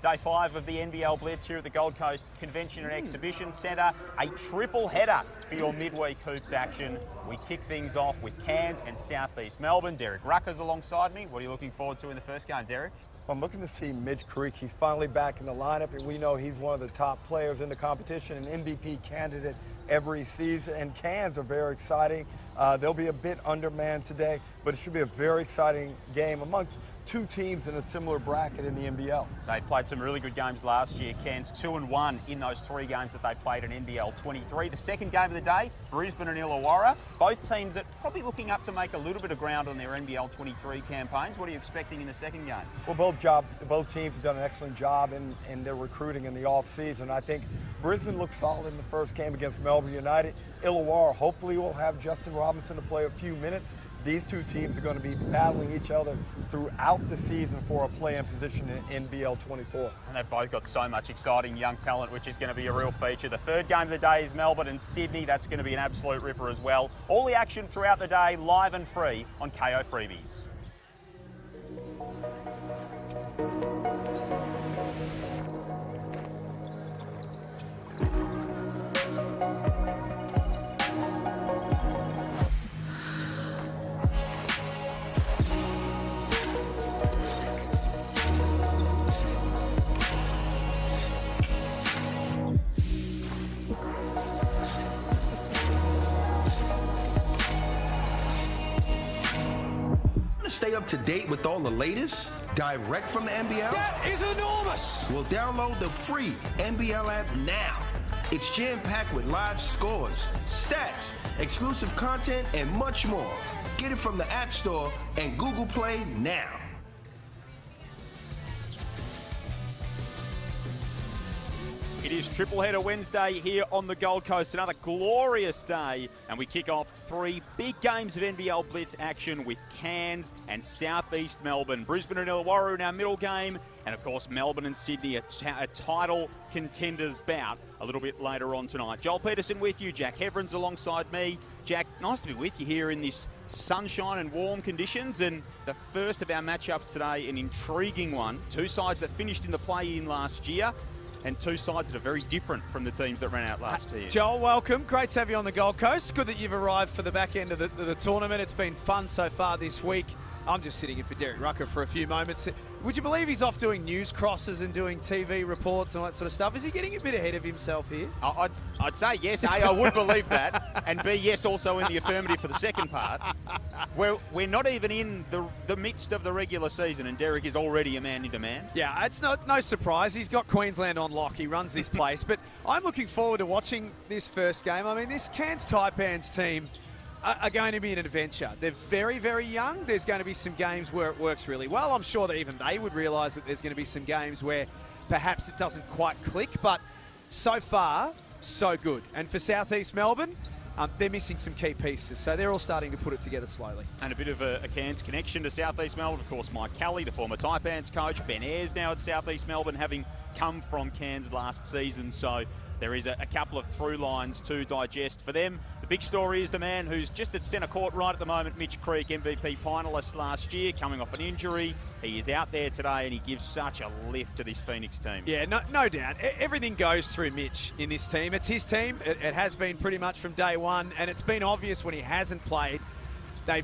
Day 5 of the NBL Blitz here at the Gold Coast Convention and Exhibition Centre. A triple header for your midweek hoops action. We kick things off with Cairns and South East Melbourne. Derek Rucker's alongside me. What are you looking forward to in the first game, Derek? I'm looking to see Mitch Creek. He's finally back in the lineup, and we know he's one of the top players in the competition, an MVP candidate every season. And Cairns are very exciting. They'll be a bit undermanned today, but it should be a very exciting game amongst two teams in a similar bracket in the NBL. They played some really good games last year. Cairns 2-1 in those 3 games that they played in NBL 23. The second game of the day, Brisbane and Illawarra. Both teams that probably looking up to make a little bit of ground on their NBL 23 campaigns. What are you expecting in the second game? Well, both teams have done an excellent job in their recruiting in the off-season. I think Brisbane looked solid in the first game against Melbourne United. Illawarra hopefully will have Justin Robinson to play a few minutes. These two teams are going to be battling each other throughout the season for a play-in position in NBL 24. And they've both got so much exciting young talent, which is going to be a real feature. The third game of the day is Melbourne and Sydney. That's going to be an absolute ripper as well. All the action throughout the day, live and free on KO Freebies. Stay up to date with all the latest direct from the NBL? That is enormous! Well, download the free NBL app now. It's jam-packed with live scores, stats, exclusive content, and much more. Get it from the App Store and Google Play now. It is Triple Header Wednesday here on the Gold Coast. Another glorious day, and we kick off 3 big games of NBL Blitz action with Cairns and South East Melbourne. Brisbane and Illawarra in our middle game, and of course Melbourne and Sydney, a title contenders bout a little bit later on tonight. Joel Peterson with you, Jack Heveron's alongside me. Jack, nice to be with you here in this sunshine and warm conditions, and the first of our matchups today, an intriguing one. 2 sides that finished in the play-in last year, and 2 sides that are very different from the teams that ran out last year. Joel, welcome. Great to have you on the Gold Coast. Good that you've arrived for the back end of the tournament. It's been fun so far this week. I'm just sitting in for Derek Rucker for a few moments. Would you believe he's off doing news crosses and doing TV reports and all that sort of stuff? Is he getting a bit ahead of himself here? I'd say yes, A, I would believe that, and B, yes, also in the affirmative for the second part. We're not even in the midst of the regular season, and Derek is already a man in demand. Yeah, it's no surprise. He's got Queensland on lock. He runs this place. But I'm looking forward to watching this first game. I mean, this Cairns Taipans team are going to be an adventure. They're very, very young. There's going to be some games where it works really well. I'm sure that even they would realise that there's going to be some games where perhaps it doesn't quite click, but so far, so good. And for South East Melbourne, they're missing some key pieces, so they're all starting to put it together slowly. And a bit of a Cairns connection to South East Melbourne. Of course, Mike Kelly, the former Taipans coach. Ben Ayres now at South East Melbourne, having come from Cairns last season. So there is a couple of through lines to digest for them. The big story is the man who's just at centre court right at the moment, Mitch Creek, MVP finalist last year, coming off an injury. He is out there today, and he gives such a lift to this Phoenix team. Yeah, no doubt. Everything goes through Mitch in this team. It's his team. It has been pretty much from day one, and it's been obvious when he hasn't played. They've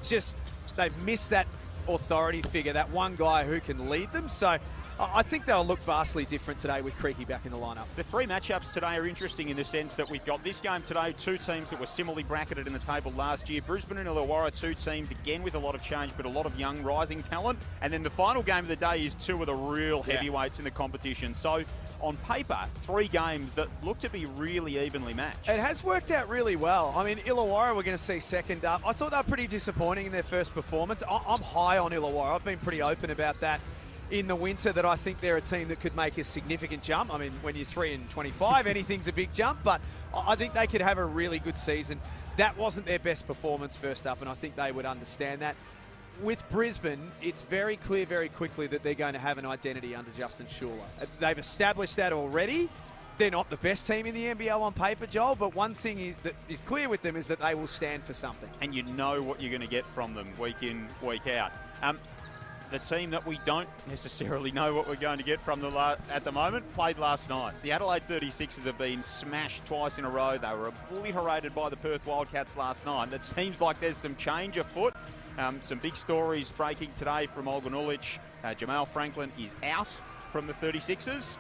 missed that authority figure, that one guy who can lead them. So I think they'll look vastly different today with Creaky back in the lineup. The 3 matchups today are interesting in the sense that we've got this game today, 2 teams that were similarly bracketed in the table last year. Brisbane and Illawarra, 2 teams, again with a lot of change, but a lot of young rising talent. And then the final game of the day is 2 of the real heavyweights in the competition. So on paper, 3 games that look to be really evenly matched. It has worked out really well. I mean, Illawarra we're going to see second up. I thought they were pretty disappointing in their first performance. I'm high on Illawarra. I've been pretty open about that in the winter, that I think they're a team that could make a significant jump. I mean, when you're 3-25, anything's a big jump, but I think they could have a really good season. That wasn't their best performance first up, and I think they would understand that. With Brisbane, it's very clear very quickly that they're going to have an identity under Justin Schuler. They've established that already. They're not the best team in the NBL on paper, Joel, but one thing that is clear with them is that they will stand for something. And you know what you're going to get from them week in, week out. the team that we don't necessarily know what we're going to get from at the moment, played last night. The Adelaide 36ers have been smashed twice in a row. They were obliterated by the Perth Wildcats last night. It seems like there's some change afoot. Some big stories breaking today from Olgun Ulic. Jamal Franklin is out from the 36ers.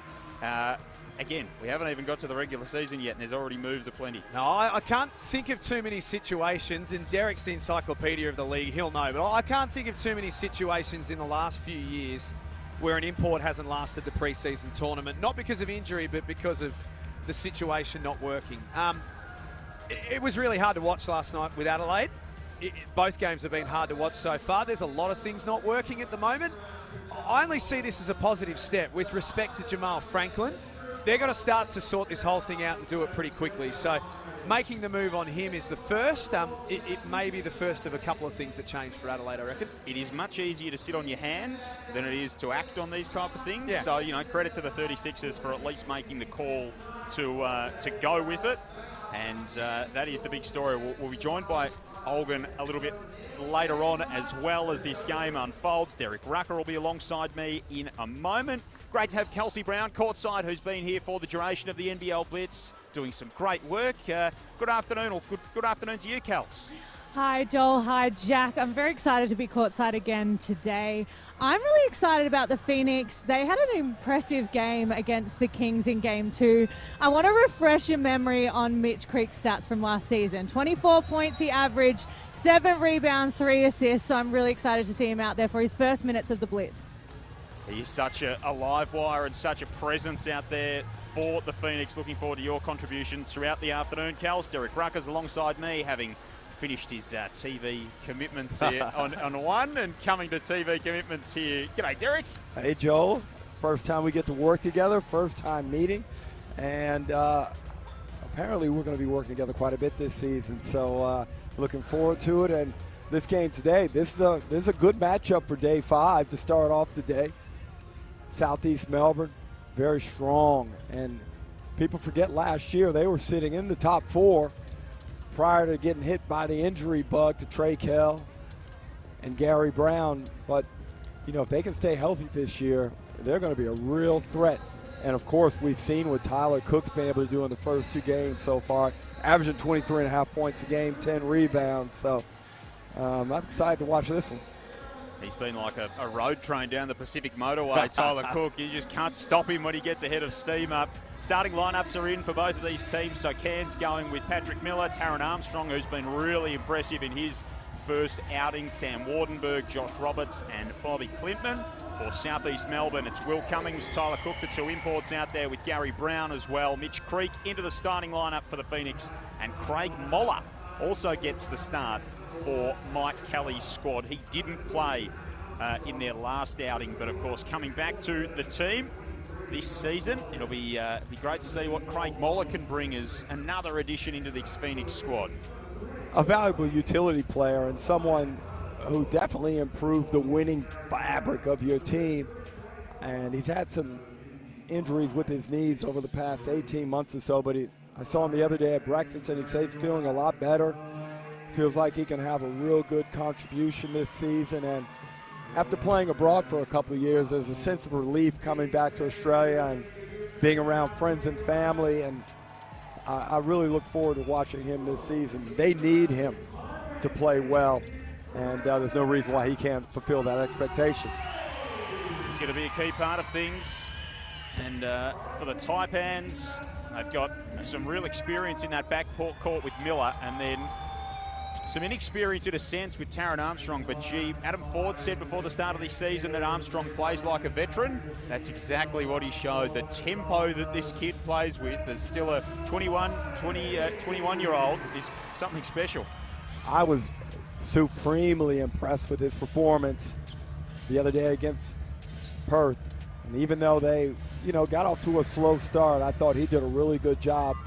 Again, we haven't even got to the regular season yet, and there's already moves aplenty. No, I can't think of too many situations, and Derek's the encyclopedia of the league, he'll know, but I can't think of too many situations in the last few years where an import hasn't lasted the pre-season tournament, not because of injury, but because of the situation not working. It was really hard to watch last night with Adelaide. Both games have been hard to watch so far. There's a lot of things not working at the moment. I only see this as a positive step with respect to Jamal Franklin. They're going to start to sort this whole thing out and do it pretty quickly. So making the move on him is the first. It may be the first of a couple of things that change for Adelaide, I reckon. It is much easier to sit on your hands than it is to act on these type of things. Yeah. So, credit to the 36ers for at least making the call to go with it. And that is the big story. We'll be joined by Olgun a little bit later on as well as this game unfolds. Derek Rucker will be alongside me in a moment. Great to have Kelsey Brown courtside, who's been here for the duration of the NBL Blitz, doing some great work. Good afternoon, or good afternoon to you, Kels. Hi, Joel. Hi, Jack. I'm very excited to be courtside again today. I'm really excited about the Phoenix. They had an impressive game against the Kings in Game 2. I want to refresh your memory on Mitch Creek's stats from last season. 24 points he averaged, 7 rebounds, 3 assists. So I'm really excited to see him out there for his first minutes of the Blitz. He's such a live wire and such a presence out there for the Phoenix. Looking forward to your contributions throughout the afternoon, Kels. Derek Rucker's alongside me, having finished his TV commitments here on one and coming to TV commitments here. G'day, Derek. Hey, Joel. First time we get to work together, first time meeting. And apparently we're going to be working together quite a bit this season. So looking forward to it. And this game today, this is a good matchup for Day 5 to start off the day. Southeast Melbourne, very strong. And people forget last year they were sitting in the top 4 prior to getting hit by the injury bug to Trey Kell and Gary Brown. But, if they can stay healthy this year, they're going to be a real threat. And, of course, we've seen what Tyler Cook's been able to do in the first 2 games so far, averaging 23.5 points a game, 10 rebounds. So I'm excited to watch this one. He's been like a road train down the Pacific Motorway, Tyler Cook. You just can't stop him when he gets ahead of steam up. Starting lineups are in for both of these teams. So Cairns going with Patrick Miller, Taron Armstrong, who's been really impressive in his first outing, Sam Wardenberg, Josh Roberts and Bobby Clintman. For Southeast Melbourne, it's Will Cummings, Tyler Cook, the 2 imports out there with Gary Brown as well. Mitch Creek into the starting lineup for the Phoenix. And Craig Moller also gets the start for Mike Kelly's squad. He didn't play in their last outing, but of course coming back to the team this season, it'll be great to see what Craig Moller can bring as another addition into the Phoenix squad. A valuable utility player and someone who definitely improved the winning fabric of your team. And he's had some injuries with his knees over the past 18 months or so, but I saw him the other day at breakfast and he said he's feeling a lot better. Feels like he can have a real good contribution this season. And after playing abroad for a couple of years, there's a sense of relief coming back to Australia and being around friends and family. And I really look forward to watching him this season. They need him to play well, and there's no reason why he can't fulfill that expectation. He's going to be a key part of things. And for the Taipans, they've got some real experience in that backcourt court with Miller, and then some inexperience in a sense with Taron Armstrong. But gee, Adam Ford said before the start of the season that Armstrong plays like a veteran. That's exactly what he showed. The tempo that this kid plays with as still a 21-year-old is something special. I was supremely impressed with his performance the other day against Perth. And even though they, got off to a slow start, I thought he did a really good job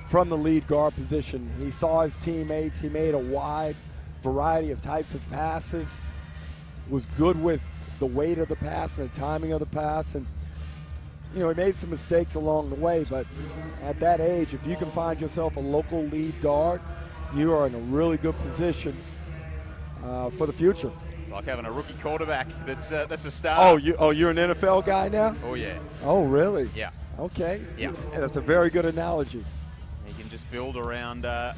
from the lead guard position. He saw his teammates. He made a wide variety of types of passes. Was good with the weight of the pass and the timing of the pass. And, he made some mistakes along the way. But at that age, if you can find yourself a local lead guard, you are in a really good position for the future. It's like having a rookie quarterback that's a star. You're an NFL guy now? Oh, yeah. Oh, really? Yeah. Okay. Yeah. That's a very good analogy. You can just build around the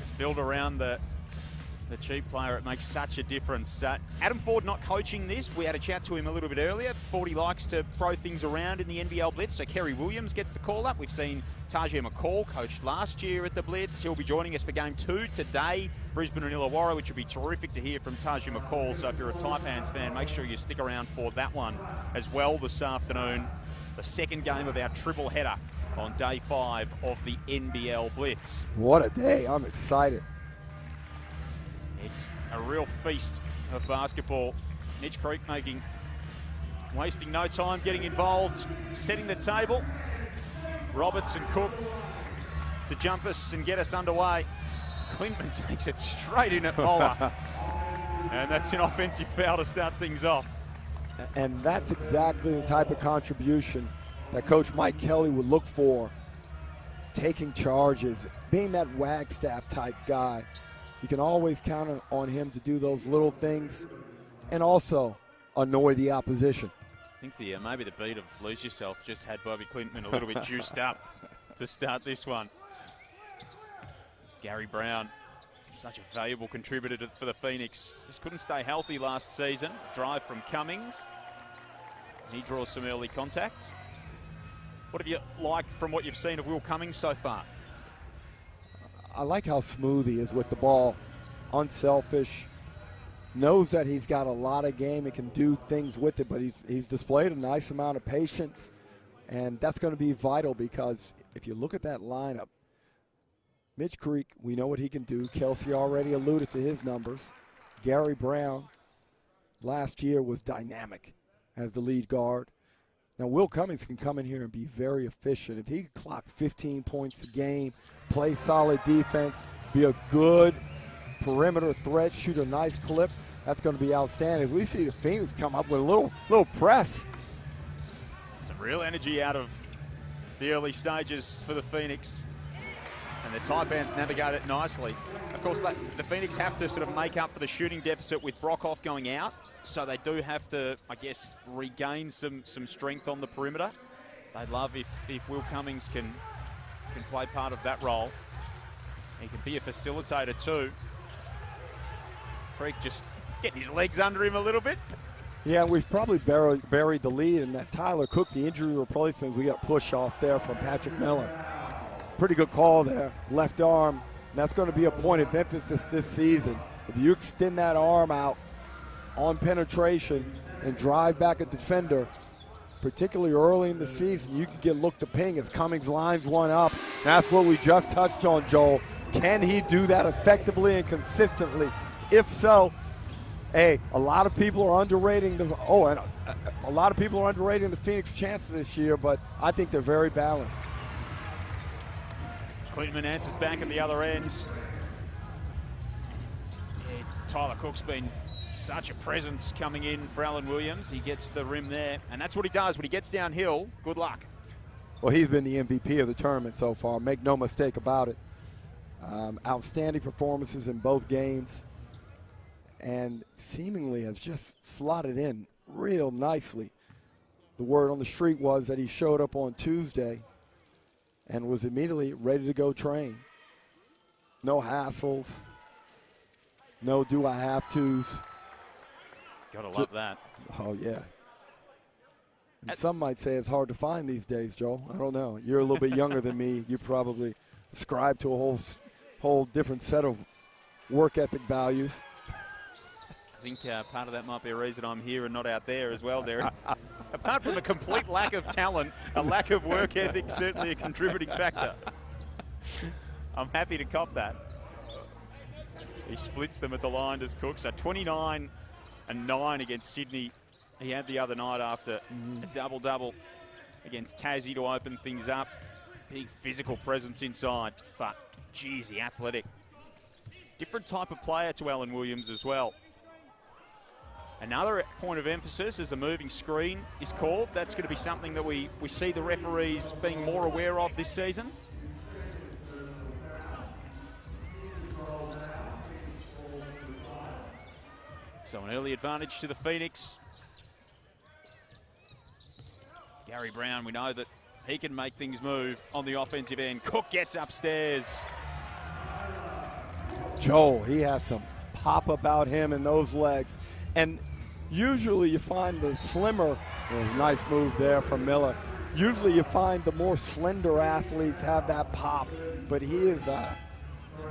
cheap player. It makes such a difference. Adam Ford not coaching this. We had a chat to him a little bit earlier. Fordy likes to throw things around in the NBL Blitz, so Kerry Williams gets the call up. We've seen Tajir McCall, coached last year at the Blitz. He'll be joining us for Game 2 today, Brisbane and Illawarra, which would be terrific to hear from Tajir McCall. So if you're a Taipans fan, make sure you stick around for that one as well this afternoon. The second game of our triple header on Day 5 of the NBL Blitz. What a day. I'm excited. It's a real feast of basketball. Mitch Creek wasting no time getting involved, setting the table. Roberts and Cook to jump us and get us underway. Clintman takes it straight in at Moller. And that's an offensive foul to start things off. And that's exactly the type of contribution that Coach Mike Kelly would look for. Taking charges, being that Wagstaff type guy. You can always count on him to do those little things and also annoy the opposition. I think maybe the beat of Lose Yourself just had Bobby Clintman a little bit juiced up to start this one. Gary Brown, such a valuable contributor for the Phoenix. Just couldn't stay healthy last season. Drive from Cummings. He draws some early contact. What have you liked from what you've seen of Will Cummings so far? I like how smooth he is with the ball, unselfish, knows that he's got a lot of game and can do things with it, but he's displayed a nice amount of patience, and that's going to be vital because if you look at that lineup, Mitch Creek, we know what he can do. Kelsey already alluded to his numbers. Gary Brown last year was dynamic as the lead guard. Now, Will Cummings can come in here and be very efficient. If he can clock 15 points a game, play solid defense, be a good perimeter threat, shoot a nice clip, that's going to be outstanding. As we see the Phoenix come up with a little press. Some real energy out of the early stages for the Phoenix. And the Taipans navigate it nicely. Of course, the Phoenix have to sort of make up for the shooting deficit with Brockhoff going out. So they do have to, I guess, regain some strength on the perimeter. They'd love if Will Cummings can play part of that role. He can be a facilitator too. Creek just getting his legs under him a little bit. Yeah, we've probably buried the lead in that Tyler Cook, the injury replacement, we got a push off there from Patrick Miller. Pretty good call there, left arm. And that's going to be a point of emphasis this season. If you extend that arm out on penetration and drive back a defender, particularly early in the season, you can get looked to ping as Cummings lines one up. That's what we just touched on, Joel. Can he do that effectively and consistently? If so, hey, a lot of people are underrating the Phoenix chances this year, but I think they're very balanced. Clintman answers back at the other end. Yeah, Tyler Cook's been such a presence coming in for Alan Williams. He gets the rim there, and that's what he does when he gets downhill. Good luck. Well, he's been the MVP of the tournament so far. Make no mistake about it. Outstanding performances in both games, and seemingly has just slotted in real nicely. The word on the street was that he showed up on Tuesday and was immediately ready to go train. No hassles, no do I have tos. Gotta love that. Oh, yeah. And some might say it's hard to find these days, Joel. I don't know. You're a little bit younger than me. You probably ascribe to a whole different set of work ethic values. I think part of that might be a reason I'm here and not out there as well, Darren. Apart from a complete lack of talent, a lack of work ethic, certainly a contributing factor. I'm happy to cop that. He splits them at the line, does Cook. So 29 and 9 against Sydney. He had the other night after a double-double against Tassie to open things up. Big physical presence inside, but geez, he athletic. Different type of player to Alan Williams as well. Another point of emphasis as a moving screen is called. That's going to be something that we see the referees being more aware of this season. So an early advantage to the Phoenix. Gary Brown, we know that he can make things move on the offensive end. Cook gets upstairs. Joel, he has some pop about him and those legs. And usually you find the slimmer, nice move there from Miller. Usually you find the more slender athletes have that pop, but he is a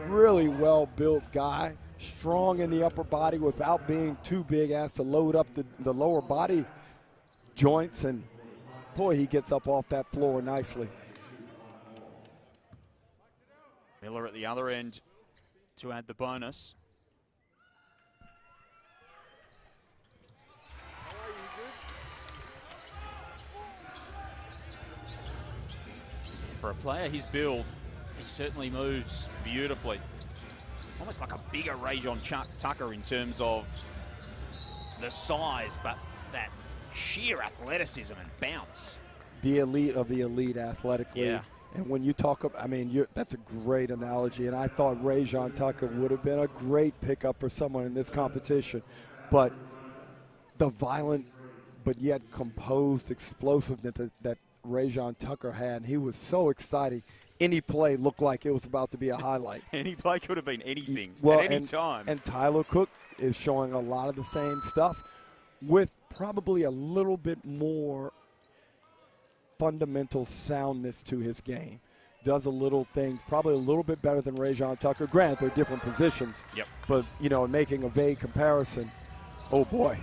really well-built guy, strong in the upper body without being too big, has to load up the lower body joints, and boy, he gets up off that floor nicely. Miller at the other end to add the bonus. For a player his build, he certainly moves beautifully. Almost like a bigger Rajon Tucker in terms of the size, but that sheer athleticism and bounce. The elite of the elite athletically. Yeah. And when you talk about, I mean, that's a great analogy, and I thought Rajon Tucker would have been a great pickup for someone in this competition. But the violent but yet composed explosiveness that Rajon Tucker had, he was so exciting. Any play looked like it was about to be a highlight. Any play could have been anything well, at any time. And Tyler Cook is showing a lot of the same stuff with probably a little bit more fundamental soundness to his game. Does a little things, probably a little bit better than Rajon Tucker. Granted, they're different positions. Yep. But, you know, making a vague comparison, oh boy,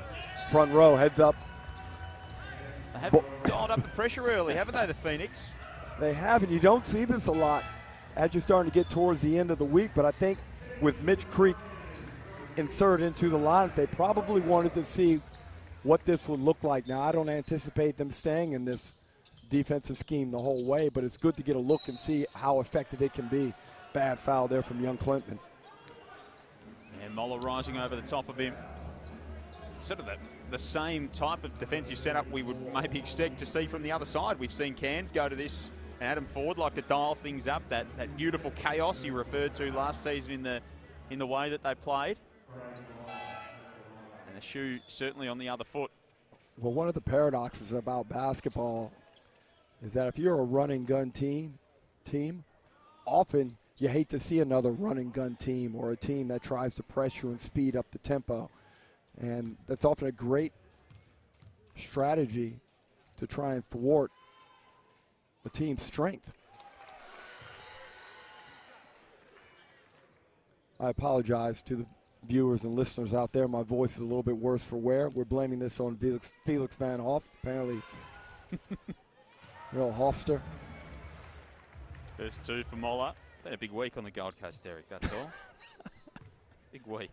front row, heads up. They have dialed up the pressure early, haven't they, the Phoenix? They have, and you don't see this a lot as you're starting to get towards the end of the week, but I think with Mitch Creek inserted into the lineup, they probably wanted to see what this would look like. Now, I don't anticipate them staying in this defensive scheme the whole way, but it's good to get a look and see how effective it can be. Bad foul there from young Clinton. And Moller rising over the top of him. Sort of the same type of defensive setup we would maybe expect to see from the other side. We've seen Cairns go to this, and Adam Ford like to dial things up, that beautiful chaos he referred to last season in the way that they played. And the shoe certainly on the other foot. Well, one of the paradoxes about basketball is that if you're a running gun team, often you hate to see another running gun team or a team that tries to press you and speed up the tempo. And that's often a great strategy to try and thwart the team's strength. I apologize to the viewers and listeners out there. My voice is a little bit worse for wear. We're blaming this on Felix Van Hoff, apparently. Real Hofster. First two for Moller. Been a big week on the Gold Coast, Derek, that's all. Big week.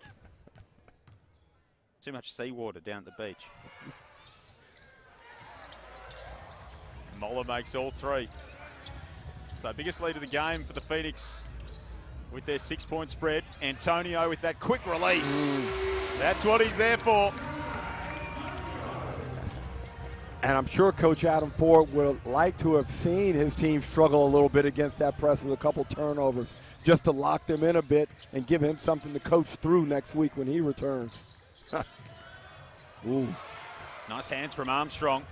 Too much seawater down at the beach. Moller makes all three. So biggest lead of the game for the Phoenix with their 6-point spread. Antonio with that quick release. That's what he's there for. And I'm sure Coach Adam Ford would like to have seen his team struggle a little bit against that press with a couple turnovers, just to lock them in a bit and give him something to coach through next week when he returns. Ooh. Nice hands from Armstrong.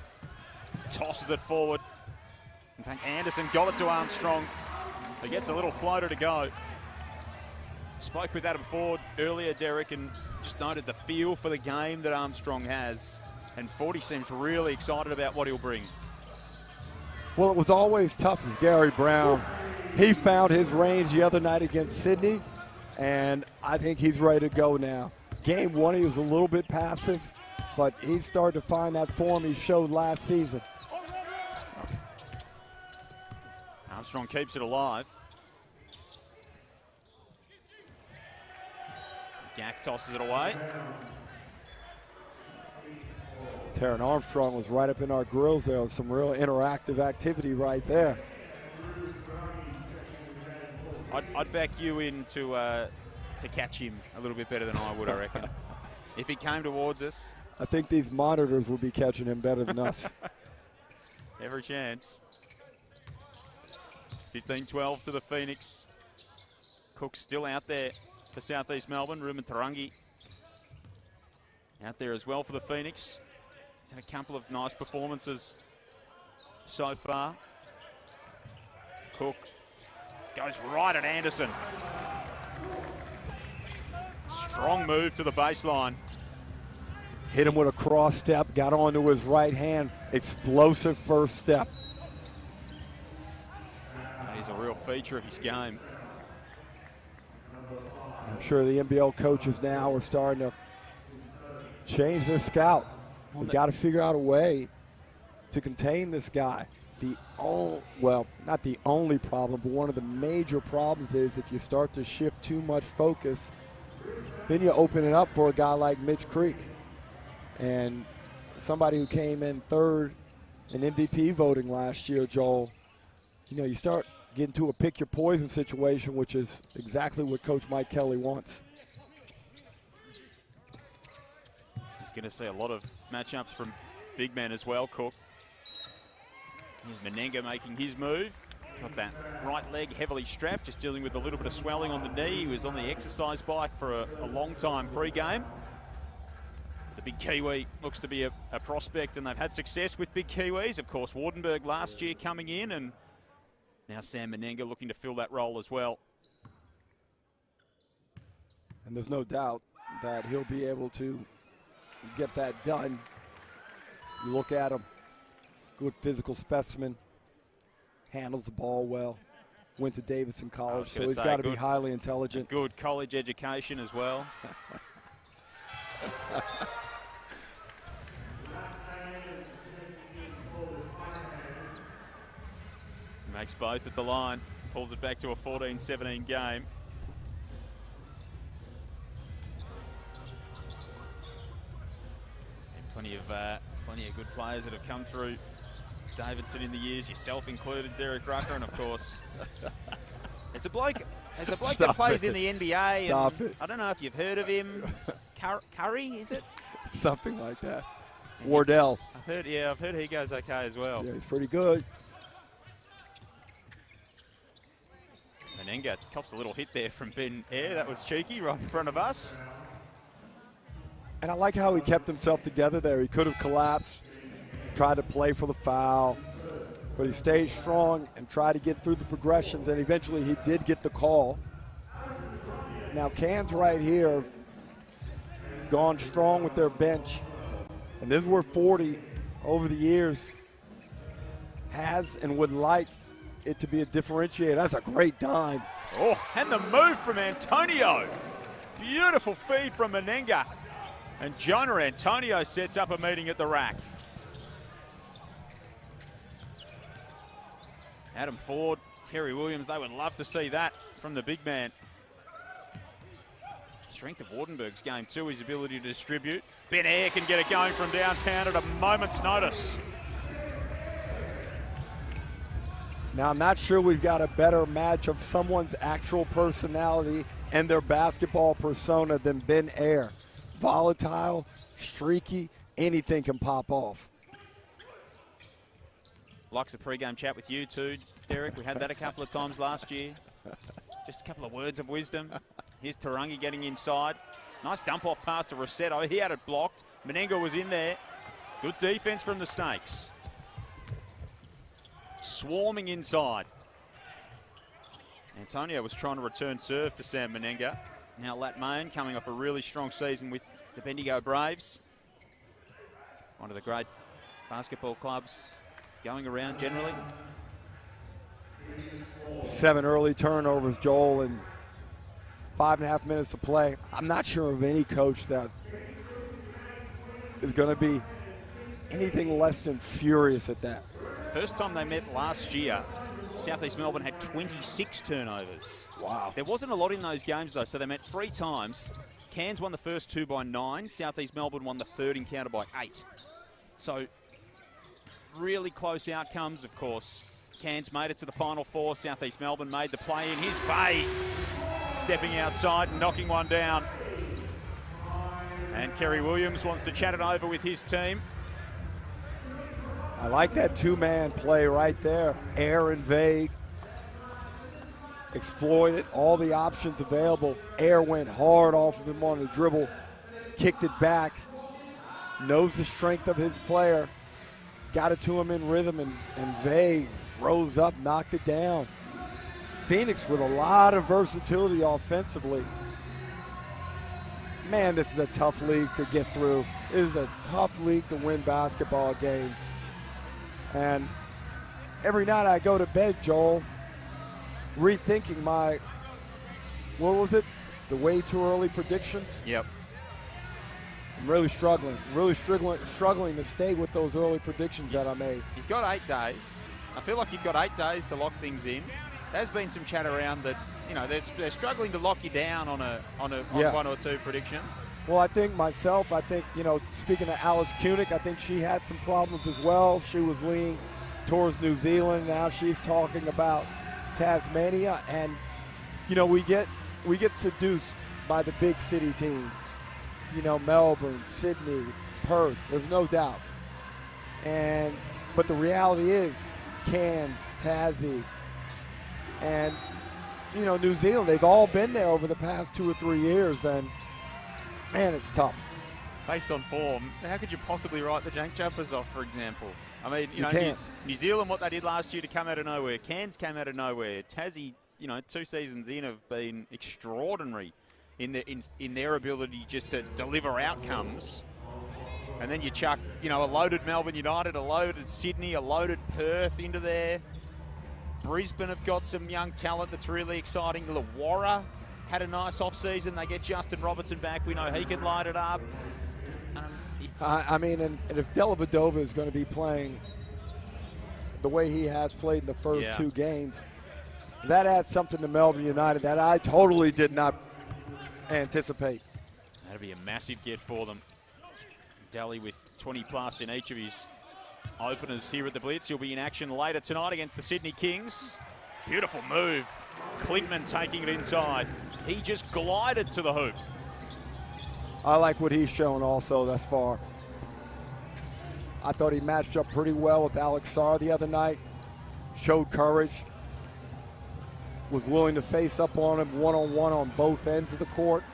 Tosses it forward. In fact, Anderson got it to Armstrong. He gets a little floater to go. Spoke with Adam Ford earlier, Derek, and just noted the feel for the game that Armstrong has. And Fordy seems really excited about what he'll bring. Well, it was always tough as Gary Brown. He found his range the other night against Sydney, and I think he's ready to go now. Game one, he was a little bit passive, but he started to find that form he showed last season. Armstrong keeps it alive. Gack tosses it away. Taron Armstrong was right up in our grills there with some real interactive activity right there. I'd back you in to catch him a little bit better than I would, I reckon. If he came towards us. I think these monitors will be catching him better than us. Every chance. 15-12 to the Phoenix. Cook's still out there for Southeast Melbourne. Ruben Tarangi out there as well for the Phoenix. He's had a couple of nice performances so far. Cook goes right at Anderson. Strong move to the baseline. Hit him with a cross step, got onto his right hand. Explosive first step. He's a real feature of his game. I'm sure the NBL coaches now are starting to change their scout. We've got to figure out a way to contain this guy. Well, not the only problem, but one of the major problems is if you start to shift too much focus, then you open it up for a guy like Mitch Creek. And somebody who came in third in MVP voting last year, Joel, you start getting to a pick your poison situation, which is exactly what Coach Mike Kelly wants. He's going to see a lot of matchups from big men as well, Cook. Here's Menenga making his move. Got that right leg heavily strapped, just dealing with a little bit of swelling on the knee. He was on the exercise bike for a long time pre-game. The big Kiwi looks to be a prospect, and they've had success with big Kiwis. Of course, Wardenberg last year coming in, and now Sam Menenga looking to fill that role as well. And there's no doubt that he'll be able to get that done. You look at him, good physical specimen, handles the ball well, went to Davidson College, so he's got to be highly intelligent. Good college education as well. Makes both at the line, pulls it back to a 14-17 game. And plenty of good players that have come through Davidson in the years, yourself included, Derek Rucker, and of course, there's a bloke that plays in the NBA. Stop and it. I don't know if you've heard of him. Curry, is it? Something like that. Wardell. I've heard he goes okay as well. Yeah, he's pretty good. Menenga cops a little hit there from Ben Air. That was cheeky right in front of us. And I like how he kept himself together there. He could have collapsed, tried to play for the foul, but he stayed strong and tried to get through the progressions, and eventually he did get the call. Now Cairns right here gone strong with their bench, and this is where 40 over the years has and would like it to be a differentiator. That's a great dime. Oh, and the move from Antonio. Beautiful feed from Menenga. And Jonah Antonio sets up a meeting at the rack. Adam Ford, Kerry Williams, they would love to see that from the big man. Strength of Wardenberg's game too, his ability to distribute. Ben Air can get it going from downtown at a moment's notice. Now, I'm not sure we've got a better match of someone's actual personality and their basketball persona than Ben Air. Volatile, streaky, anything can pop off. Likes a pre-game chat with you too, Derek. We had that a couple of times last year. Just a couple of words of wisdom. Here's Tarangi getting inside. Nice dump-off pass to Rossetto. He had it blocked. Menenga was in there. Good defense from the Snakes. Swarming inside. Antonio was trying to return serve to Sam Menenga. Now Lat Main coming off a really strong season with the Bendigo Braves. One of the great basketball clubs going around generally. 7 early turnovers, Joel, and 5.5 minutes to play. I'm not sure of any coach that is going to be anything less than furious at that. First time they met last year, Southeast Melbourne had 26 turnovers. Wow. There wasn't a lot in those games though, so they met 3 times. Cairns won the first 2 by 9. Southeast Melbourne won the third encounter by 8. So really close outcomes, of course. Cairns made it to the Final Four. Southeast Melbourne made the play in. His fade, stepping outside and knocking one down. And Kerry Williams wants to chat it over with his team. I like that 2-man play right there. Air and Vague exploited all the options available. Air went hard off of him on the dribble, kicked it back, knows the strength of his player, got it to him in rhythm, and Vay rose up, knocked it down. Phoenix with a lot of versatility offensively. Man, this is a tough league to get through. It is a tough league to win basketball games. And every night I go to bed, Joel, rethinking my, what was it? The way too early predictions? Yep. I'm really struggling to stay with those early predictions that I made. You've got 8 days. I feel like you've got 8 days to lock things in. There's been some chat around that, you know, they're struggling to lock you down on one or two predictions. Well, I think, you know, speaking of Alice Kunick, I think she had some problems as well. She was leaning towards New Zealand. Now she's talking about Tasmania. And, you know, we get seduced by the big city teams. You know, Melbourne, Sydney, Perth, there's no doubt. But the reality is Cairns, Tassie, and, you know, New Zealand, they've all been there over the past 2 or 3 years, and, man, it's tough. Based on form, how could you possibly write the Jank Jumpers off, for example? I mean, you know, can't. New Zealand, what they did last year to come out of nowhere. Cairns came out of nowhere. Tassie, you know, 2 seasons in have been extraordinary in their ability just to deliver outcomes. And then you chuck, you know, a loaded Melbourne United, a loaded Sydney, a loaded Perth into there. Brisbane have got some young talent that's really exciting. Illawarra had a nice off-season. They get Justin Robertson back. We know he can light it up. I mean, and if Dellavedova is going to be playing the way he has played in the first 2 games, that adds something to Melbourne United that I totally did not anticipate. That'll be a massive get for them. Daly with 20+ in each of his openers here at the Blitz. He'll be in action later tonight against the Sydney Kings. Beautiful move. Clintman taking it inside. He just glided to the hoop. I like what he's shown also thus far. I thought he matched up pretty well with Alex Sarr the other night. Showed courage. Was willing to face up on him one-on-one on both ends of the court.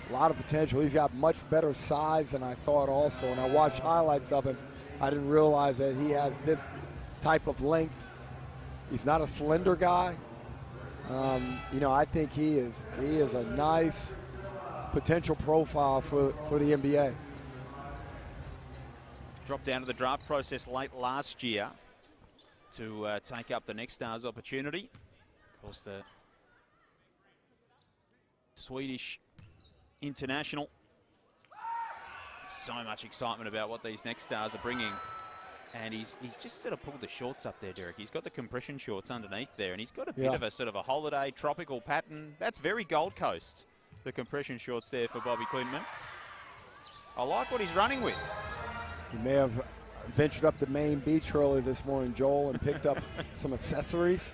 A lot of potential. He's got much better size than I thought also. And I watched highlights of him. I didn't realize that he has this type of length. He's not a slender guy. You know, I think he is a nice potential profile for the NBA. Dropped down to the draft process late last year to take up the Next Stars opportunity. Of course, the Swedish international. So much excitement about what these Next Stars are bringing. And he's just sort of pulled the shorts up there, Derek. He's got the compression shorts underneath there, and he's got a bit of a sort of a holiday tropical pattern. That's very Gold Coast, the compression shorts there for Bobby Clintman. I like what he's running with. He may have ventured up to Main Beach earlier this morning, Joel, and picked up some accessories.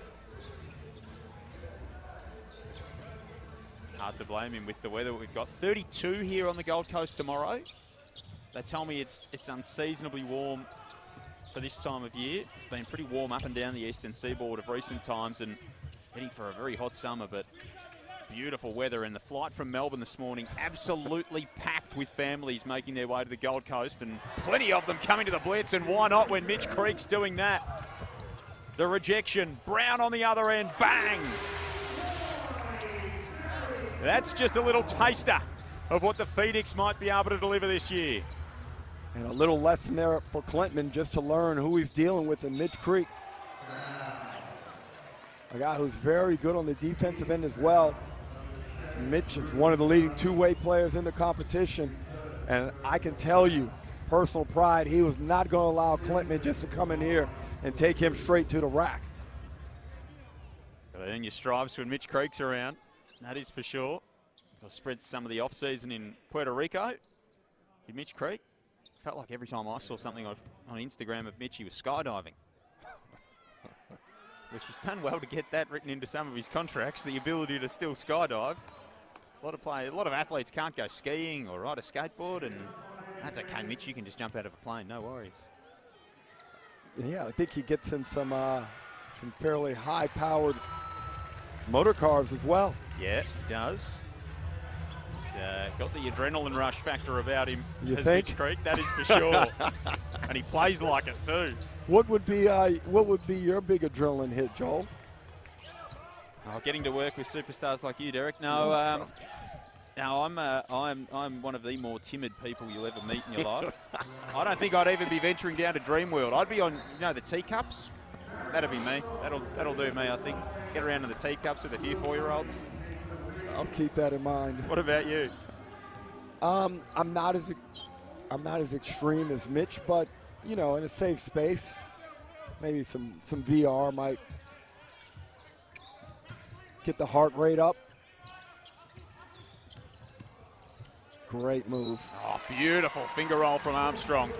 Hard to blame him with the weather we've got. 32 here on the Gold Coast tomorrow. They tell me it's unseasonably warm for this time of year. It's been pretty warm up and down the eastern seaboard of recent times and heading for a very hot summer, but beautiful weather. And the flight from Melbourne this morning absolutely packed with families making their way to the Gold Coast, and plenty of them coming to the Blitz, and why not when Mitch Creek's doing that? The rejection, Brown on the other end, bang! That's just a little taster of what the Phoenix might be able to deliver this year. And a little lesson there for Clintman just to learn who he's dealing with in Mitch Creek. A guy who's very good on the defensive end as well. Mitch is one of the leading two-way players in the competition. And I can tell you, personal pride, he was not going to allow Clintman just to come in here and take him straight to the rack. Gotta earn your stripes when Mitch Creek's around. That is for sure. He'll spread some of the off-season in Puerto Rico. Did Mitch Creek? Felt like every time I saw something on Instagram of Mitch, he was skydiving. Which he's done well to get that written into some of his contracts, the ability to still skydive. A lot of athletes can't go skiing or ride a skateboard, and that's okay, Mitch, you can just jump out of a plane, no worries. Yeah, I think he gets in some fairly high-powered motor cars as well. Yeah, he does. He's got the adrenaline rush factor about him. You as think? Mitch Creek, that is for sure. And he plays like it too. What would be your big adrenaline hit, Joel? Oh, getting to work with superstars like you, Derek. No, no, I'm one of the more timid people you'll ever meet in your life. I don't think I'd even be venturing down to Dreamworld. I'd be on, the teacups. That'd be me. That'll do me, I think. Get around to the teacups with a few 4-year-olds. I'll keep that in mind. What about you? I'm not as extreme as Mitch, but in a safe space, maybe some VR might get the heart rate up. Great move. Oh, beautiful finger roll from Armstrong.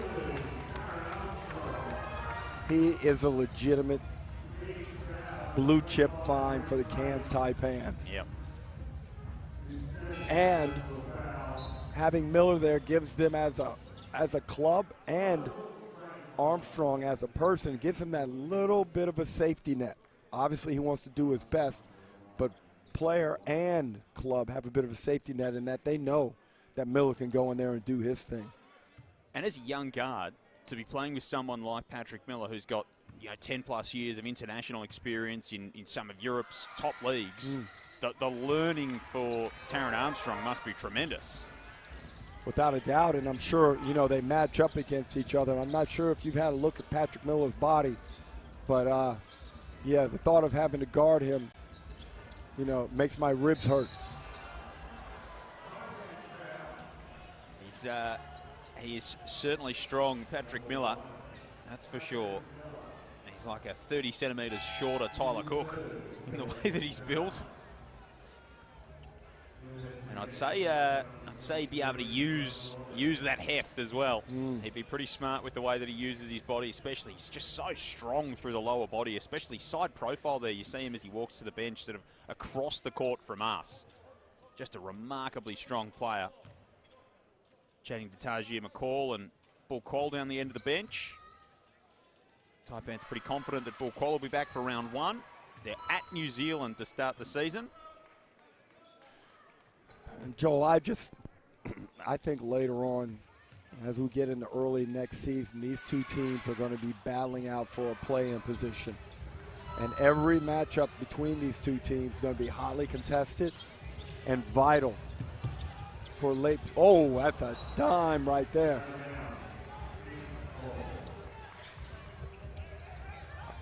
He is a legitimate blue chip find for the Cairns Taipans. Yep. And having Miller there gives them as a club and Armstrong as a person, gives him that little bit of a safety net. Obviously he wants to do his best, but player and club have a bit of a safety net in that they know that Miller can go in there and do his thing. And as a young guard, to be playing with someone like Patrick Miller, who's got 10+ years of international experience in some of Europe's top leagues, the learning for Taron Armstrong must be tremendous. Without a doubt, and I'm sure, they match up against each other. I'm not sure if you've had a look at Patrick Miller's body, but, the thought of having to guard him, makes my ribs hurt. He is certainly strong, Patrick Miller, that's for sure. He's like a 30 centimetres shorter Tyler Cook in the way that he's built. And I'd say he'd be able to use that heft as well. He'd be pretty smart with the way that he uses his body, especially. He's just so strong through the lower body, especially side profile there. You see him as he walks to the bench, sort of across the court from us. Just a remarkably strong player. Chatting to Tajir McCall and Bull Quall down the end of the bench. Taipans pretty confident that Bull Quall will be back for round 1. They're at New Zealand to start the season. And Joel, I think later on, as we get into early next season, these two teams are going to be battling out for a play-in position. And every matchup between these two teams is going to be hotly contested and vital for late. Oh, that's a dime right there.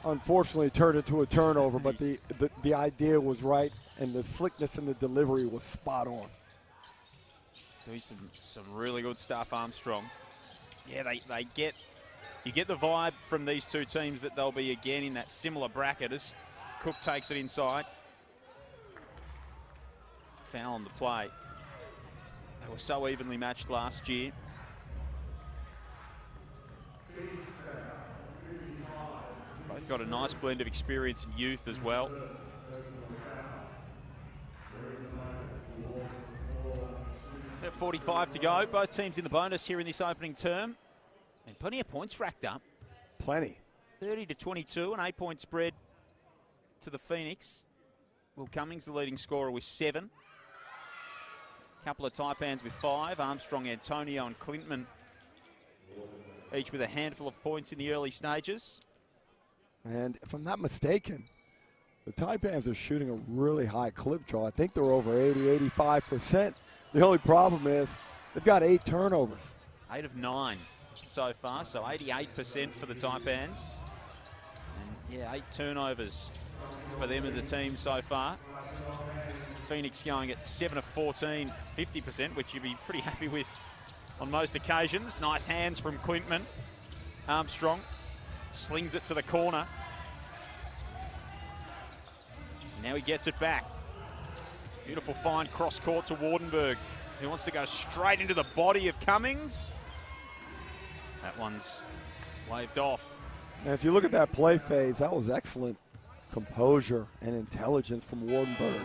Unfortunately, it turned into a turnover, but the idea was right, and the slickness in the delivery was spot on. Doing some really good stuff, Armstrong. Yeah, you get the vibe from these two teams that they'll be again in that similar bracket as Cook takes it inside. Foul on the play. They were so evenly matched last year. Both got a nice blend of experience and youth as well. At 45 to go. Both teams in the bonus here in this opening term. And plenty of points racked up. Plenty. 30-22, an 8-point spread to the Phoenix. Will Cummings, the leading scorer, with 7. Couple of Taipans with 5. Armstrong, Antonio and Clintman each with a handful of points in the early stages. And if I'm not mistaken, the Taipans are shooting a really high clip, Joe. I think they're over 80, 85%. The only problem is they've got 8 turnovers. 8 of 9 so far, so 88% for the Taipans. And yeah, 8 turnovers for them as a team so far. Phoenix going at 7 of 14, 50%, which you'd be pretty happy with on most occasions. Nice hands from Clintman. Armstrong slings it to the corner. Now he gets it back. Beautiful fine cross court to Wardenberg, who wants to go straight into the body of Cummings. That one's waved off. Now, as you look at that play phase, that was excellent composure and intelligence from Wardenberg.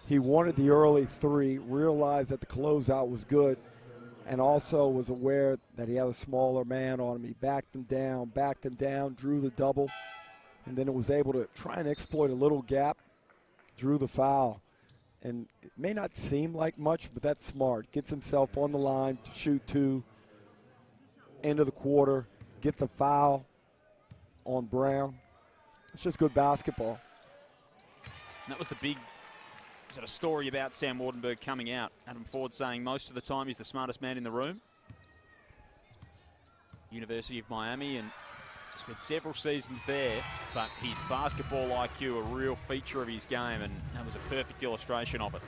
He wanted the early 3, realized that the closeout was good, and also was aware that he had a smaller man on him. He backed him down, drew the double, and then was able to try and exploit a little gap, drew the foul. And it may not seem like much, but that's smart. Gets himself on the line to shoot 2. End of the quarter, gets a foul on Brown. It's just good basketball. And that was the big sort of story about Sam Wardenberg coming out. Adam Ford saying most of the time he's the smartest man in the room. University of Miami, and spent several seasons there, but his basketball IQ a real feature of his game, and that was a perfect illustration of it.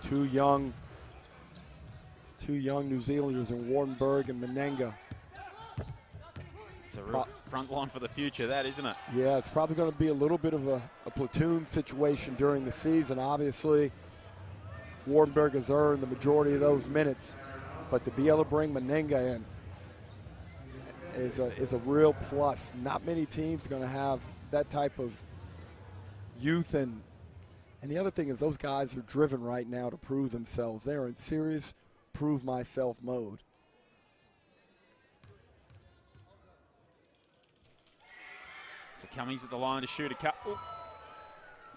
Two young New Zealanders in Wardenberg and Menenga. It's a real front line for the future, that, isn't it? Yeah, it's probably going to be a little bit of a platoon situation during the season. Obviously, Wardenberg has earned the majority of those minutes, but to be able to bring Menenga in is a real plus. Not many teams are going to have that type of youth, and the other thing is those guys are driven right now to prove themselves. They're in serious prove myself mode. So Cummings at the line to shoot a couple.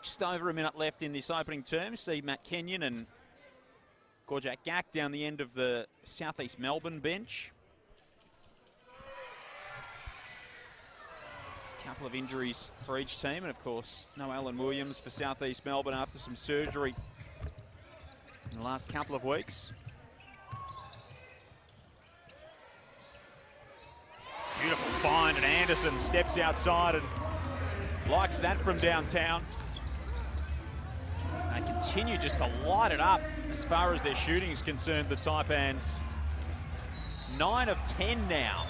Just over a minute left in this opening term. See Matt Kenyon and Gorjak Gak down the end of the Southeast Melbourne bench. A couple of injuries for each team, and of course no Alan Williams for Southeast Melbourne after some surgery in the last couple of weeks. Beautiful find, and Anderson steps outside and likes that from downtown. They continue just to light it up as far as their shooting is concerned, the Taipans. 9 of 10 now.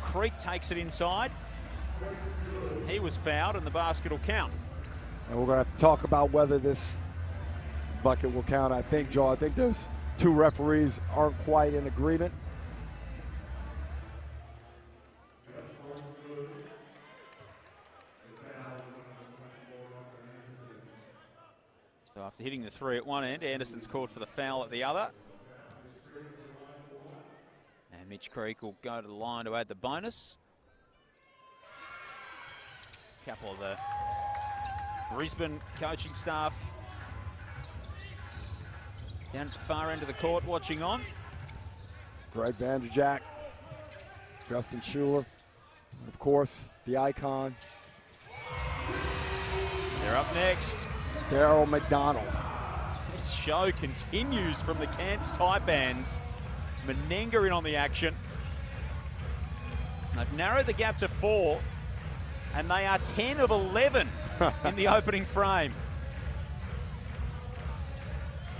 Creek takes it inside. He was fouled, and the basket will count. And we're going to have to talk about whether this bucket will count. I think, Joe, those 2 referees aren't quite in agreement. So after hitting the 3 at one end, Anderson's called for the foul at the other. And Mitch Creek will go to the line to add the bonus. A couple of the Brisbane coaching staff down at the far end of the court watching on. Greg Vanderjack, Justin Schuler, and of course, the icon. They're up next. Daryl McDonald. This show continues from the Cairns Taipans. Menenga in on the action. They've narrowed the gap to 4, and they are 10 of 11 in the opening frame.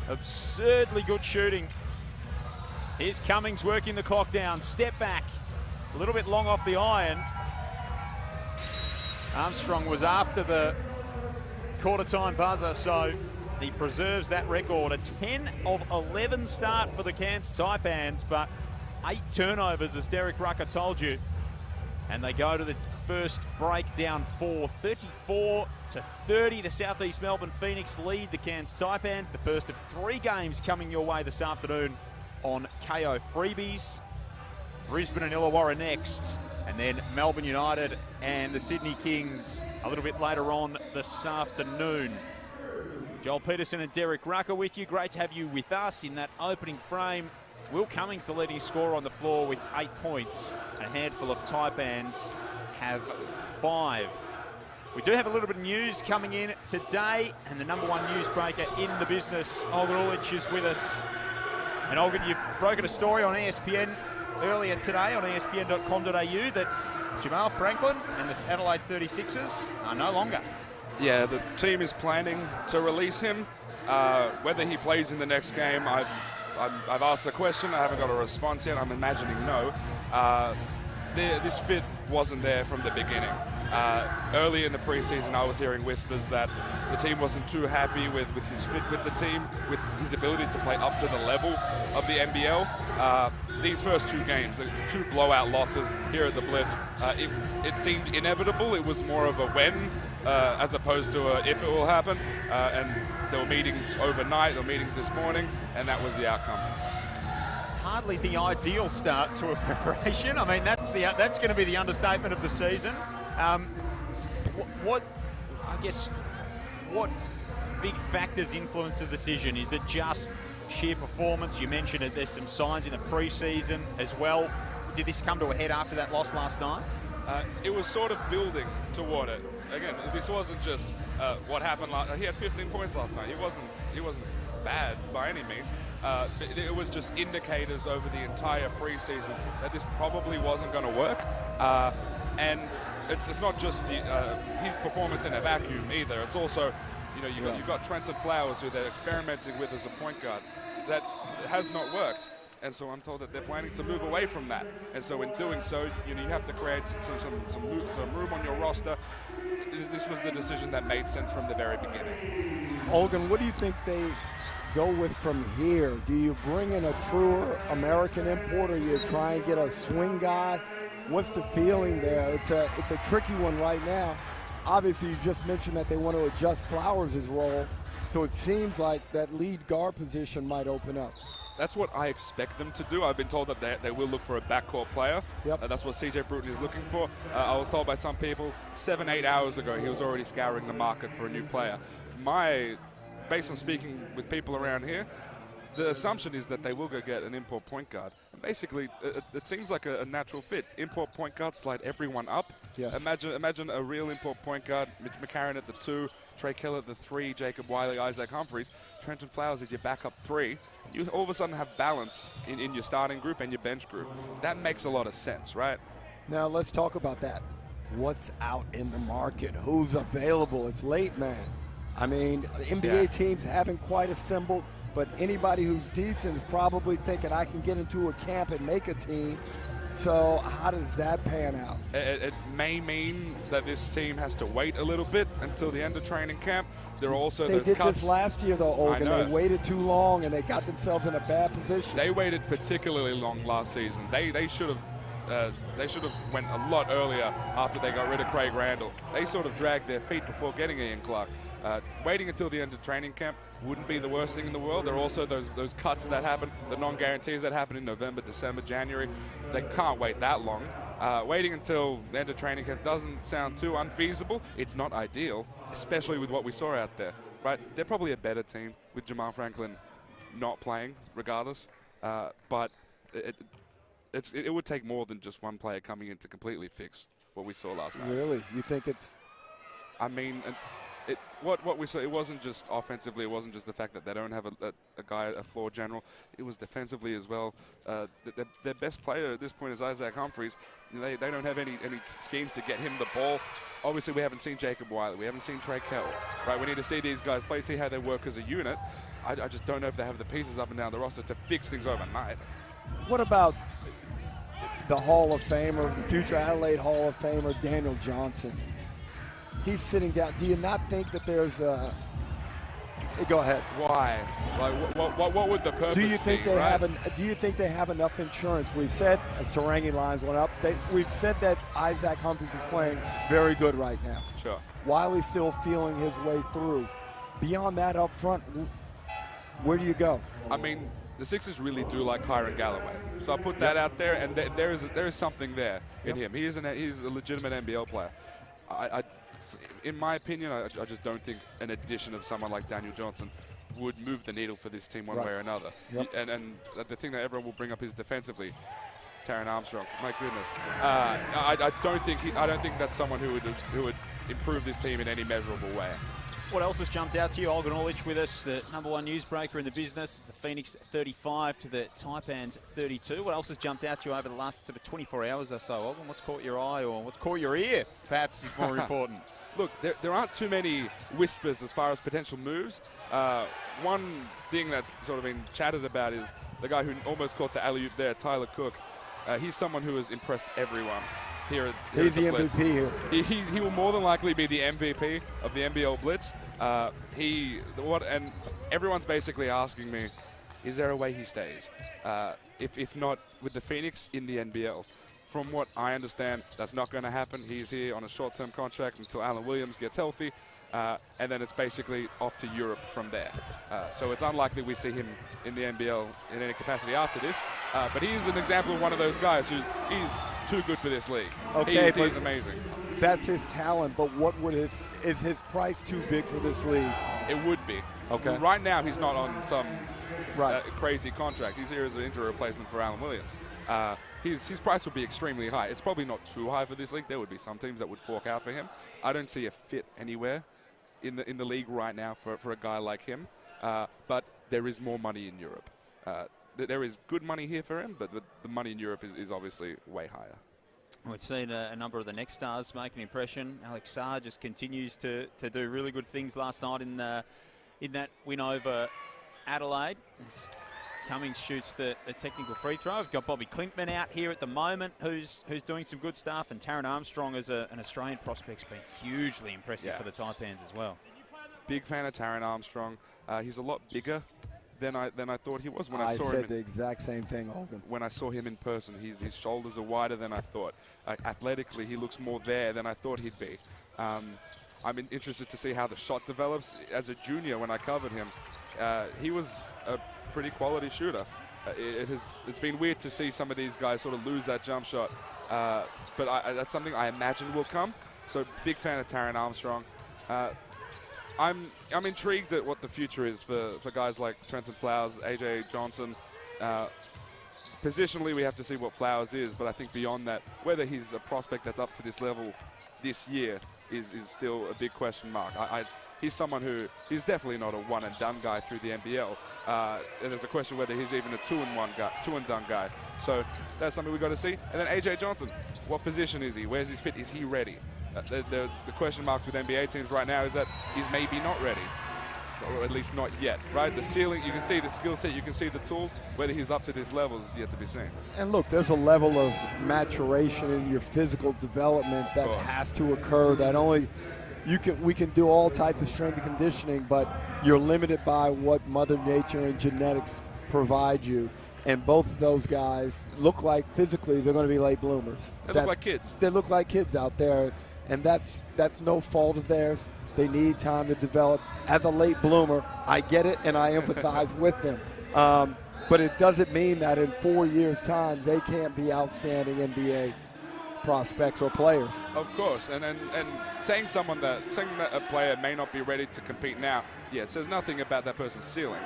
Absurdly good shooting. Here's Cummings working the clock down. Step back. A little bit long off the iron. Armstrong was after the quarter-time buzzer, so he preserves that record. A 10 of 11 start for the Cairns Taipans, but 8 turnovers, as Derek Rucker told you. And they go to the first break down 4, 34-30. The Southeast Melbourne Phoenix lead the Cairns Taipans. The first of 3 games coming your way this afternoon on KO Freebies. Brisbane and Illawarra next, and then Melbourne United and the Sydney Kings a little bit later on this afternoon. Joel Peterson and Derek Rucker with you. Great to have you with us in that opening frame. Will Cummings, the leading scorer on the floor with 8 points. A handful of Taipans have 5. We do have a little bit of news coming in today, and the *1 newsbreaker in the business, Olga Ulich, is with us. And Olga, you've broken a story on ESPN earlier today on ESPN.com.au that Jamal Franklin and the Adelaide 36ers are no longer. Yeah, the team is planning to release him. Whether he plays in the next game, I've asked the question. I haven't got a response yet. I'm imagining no. This fit wasn't there from the beginning. Early in the preseason, I was hearing whispers that the team wasn't too happy with his fit with the team, with his ability to play up to the level of the NBL. These first 2 games, the 2 blowout losses here at the Blitz, it seemed inevitable. It was more of a when as opposed to a if it will happen. And there were meetings overnight, there were meetings this morning, and that was the outcome. Hardly the ideal start to a preparation. I mean, that's going to be the understatement of the season. guess, what big factors influence the decision? Is it just sheer performance? You mentioned it, there's some signs in the preseason as well. Did this come to a head after that loss last night? It was sort of building toward it. Again, this wasn't just what happened last. He had 15 points last night. He wasn't bad by any means. It was just indicators over the entire preseason that this probably wasn't going to work. And it's not just his performance in a vacuum either. It's also, you've got Trenton Flowers, who they're experimenting with as a point guard. That has not worked. And so I'm told that they're planning to move away from that. And so in doing so, you have to create some room on your roster. This was the decision that made sense from the very beginning. Olgun, what do you think they go with from here? Do you bring in a truer American import, or you try and get a swing guy? What's the feeling there? It's a tricky one right now. Obviously, you just mentioned that they want to adjust Flowers' role, so it seems like that lead guard position might open up. That's what I expect them to do. I've been told that they will look for a backcourt player. Yep. That's what CJ Bruton is looking for. I was told by some people 7-8 hours ago he was already scouring the market for a new player. Based on speaking with people around here, the assumption is that they will go get an import point guard. And basically, it seems like a natural fit. Import point guard, slide everyone up. Yes. Imagine a real import point guard, Mitch McCarron at the 2, Trey Keller at the 3, Jacob Wiley, Isaac Humphries, Trenton Flowers as your backup 3. You all of a sudden have balance in your starting group and your bench group. That makes a lot of sense, right? Now let's talk about that. What's out in the market? Who's available? It's late, man. I mean, the NBA teams haven't quite assembled, but anybody who's decent is probably thinking, I can get into a camp and make a team. So how does that pan out? It may mean that this team has to wait a little bit until the end of training camp. There are also they those did cuts. this last year, though, Olgun. They waited too long, and they got themselves in a bad position. They waited particularly long last season. They should have went a lot earlier after they got rid of Craig Randall. They sort of dragged their feet before getting Ian Clark. Waiting until the end of training camp wouldn't be the worst thing in the world. There are also those cuts that happen, the non-guarantees that happen in November, December, January. They can't wait that long. Waiting until the end of training camp doesn't sound too unfeasible. It's not ideal, especially with what we saw out there. Right? They're probably a better team with Jamal Franklin not playing, regardless. But it would take more than just one player coming in to completely fix what we saw last night. Really? You think it's... I mean... What we saw, it wasn't just offensively, it wasn't just the fact that they don't have a guy, a floor general. It was defensively as well. Their best player at this point is Isaac Humphries. They don't have any schemes to get him the ball. Obviously, we haven't seen Jacob Wiley. We haven't seen Trey Keller. Right? We need to see these guys play, see how they work as a unit. I just don't know if they have the pieces up and down the roster to fix things overnight. What about the Hall of Famer, the future Adelaide Hall of Famer, Daniel Johnson? He's sitting down. Do you not think that there's a... Go ahead. Why? Like, what would the purpose be? Do you think they have enough insurance? We've said, as Tarangi lines went up, we've said that Isaac Humphries is playing very good right now. Sure. Wiley's still feeling his way through. Beyond that up front, where do you go? I mean, the Sixers really do like Kyron Galloway. So I'll put that out there, and there is something there in him. He's a legitimate NBL player. In my opinion, I just don't think an addition of someone like Daniel Johnson would move the needle for this team one way or another. Yep. And the thing that everyone will bring up is defensively. Taron Armstrong, my goodness. I don't think that's someone who would improve this team in any measurable way. What else has jumped out to you? Olgun Orlich with us, the #1 newsbreaker in the business. It's the Phoenix 35 to the Taipans 32. What else has jumped out to you over the last sort of 24 hours or so, Olgun? What's caught your eye, or what's caught your ear, perhaps, is more important? Look, there aren't too many whispers as far as potential moves. One thing that's sort of been chatted about is the guy who almost caught the alley-oop there, Tyler Cook. He's someone who has impressed everyone. He's the MVP here. He will more than likely be the MVP of the NBL Blitz. And everyone's basically asking me, is there a way he stays? If not with the Phoenix, in the NBL. From what I understand, that's not going to happen. He's here on a short-term contract until Alan Williams gets healthy. And then it's basically off to Europe from there. So it's unlikely we see him in the NBL in any capacity after this. But he's an example of one of those guys he's too good for this league. Okay, he's amazing. that's his talent, but is his price too big for this league? It would be. Okay. Right now, he's not on some Right. crazy contract. He's here as an injury replacement for Alan Williams. His price would be extremely high. It's probably not too high for this league. There would be some teams that would fork out for him. I don't see a fit anywhere in the league right now for a guy like him. But there is more money in Europe. There is good money here for him, but the money in Europe is obviously way higher. We've seen a number of the next stars make an impression. Alex Sarr just continues to do really good things last night in that win over Adelaide. As Cummings shoots the technical free throw. We've got Bobby Klinkman out here at the moment, who's doing some good stuff, and Taron Armstrong as an Australian prospect's been hugely impressive for the Taipans as well. Big fan of Taron Armstrong. He's a lot bigger than I thought he was when I saw him. I said the exact same thing, Hogan. When I saw him in person, his shoulders are wider than I thought. Athletically, he looks more there than I thought he'd be. I'm interested to see how the shot develops. As a junior, when I covered him, he was a pretty quality shooter. It's been weird to see some of these guys sort of lose that jump shot, but that's something I imagine will come. So big fan of Taron Armstrong. I'm intrigued at what the future is for guys like Trenton Flowers, AJ Johnson. Positionally, we have to see what Flowers is, but I think beyond that, whether he's a prospect that's up to this level this year is still a big question mark. He's someone he's definitely not a one-and-done guy through the NBL. And there's a question whether he's even a two-and-done guy. So that's something we've got to see. And then AJ Johnson, what position is he? Where's his fit? Is he ready? The question marks with NBA teams right now is that he's maybe not ready, or at least not yet, right? The ceiling, you can see the skill set, you can see the tools. Whether he's up to this level is yet to be seen. And look, there's a level of maturation in your physical development that has to occur. That only we can do all types of strength and conditioning, but you're limited by what Mother Nature and genetics provide you. And both of those guys look like physically they're going to be late bloomers. They look like kids. They look like kids out there. And that's no fault of theirs. They need time to develop. As a late bloomer, I get it and I empathize with them. But it doesn't mean that in 4 years' time they can't be outstanding NBA prospects or players. Of course, and saying that a player may not be ready to compete now, it says nothing about that person's ceiling.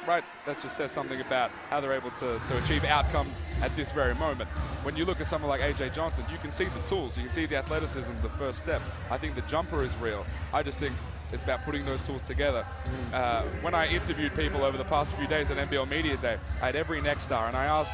Right, that just says something about how they're able to achieve outcomes at this very moment. When you look at someone like AJ Johnson, you can see the tools, you can see the athleticism, the first step. I think the jumper is real. I just think it's about putting those tools together. When I interviewed people over the past few days at NBL Media Day, I had every next star, and I asked,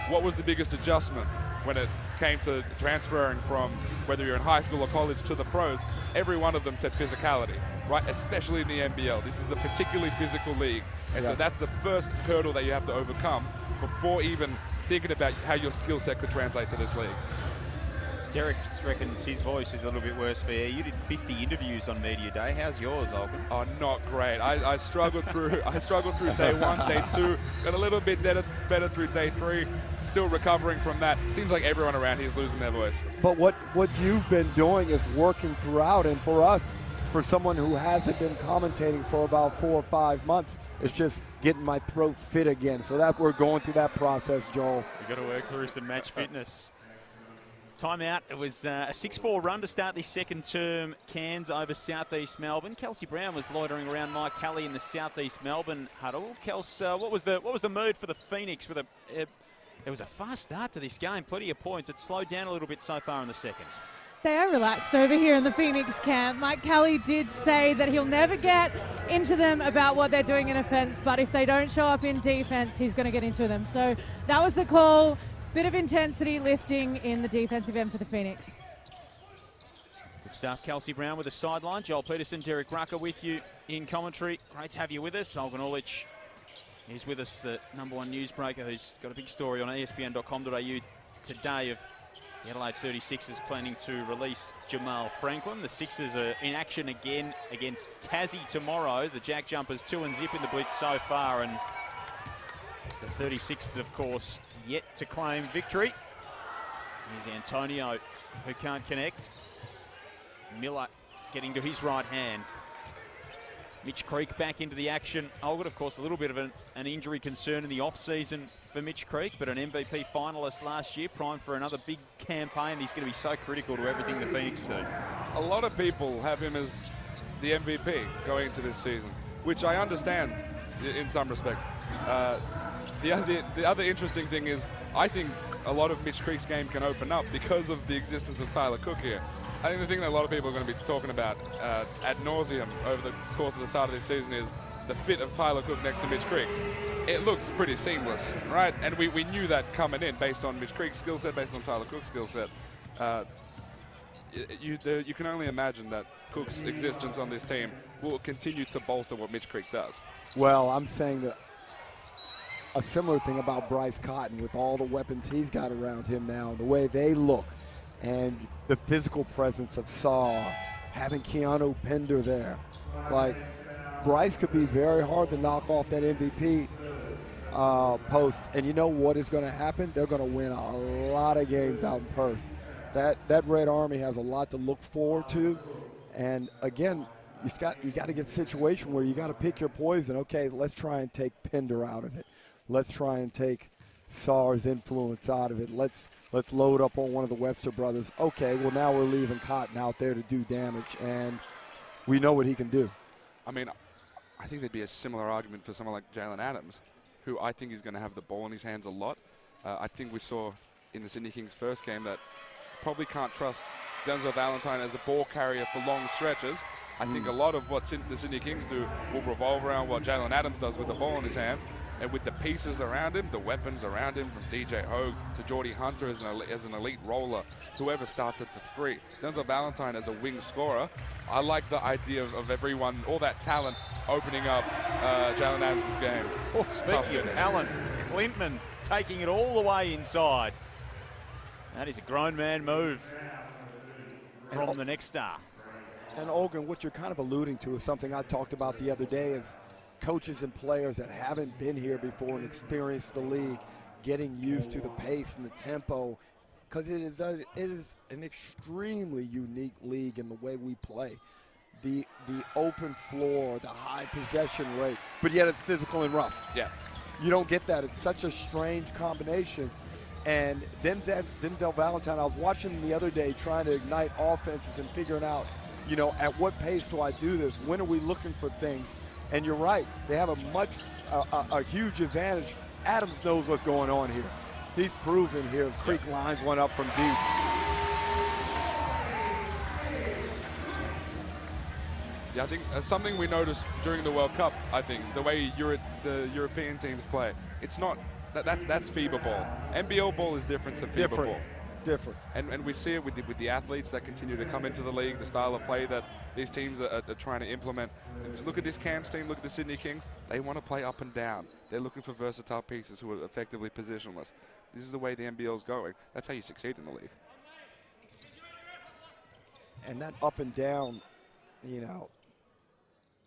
what was the biggest adjustment when it came to transferring from whether you're in high school or college to the pros? Every one of them said physicality, right? Especially in the NBL. This is a particularly physical league. And so that's the first hurdle that you have to overcome before even thinking about how your skill set could translate to this league. Derek reckons his voice is a little bit worse for you. You did 50 interviews on Media Day. How's yours, Olgun? Oh, not great. I struggled through day 1, day 2, got a little bit better through day 3. Still recovering from that. Seems like everyone around here is losing their voice. But what you've been doing is working throughout, and for us, for someone who hasn't been commentating for about 4 or 5 months, it's just getting my throat fit again. So that we're going through that process, Joel. We've got to work through some match fitness. Timeout. It was a 6-4 run to start this second term. Cairns over Southeast Melbourne. Kelsey Brown was loitering around Mike Kelly in the Southeast Melbourne huddle. Kels, what was the mood for the Phoenix? It was a fast start to this game. Plenty of points. It slowed down a little bit so far in the second. They are relaxed over here in the Phoenix camp. Mike Kelly did say that he'll never get into them about what they're doing in offense, but if they don't show up in defense, he's going to get into them. So that was the call. Bit of intensity lifting in the defensive end for the Phoenix. Good stuff. Kelsey Brown with the sideline. Joel Peterson, Derek Rucker with you in commentary. Great to have you with us. Olgun Ulic is with us, the #1 newsbreaker, who's got a big story on ESPN.com.au today of the Adelaide 36ers planning to release Jamal Franklin. The Sixers are in action again against Tassie tomorrow. The Jack Jumpers 2-0 in the Blitz so far, and the 36ers, of course, yet to claim victory. Here's Antonio, who can't connect. Miller getting to his right hand. Mitch Creek back into the action. Olgun, of course, a little bit of an injury concern in the off-season for Mitch Creek, but an MVP finalist last year, primed for another big campaign. He's going to be so critical to everything the Phoenix do. A lot of people have him as the MVP going into this season, which I understand in some respect. The other interesting thing is I think a lot of Mitch Creek's game can open up because of the existence of Tyler Cook here. I think the thing that a lot of people are going to be talking about ad nauseum over the course of the start of this season is the fit of Tyler Cook next to Mitch Creek. It looks pretty seamless, right? And we knew that coming in based on Mitch Creek's skill set, based on Tyler Cook's skill set. You can only imagine that Cook's existence on this team will continue to bolster what Mitch Creek does. Well, I'm saying that a similar thing about Bryce Cotton with all the weapons he's got around him now, the way they look, and the physical presence of Saw, having Keanu Pender there. Like, Bryce could be very hard to knock off that MVP post. And you know what is going to happen? They're going to win a lot of games out in Perth. That Red Army has a lot to look forward to. And again, you got to get a situation where you got to pick your poison. Okay, let's try and take Pender out of it. Let's try and take Saw's influence out of it. Let's load up on one of the Webster brothers. Okay, well, now we're leaving Cotton out there to do damage, and we know what he can do. I mean, I think there'd be a similar argument for someone like Jalen Adams, who I think is going to have the ball in his hands a lot. I think we saw in the Sydney Kings first game that probably can't trust Denzel Valentine as a ball carrier for long stretches. I think a lot of what the Sydney Kings do will revolve around what Jalen Adams does with the ball in his hands. And with the pieces around him, the weapons around him, from DJ Hogue to Geordie Hunter as an elite roller, whoever starts at the three. Denzel Valentine as a wing scorer. I like the idea of everyone, all that talent, opening up Jalen Adams' game. Oh, speaking of talent, Clintman taking it all the way inside. That is a grown man move from the next star. And Olgun, what you're kind of alluding to is something I talked about the other day, is coaches and players that haven't been here before and experienced the league getting used to the pace and the tempo, because it is an extremely unique league in the way we play. The open floor, the high possession rate, but yet it's physical and rough. Yeah. You don't get that. It's such a strange combination. And Denzel Valentine, I was watching him the other day trying to ignite offenses and figuring out, at what pace do I do this? When are we looking for things? And you're right, they have a huge advantage. Adams knows what's going on here. He's proven here. Creek lines one up from deep. Yeah, I think something we noticed during the World Cup, I think, the way the European teams play, it's not, that's FIBA ball. NBL ball is different to FIBA ball. Different. And we see it with the athletes that continue to come into the league, the style of play that these teams are trying to implement. Look at this Cairns team, look at the Sydney Kings. They want to play up and down. They're looking for versatile pieces who are effectively positionless. This is the way the NBL is going. That's how you succeed in the league. And that up and down,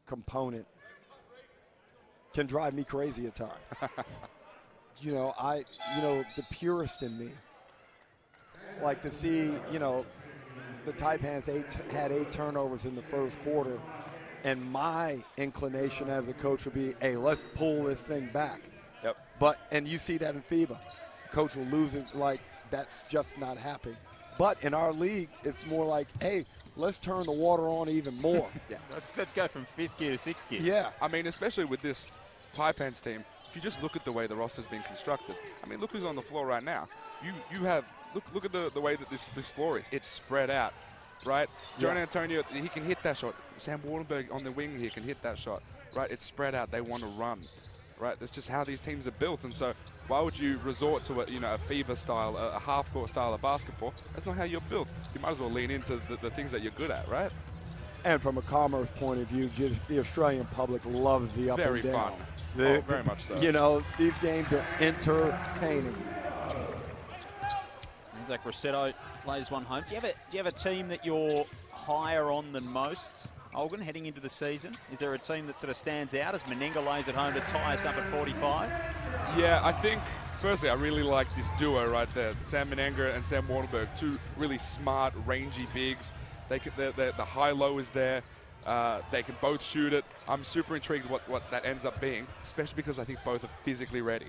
component can drive me crazy at times. The purist in me like to see, the Taipans had 8 turnovers in the first quarter, and my inclination as a coach would be, hey, let's pull this thing back. Yep. And you see that in FIBA. Coach will lose it, like, that's just not happening. But in our league, it's more like, hey, let's turn the water on even more. Yeah. Let's go from 5th gear to 6th gear. Yeah. I mean, especially with this Taipans team, if you just look at the way the roster's been constructed, I mean, look who's on the floor right now. You have, look at the way that this floor is. It's spread out, right? John Antonio, he can hit that shot. Sam Wardenberg on the wing here can hit that shot, right? It's spread out. They want to run, right? That's just how these teams are built. And so why would you resort to a FIBA style, a half-court style of basketball? That's not how you're built. You might as well lean into the things that you're good at, right? And from a commerce point of view, just the Australian public loves the up Very and down. fun. Very much so. These games are entertaining. Zach Rossetto plays one home. Do you have a team that you're higher on than most, Olgun, heading into the season? Is there a team that sort of stands out as Menenga lays at home to tie us up at 45? Yeah, I think, firstly, I really like this duo right there, Sam Menenga and Sam Wardenberg, two really smart, rangy bigs. The high-low is there. They can both shoot it. I'm super intrigued what that ends up being, especially because I think both are physically ready.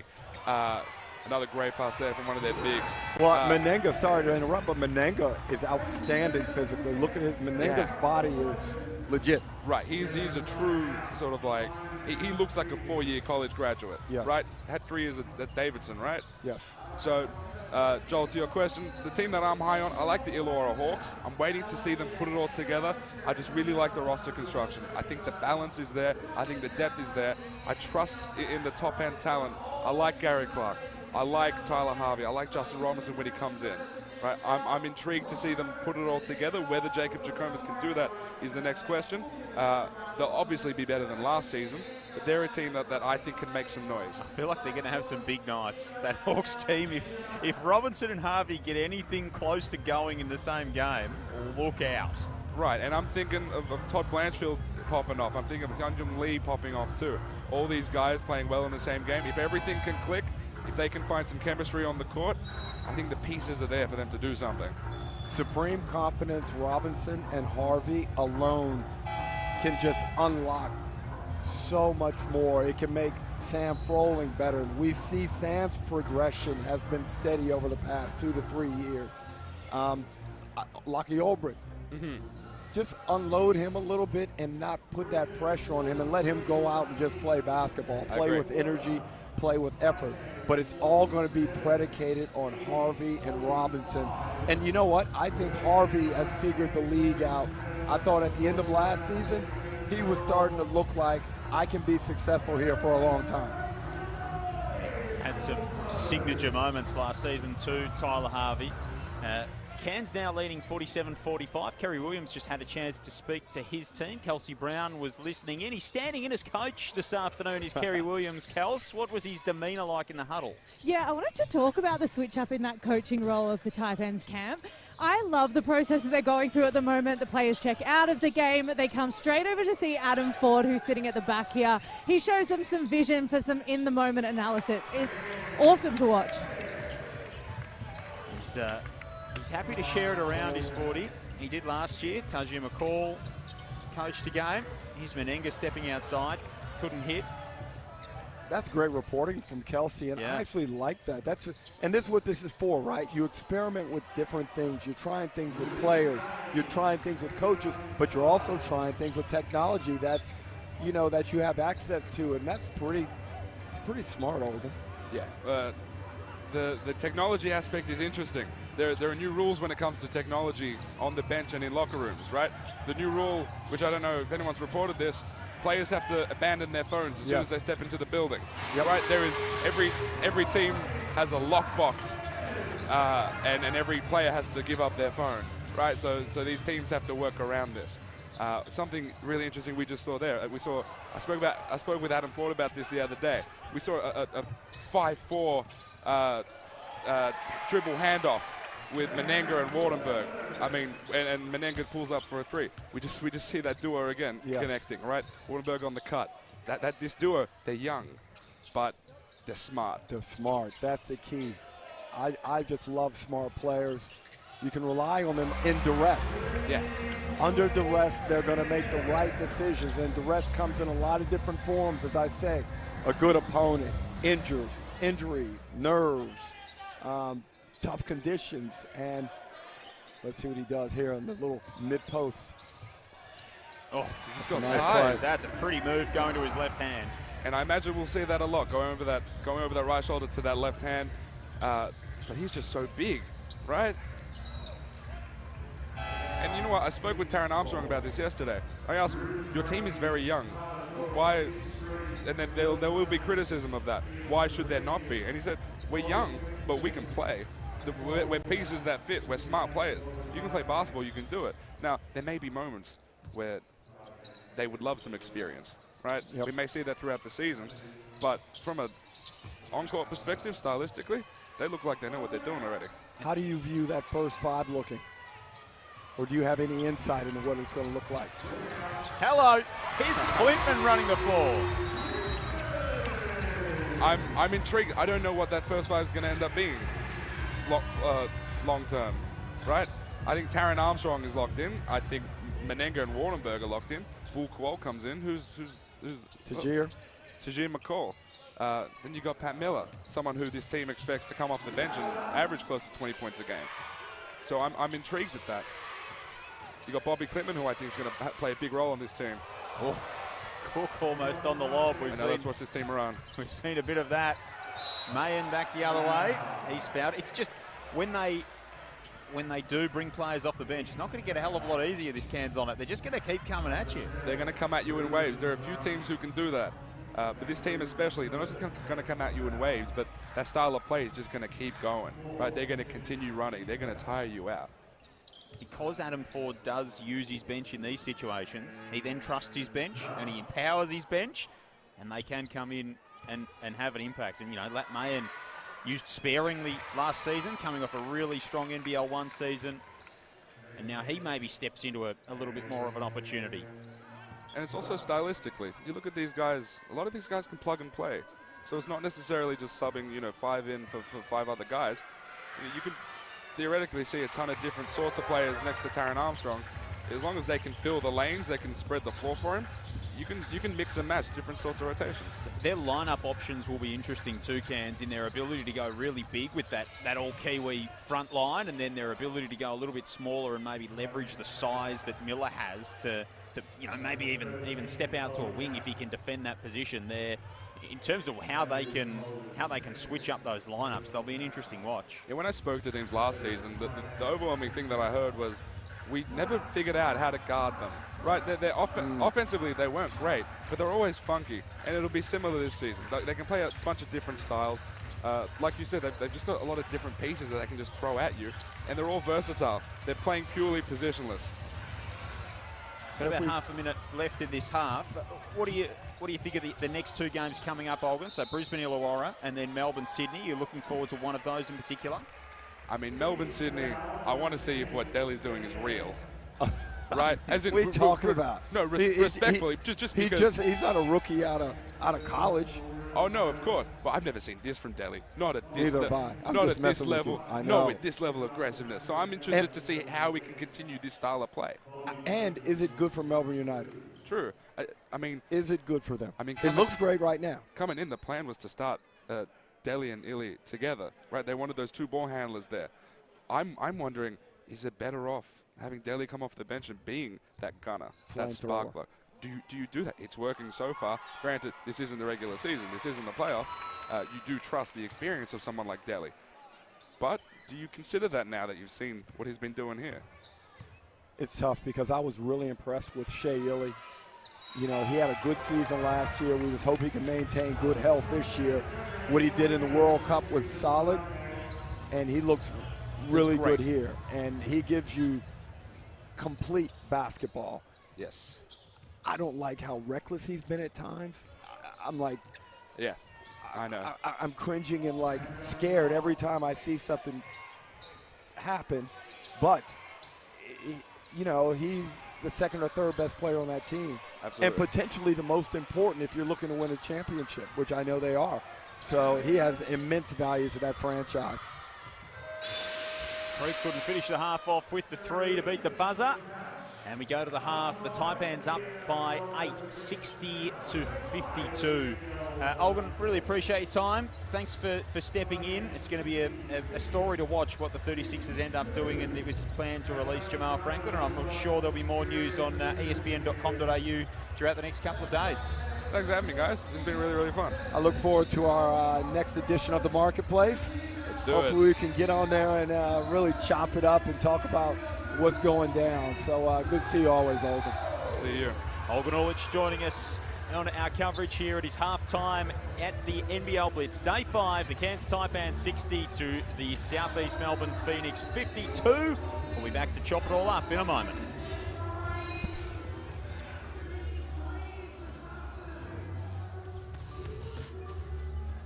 Another great pass there from one of their bigs. Well, Menenga, sorry to interrupt, but Menenga is outstanding physically. Look at Menenga's body is legit. Right, he's a true sort of like, he looks like a 4-year college graduate, yes. right? Had 3 years at Davidson, right? Yes. So, Joel, to your question, the team that I'm high on, I like the Illawarra Hawks. I'm waiting to see them put it all together. I just really like the roster construction. I think the balance is there. I think the depth is there. I trust in the top-end talent. I like Gary Clark. I like Tyler Harvey. I like Justin Robinson when he comes in. Right? I'm intrigued to see them put it all together. Whether Jacob Jackomas can do that is the next question. They'll obviously be better than last season, but they're a team that I think can make some noise. I feel like they're going to have some big nights, that Hawks team. If Robinson and Harvey get anything close to going in the same game, look out. Right, and I'm thinking of Todd Blanchfield popping off. I'm thinking of Hyunjum Lee popping off too. All these guys playing well in the same game. If everything can click, if they can find some chemistry on the court, I think the pieces are there for them to do something. Supreme confidence, Robinson and Harvey alone can just unlock so much more. It can make Sam Froling better. We see Sam's progression has been steady over the past 2 to 3 years. Lockie Olbrich, just unload him a little bit and not put that pressure on him and let him go out and just play basketball, play with energy, play with effort. But it's all going to be predicated on Harvey and Robinson. And you know what? I think Harvey has figured the league out. I thought at the end of last season, he was starting to look like I can be successful here for a long time. Had some signature moments last season too, Tyler Harvey. Cairns now leading 47-45. Kerry Williams just had a chance to speak to his team. Kelsey Brown was listening in. He's standing in as coach this afternoon, is Kerry Williams. Kels, what was his demeanour like in the huddle? Yeah, I wanted to talk about the switch up in that coaching role of the Taipans camp. I love the process that they're going through at the moment. The players check out of the game. They come straight over to see Adam Ford, who's sitting at the back here. He shows them some vision for some in-the-moment analysis. It's awesome to watch. He's happy to share it around his 40. He did last year. Tajir McCall coached a game. Here's Menenga stepping outside. Couldn't hit. That's great reporting from Kelsey, and I actually like that. And this is what this is for, right? You experiment with different things. You're trying things with players. You're trying things with coaches, but you're also trying things with technology that's, you know, that you have access to, and that's pretty smart, Olden. Yeah. The technology aspect is interesting. There are new rules when it comes to technology on the bench and in locker rooms, right? The new rule, which I don't know if anyone's reported this, players have to abandon their phones as soon as they step into the building. Right? There is every team has a lockbox, and every player has to give up their phone, right? So these teams have to work around this. Something really interesting we just saw there. I spoke with Adam Ford about this the other day. We saw a 5-4 dribble handoff with Menenga and Wardenberg. I mean, and Menenga pulls up for a 3. We just see that duo again connecting, right? Wardenberg on the cut. This duo, they're young, but they're smart. They're smart. That's the key. I just love smart players. You can rely on them in duress. Yeah. Under duress, they're going to make the right decisions, and duress comes in a lot of different forms, as I say. A good opponent, injury, nerves, tough conditions, and let's see what he does here on the little mid-post. Oh, he's got size. That's a pretty move going to his left hand. And I imagine we'll see that a lot, going over that right shoulder to that left hand. But he's just so big, right? And you know what? I spoke with Taran Armstrong about this yesterday. I asked him, your team is very young. Why? And then there will be criticism of that. Why should there not be? And he said, we're young, but we can play. We're pieces that fit. We're smart players. You can play basketball, you can do it. Now, there may be moments where they would love some experience, right? Yep. We may see that throughout the season. But from an on-court perspective, stylistically, they look like they know what they're doing already. How do you view that first 5 looking? Or do you have any insight into what it's going to look like? Hello, here's Clintman running the floor. I'm intrigued. I don't know what that first 5 is going to end up being long term, right? I think Taran Armstrong is locked in. I think Menenga and Wardenberg are locked in. Bull Qual comes in, who's Tajir McCall. Then you got Pat Miller, someone who this team expects to come off the bench and average close to 20 points a game. So I'm intrigued at that. You got Bobby Klintman, who I think is going to play a big role on this team. Oh, Cook almost on the lob. I know that's what's this team around. We've seen a bit of that. Mayen back the other way. He's fouled. It's just when they do bring players off the bench, it's not going to get a hell of a lot easier, this Cairns on it. They're just going to keep coming at you. They're going to come at you in waves. There are a few teams who can do that. But this team especially, they're not just going to come at you in waves, but that style of play is just going to keep going. Right? They're going to continue running. They're going to tire you out. Because Adam Ford does use his bench in these situations, he then trusts his bench and he empowers his bench, and they can come in and have an impact. And, you know, Lat Mayen used sparingly last season, coming off a really strong NBL 1 season, and now he maybe steps into a little bit more of an opportunity. And it's also stylistically. You look at these guys, a lot of these guys can plug and play. So it's not necessarily just subbing, you know, 5 in for 5 other guys. You can theoretically see a ton of different sorts of players next to Taron Armstrong. As long as they can fill the lanes, they can spread the floor for him. You can mix and match different sorts of rotations. Their lineup options will be interesting too, Cairns, in their ability to go really big with that all-Kiwi front line, and then their ability to go a little bit smaller and maybe leverage the size that Miller has to you know, maybe even step out to a wing if he can defend that position there. In terms of how they can switch up those lineups, they'll be an interesting watch. Yeah, when I spoke to teams last season, the overwhelming thing that I heard was we never figured out how to guard them. Right? Offensively, they weren't great, but they're always funky, and it'll be similar this season. They can play a bunch of different styles. Like you said, they've just got a lot of different pieces that they can just throw at you, and they're all versatile. They're playing purely positionless. Got about half a minute left in this half. What do you think of the next 2 games coming up, Olgun? So Brisbane Illawarra and then Melbourne Sydney. You're looking forward to one of those in particular? I mean, Melbourne Sydney, I want to see if what Delhi's doing is real. Right? As in, what are you talking about? No, respectfully, just because he's not a rookie out of college. Oh no, of course. But I've never seen this from Delhi. Not at this level. Not at this level. Not with this level of aggressiveness. So I'm interested to see how we can continue this style of play. And is it good for Melbourne United? True. I mean, is it good for them? I mean, it looks great right now. Coming in, the plan was to start Delhi and Illy together. Right? They wanted those 2 ball handlers there. I'm wondering, is it better off having Delhi come off the bench and being that gunner, that spark plug? Do you do that? It's working so far. Granted, this isn't the regular season. This isn't the playoffs. You do trust the experience of someone like Delhi. But do you consider that now that you've seen what he's been doing here? It's tough because I was really impressed with Shea Illy. You know, he had a good season last year. We just hope he can maintain good health this year. What he did in the World Cup was solid, and he looks really good here. And he gives you complete basketball. Yes. I don't like how reckless he's been at times. I'm like, yeah, I know. I'm cringing and like scared every time I see something happen. But, you know, he's the 2nd or 3rd best player on that team. Absolutely. And potentially the most important if you're looking to win a championship, which I know they are. So he has immense value to that franchise. Creek couldn't finish the half off with the 3 to beat the buzzer. And we go to the half. The Taipans up by 8, 60-52. Olgun, really appreciate your time. Thanks for stepping in. It's going to be a story to watch what the 36ers end up doing and if it's planned to release Jamal Franklin. And I'm sure there'll be more news on ESPN.com.au throughout the next couple of days. Thanks for having me, guys. This has been really, really fun. I look forward to our next edition of The Marketplace. Let's do it. Hopefully we can get on there and really chop it up and talk about what's going down. So good to see you always, Olgun. See you. Olgun Ulich joining us on our coverage here. It is halftime at the NBL Blitz. Day 5, the Cairns Taipans 60 to the Southeast Melbourne Phoenix 52. We'll be back to chop it all up in a moment.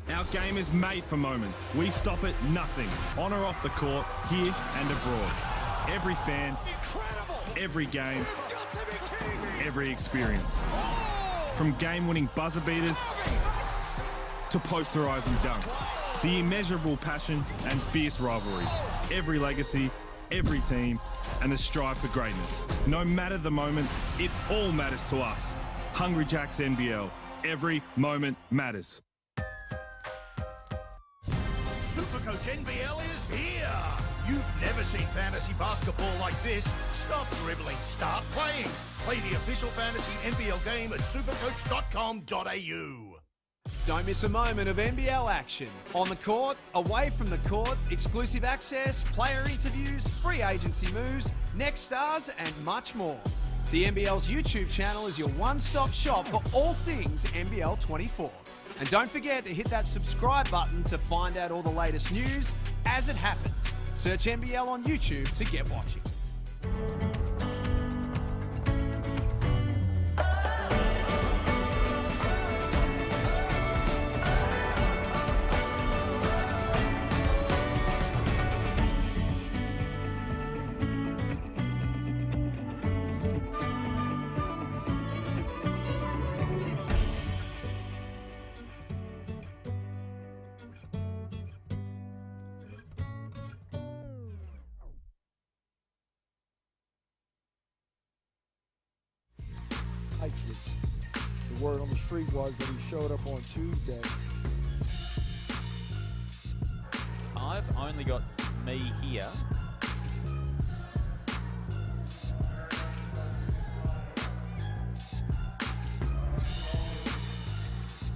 Our game is made for moments. We stop at nothing, on or off the court, here and abroad. Every fan, incredible. Every game, every experience. From game-winning buzzer beaters to posterizing dunks. The immeasurable passion and fierce rivalries. Every legacy every team, and the strive for greatness. No matter the moment, it all matters to us. Hungry Jacks NBL. Every moment matters. Supercoach NBL is here! You've never seen fantasy basketball like this. Stop dribbling, start playing. Play the official fantasy NBL game at supercoach.com.au. Don't miss a moment of NBL action. On the court, away from the court, exclusive access, player interviews, free agency moves, next stars, and much more. The NBL's YouTube channel is your one-stop shop for all things NBL 24. And don't forget to hit that subscribe button to find out all the latest news as it happens. Search NBL on YouTube to get watching. Nicely. The word on the street was that he showed up on Tuesday. I've only got me here.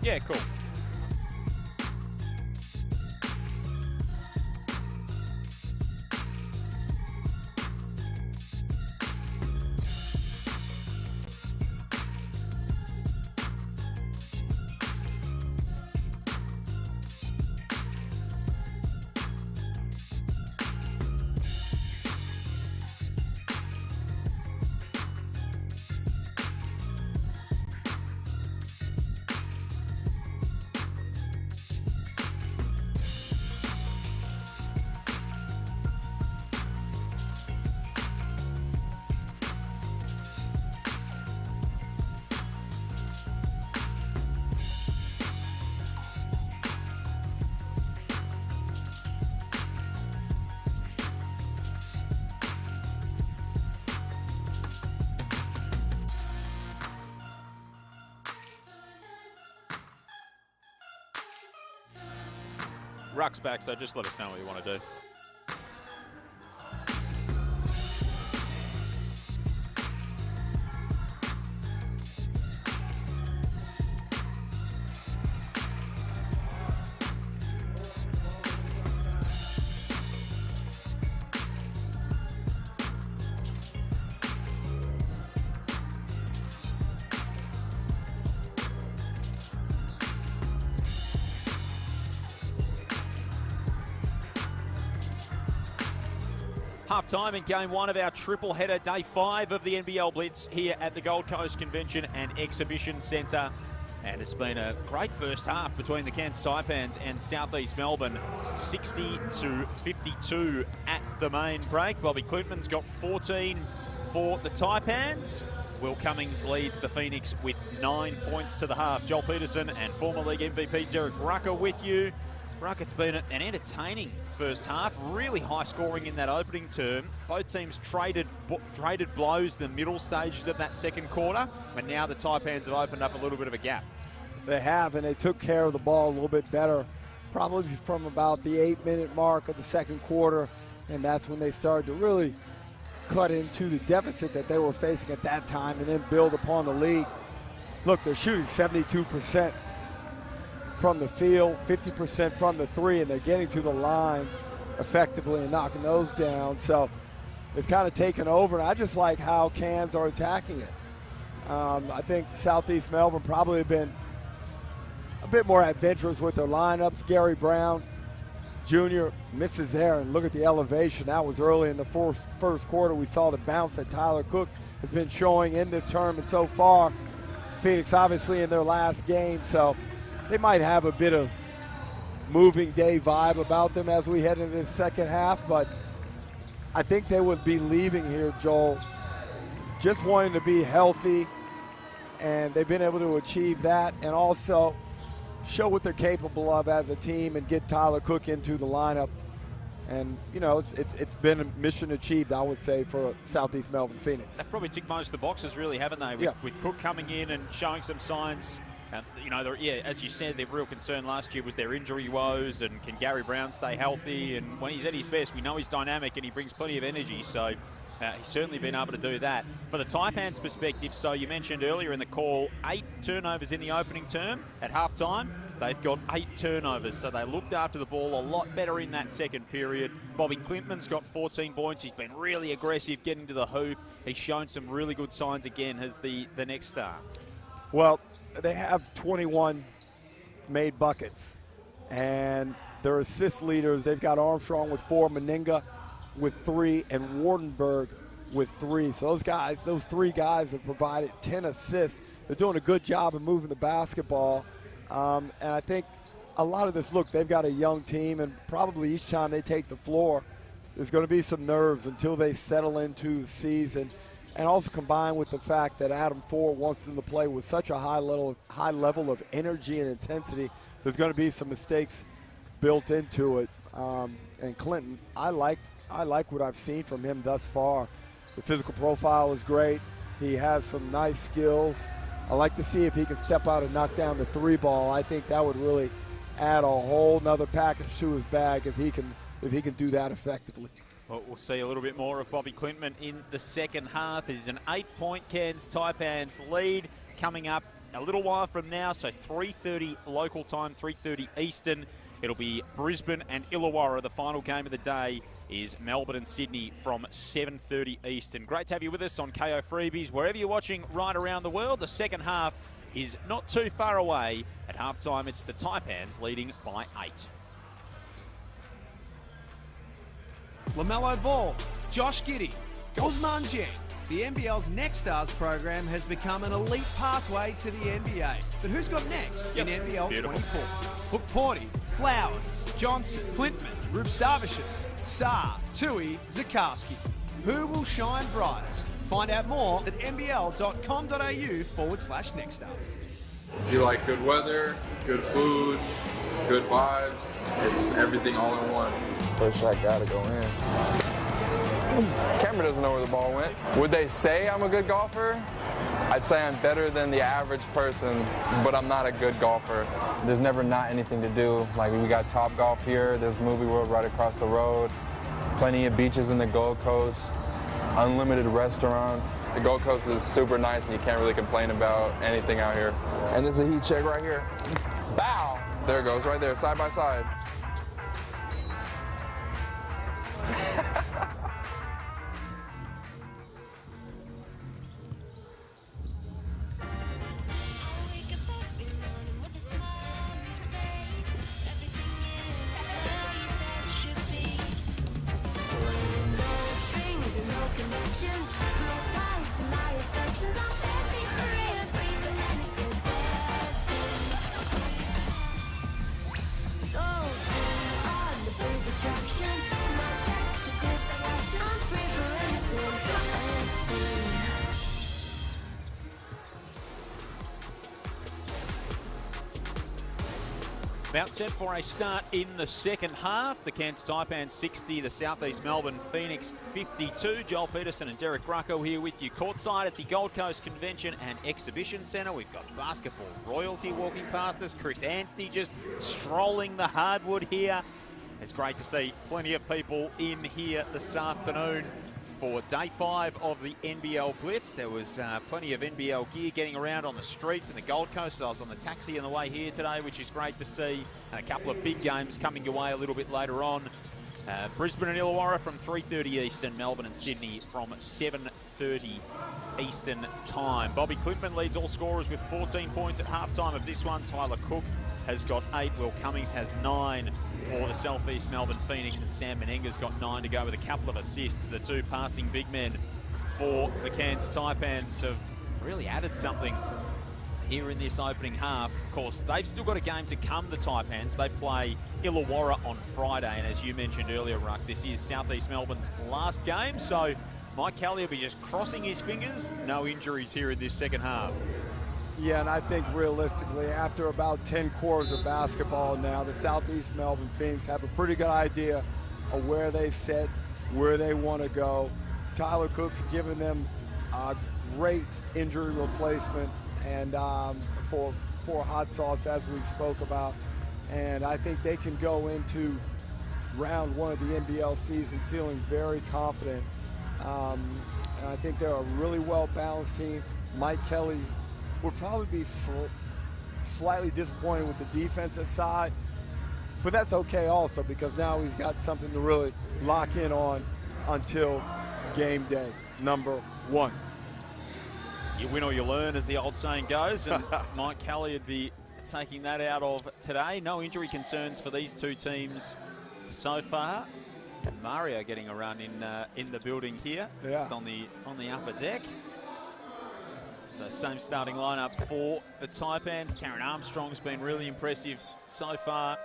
Yeah, cool. Ruck's back, so just let us know what you want to do. Half-time in Game 1 of our triple header, Day 5 of the NBL Blitz here at the Gold Coast Convention and Exhibition Centre. And it's been a great first half between the Cairns Taipans and Southeast Melbourne. 60-52 at the main break. Bobby Klintman's got 14 for the Taipans. Will Cummings leads the Phoenix with 9 points to the half. Joel Peterson and former league MVP Derek Rucker with you. Ruck, it's been an entertaining first half, really high scoring in that opening term. Both teams traded blows in the middle stages of that second quarter, but now the Taipans have opened up a little bit of a gap. They have, and they took care of the ball a little bit better, probably from about the 8-minute mark of the second quarter, and that's when they started to really cut into the deficit that they were facing at that time and then build upon the lead. Look, they're shooting 72% from the field, 50% from the three, and they're getting to the line effectively and knocking those down. So they've kind of taken over, and I just like how Cairns are attacking it. I think Southeast Melbourne probably have been a bit more adventurous with their lineups. Gary Brown Jr. misses there, and look at the elevation. That was early in the first quarter. We saw the bounce that Tyler Cook has been showing in this tournament so far. Phoenix obviously in their last game, so they might have a bit of moving day vibe about them as we head into the second half, but I think they would be leaving here, Joel, just wanting to be healthy, and they've been able to achieve that and also show what they're capable of as a team and get Tyler Cook into the lineup. And, you know, it's been a mission achieved, I would say, for Southeast Melbourne Phoenix. They've probably ticked most of the boxes, really, haven't they? With Cook coming in and showing some signs. You know, as you said, their real concern last year was their injury woes, and can Gary Brown stay healthy? And when he's at his best, we know he's dynamic and he brings plenty of energy. So he's certainly been able to do that. For the Taipans' perspective, so you mentioned earlier in the call, 8 turnovers in the opening term at halftime. They've got 8 turnovers, so they looked after the ball a lot better in that second period. Bobby Clintman's got 14 points. He's been really aggressive getting to the hoop. He's shown some really good signs again as the next star. Well, they have 21 made buckets, and their assist leaders, they've got Armstrong with 4, Meninga with 3, and Wardenberg with 3. So those 3 guys have provided 10 assists. They're doing a good job of moving the basketball. And I think a lot of this, look, they've got a young team, and probably each time they take the floor, there's going to be some nerves until they settle into the season. And also combined with the fact that Adam Ford wants them to play with such a high level of energy and intensity, there's going to be some mistakes built into it. And Clinton, I like what I've seen from him thus far. The physical profile is great. He has some nice skills. I like to see if he can step out and knock down the 3 ball. I think that would really add a whole nother package to his bag if he can do that effectively. Well, we'll see a little bit more of Bobby Clintman in the second half. It is an 8-point Cairns Taipans lead coming up a little while from now, so 3:30 local time, 3:30 Eastern. It'll be Brisbane and Illawarra. The final game of the day is Melbourne and Sydney from 7:30 Eastern. Great to have you with us on KO Freebies. Wherever you're watching right around the world, the second half is not too far away. At halftime, it's the Taipans leading by 8. LaMelo Ball, Josh Giddey, Osman Jen. The NBL's Next Stars program has become an elite pathway to the NBA. But who's got next in NBL 24? Hook Porty, Flowers, Johnson, Clintman, Rube Starvicius, Sarr, Tui, Zakarski. Who will shine brightest? Find out more at nbl.com.au/nextstars. You like good weather, good food, good vibes. It's everything all in one. First shot gotta go in. Camera doesn't know where the ball went. Would they say I'm a good golfer? I'd say I'm better than the average person, but I'm not a good golfer. There's never not anything to do. Like, we got Top Golf here, there's Movie World right across the road, plenty of beaches in the Gold Coast, unlimited restaurants. The Gold Coast is super nice and you can't really complain about anything out here. And there's a heat check right here. Bow! There it goes, right there, side by side. About set for a start in the second half. The Cairns Taipans 60, the Southeast Melbourne Phoenix 52. Joel Peterson and Derek Rucko here with you courtside at the Gold Coast Convention and Exhibition Centre. We've got basketball royalty walking past us. Chris Anstey just strolling the hardwood here. It's great to see plenty of people in here this afternoon for day 5 of the NBL Blitz. There was plenty of NBL gear getting around on the streets in the Gold Coast. I was on the taxi on the way here today, which is great to see. And a couple of big games coming your way a little bit later on. Brisbane and Illawarra from 3:30 Eastern, Melbourne and Sydney from 7:30 Eastern time. Bobby Clintman leads all scorers with 14 points at halftime of this one. Tyler Cook has got 8. Will Cummings has 9 for the Southeast Melbourne Phoenix, and Sam Menenga's got 9 to go with a couple of assists. The 2 passing big men for the Cairns Taipans have really added something here in this opening half. Of course, they've still got a game to come, the Taipans. They play Illawarra on Friday, and as you mentioned earlier, Ruck, this is Southeast Melbourne's last game, so Mike Kelly will be just crossing his fingers. No injuries here in this second half. Yeah, and I think realistically, after about 10 quarters of basketball now, the Southeast Melbourne Phoenix have a pretty good idea of where they sit, where they want to go. Tyler Cook's given them a great injury replacement and for hot sauce, as we spoke about. And I think they can go into round one of the NBL season feeling very confident. And I think they're a really well-balanced team. Mike Kelly would probably be slightly disappointed with the defensive side, but that's okay also because now he's got something to really lock in on until game day number 1. You win or you learn, as the old saying goes, and Mike Kelly would be taking that out of today. No injury concerns for these two teams so far. And Mario getting a run in the building here, just on the upper deck. So same starting lineup for the Taipans. Taron Armstrong's been really impressive so far.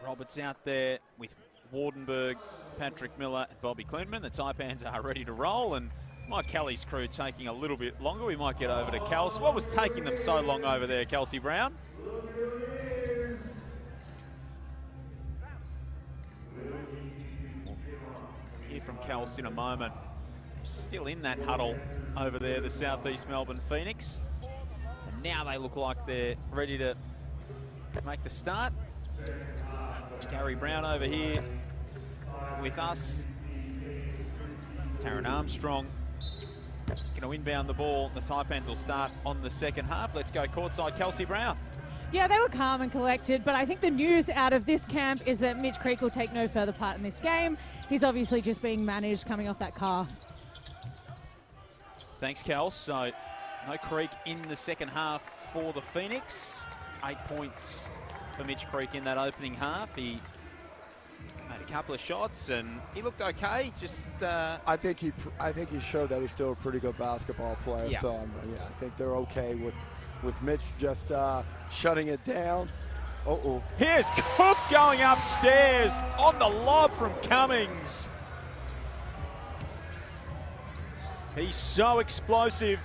Roberts out there with Wardenberg, Patrick Miller, and Bobby Klintman. The Taipans are ready to roll, and Mike Kelly's crew taking a little bit longer. We might get over to Kels. What was taking them so long over there, Kelsey Brown? Hear from Kels in a moment. Still in that huddle over there, the Southeast Melbourne Phoenix. And now they look like they're ready to make the start. Gary Brown over here with us. Taron Armstrong going to inbound the ball. The Taipans will start on the second half. Let's go courtside, Kelsey Brown. Yeah, they were calm and collected, but I think the news out of this camp is that Mitch Creek will take no further part in this game. He's obviously just being managed coming off that calf. Thanks, Kels. So no Creek in the second half for the Phoenix. 8 points for Mitch Creek in that opening half. He made a couple of shots and he looked okay. Just I think he showed that he's still a pretty good basketball player. Yeah. So I think they're okay with Mitch just shutting it down. Here's Cook going upstairs on the lob from Cummings. He's so explosive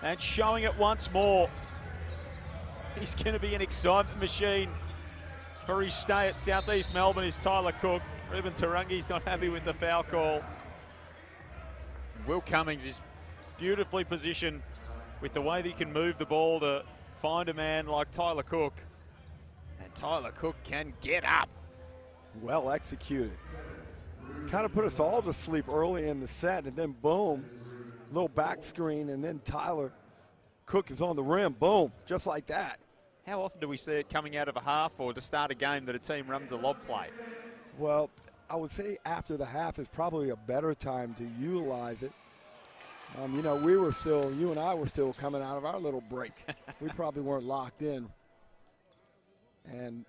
and showing it once more. He's going to be an excitement machine for his stay at Southeast Melbourne is Tyler Cook. Ruben Tarangi's not happy with the foul call. Will Cummings is beautifully positioned with the way that he can move the ball to find a man like Tyler Cook. And Tyler Cook can get up. Well executed. Kind of put us all to sleep early in the set, and then boom, little back screen, and then Tyler Cook is on the rim. Boom, just like that. How often do we see it coming out of a half or to start a game that a team runs a lob play? Well, I would say after the half is probably a better time to utilize it. You and I were still coming out of our little break. We probably weren't locked in. And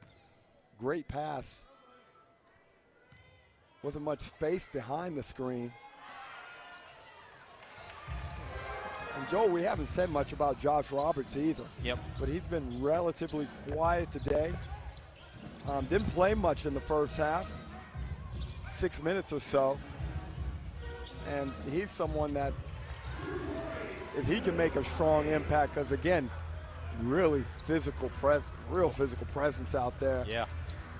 great pass. Wasn't much space behind the screen. And Joel, we haven't said much about Josh Roberts either. Yep. But he's been relatively quiet today. Didn't play much in the first half, 6 minutes or so. And he's someone that, if he can make a strong impact, because again, real physical presence out there. Yeah.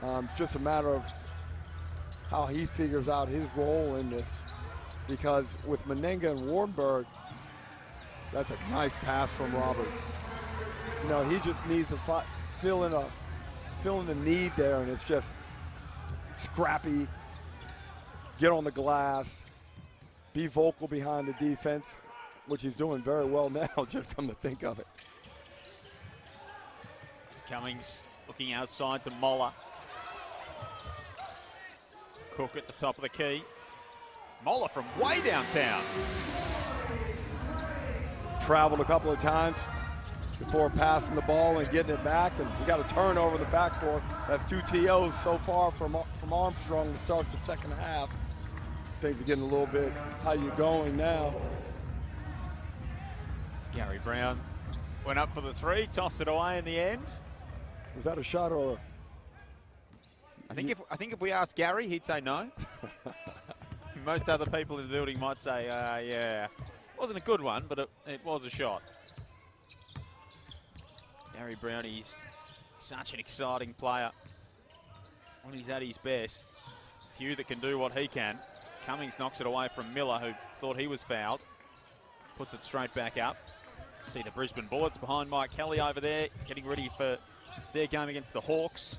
It's just a matter of how he figures out his role in this. Because with Menenga and Wardenberg, that's a nice pass from Roberts. He just needs to fill in the need there, and it's just scrappy, get on the glass, be vocal behind the defense, which he's doing very well now, just come to think of it. Cummings looking outside to Moller. Cook at the top of the key. Moller from way downtown. Traveled a couple of times before passing the ball and getting it back, and we got a turnover in the backcourt. That's 2 TOs so far from Armstrong to start the second half. Things are getting a little bit how you going now. Gary Brown went up for the three, tossed it away in the end. Was that a shot or? I think if we asked Gary, he'd say no. Most other people in the building might say, yeah. Wasn't a good one, but it was a shot. Gary Brown, he's such an exciting player. When he's at his best, he's few that can do what he can. Cummings knocks it away from Miller, who thought he was fouled. Puts it straight back up. See the Brisbane Bullets behind Mike Kelly over there, getting ready for their game against the Hawks.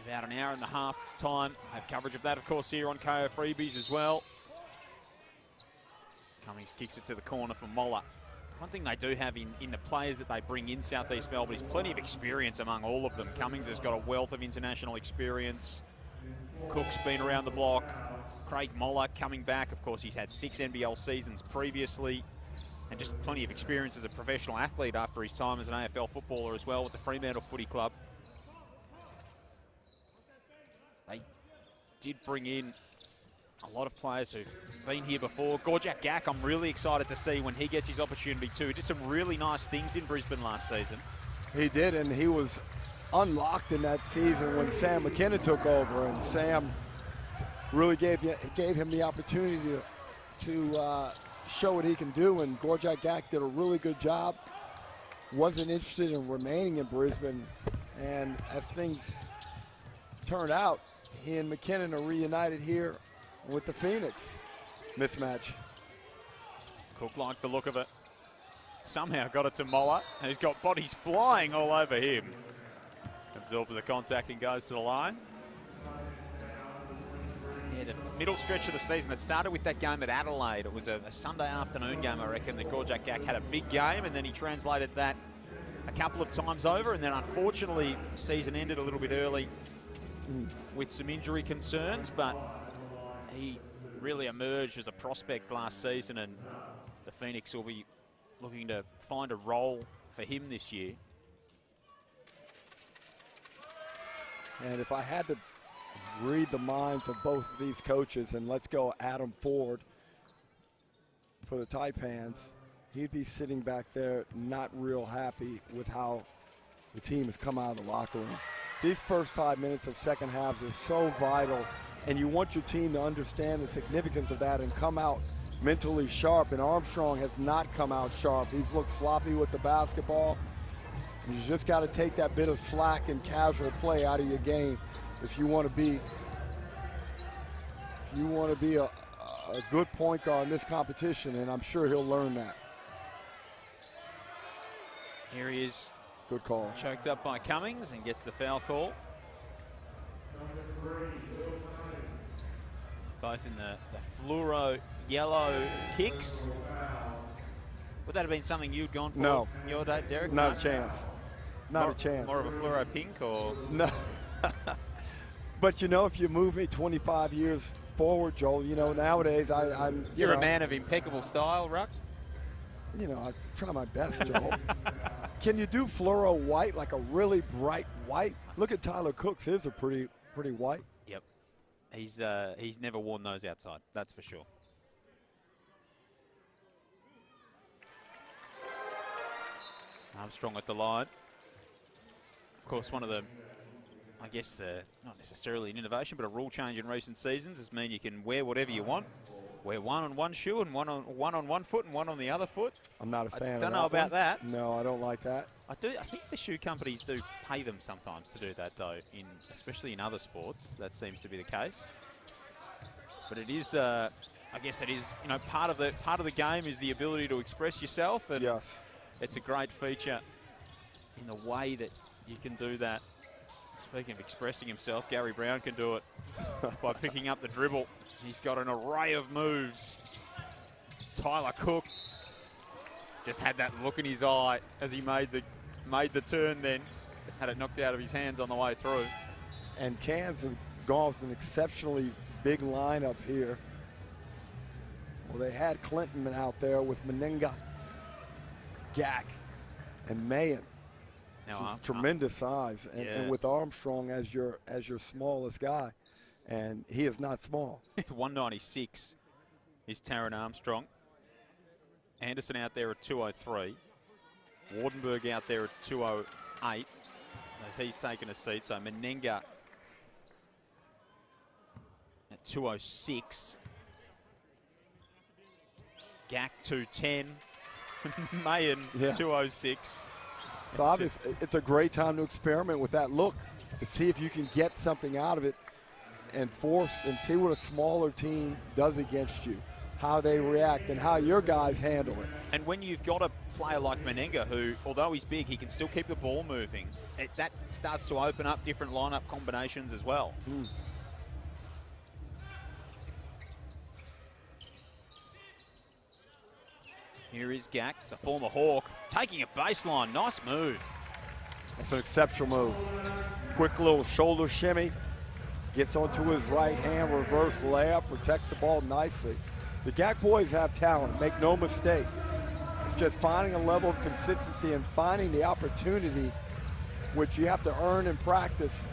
About an hour and a half's time. I have coverage of that, of course, here on KO Freebies as well. Cummings kicks it to the corner for Moller. One thing they do have in the players that they bring in Southeast Melbourne is plenty of experience among all of them. Cummings has got a wealth of international experience. Cook's been around the block. Craig Moller coming back. Of course, he's had 6 NBL seasons previously. And just plenty of experience as a professional athlete after his time as an AFL footballer as well with the Fremantle Footy Club. They did bring in a lot of players who've been here before. Gorjak Gak, I'm really excited to see when he gets his opportunity too. He did some really nice things in Brisbane last season. He did, and he was unlocked in that season when Sam McKinnon took over, and Sam really gave him the opportunity to show what he can do, and Gorjak Gak did a really good job. Wasn't interested in remaining in Brisbane, and as things turned out, he and McKinnon are reunited here with the Phoenix mismatch. Cook liked the look of it. Somehow got it to Moller, and he's got bodies flying all over him. Absorbs the contact and goes to the line. Yeah, the middle stretch of the season, it started with that game at Adelaide. It was a Sunday afternoon game, I reckon, that Gorjak Gak had a big game, and then he translated that a couple of times over, and then unfortunately, the season ended a little bit early with some injury concerns, but he really emerged as a prospect last season, and the Phoenix will be looking to find a role for him this year. And if I had to read the minds of both of these coaches, and let's go Adam Ford for the Taipans, he'd be sitting back there not real happy with how the team has come out of the locker room. These first 5 minutes of second halves are so vital, and you want your team to understand the significance of that and come out mentally sharp, and Armstrong has not come out sharp. He's looked sloppy with the basketball. You just got to take that bit of slack and casual play out of your game if you want to be a good point guard in this competition, and I'm sure he'll learn that. Here he is. Good call. Choked up by Cummings and gets the foul call. Both in the fluoro yellow kicks. Would that have been something you'd gone for? No. Your day, Derek? Not a chance. Not a chance. More of a fluoro pink, or? No. But, you know, if you move me 25 years forward, Joel, you know, nowadays I'm... You're a man of impeccable style, Ruck. You know, I try my best, Joel. Can you do fluoro white, like a really bright white? Look at Tyler Cook's. His are pretty white. Yep. He's never worn those outside, that's for sure. Armstrong at the line. Of course, one of the, I guess, not necessarily an innovation, but a rule change in recent seasons has meant you can wear whatever you want. Wear one on one shoe and one on one foot and one on the other foot. I'm not a fan of that. I don't know about that. No, I don't like that. I think the shoe companies do pay them sometimes to do that, though, especially in other sports. That seems to be the case. But it is, I guess it is, you know, part of the game is the ability to express yourself, and yes, it's a great feature in the way that you can do that. Speaking of expressing himself, Gary Brown can do it by picking up the dribble. He's got an array of moves. Tyler Cook just had that look in his eye as he made the turn, then had it knocked out of his hands on the way through. And Cairns have gone with an exceptionally big lineup here. Well, they had Clinton out there with Meninga, Gak, and Mayen. Now, tremendous size, and with Armstrong as your smallest guy, and he is not small. 196 is Taron Armstrong. Anderson out there at 203. Wardenberg out there at 208 as he's taken a seat. So Menenga at 206. Gak 210. Mayen 206. So it's a great time to experiment with that look to see if you can get something out of it. and force and see what a smaller team does against you, how they react, and how your guys handle it. And when you've got a player like Meninga, who, although he's big, he can still keep the ball moving, that starts to open up different lineup combinations as well. Here is Gak, the former Hawk, taking a baseline. Nice move. That's an exceptional move. Quick little shoulder shimmy. Gets onto his right hand, reverse layup, protects the ball nicely. The Gak boys have talent, make no mistake. It's just finding a level of consistency and finding the opportunity, which you have to earn and practice,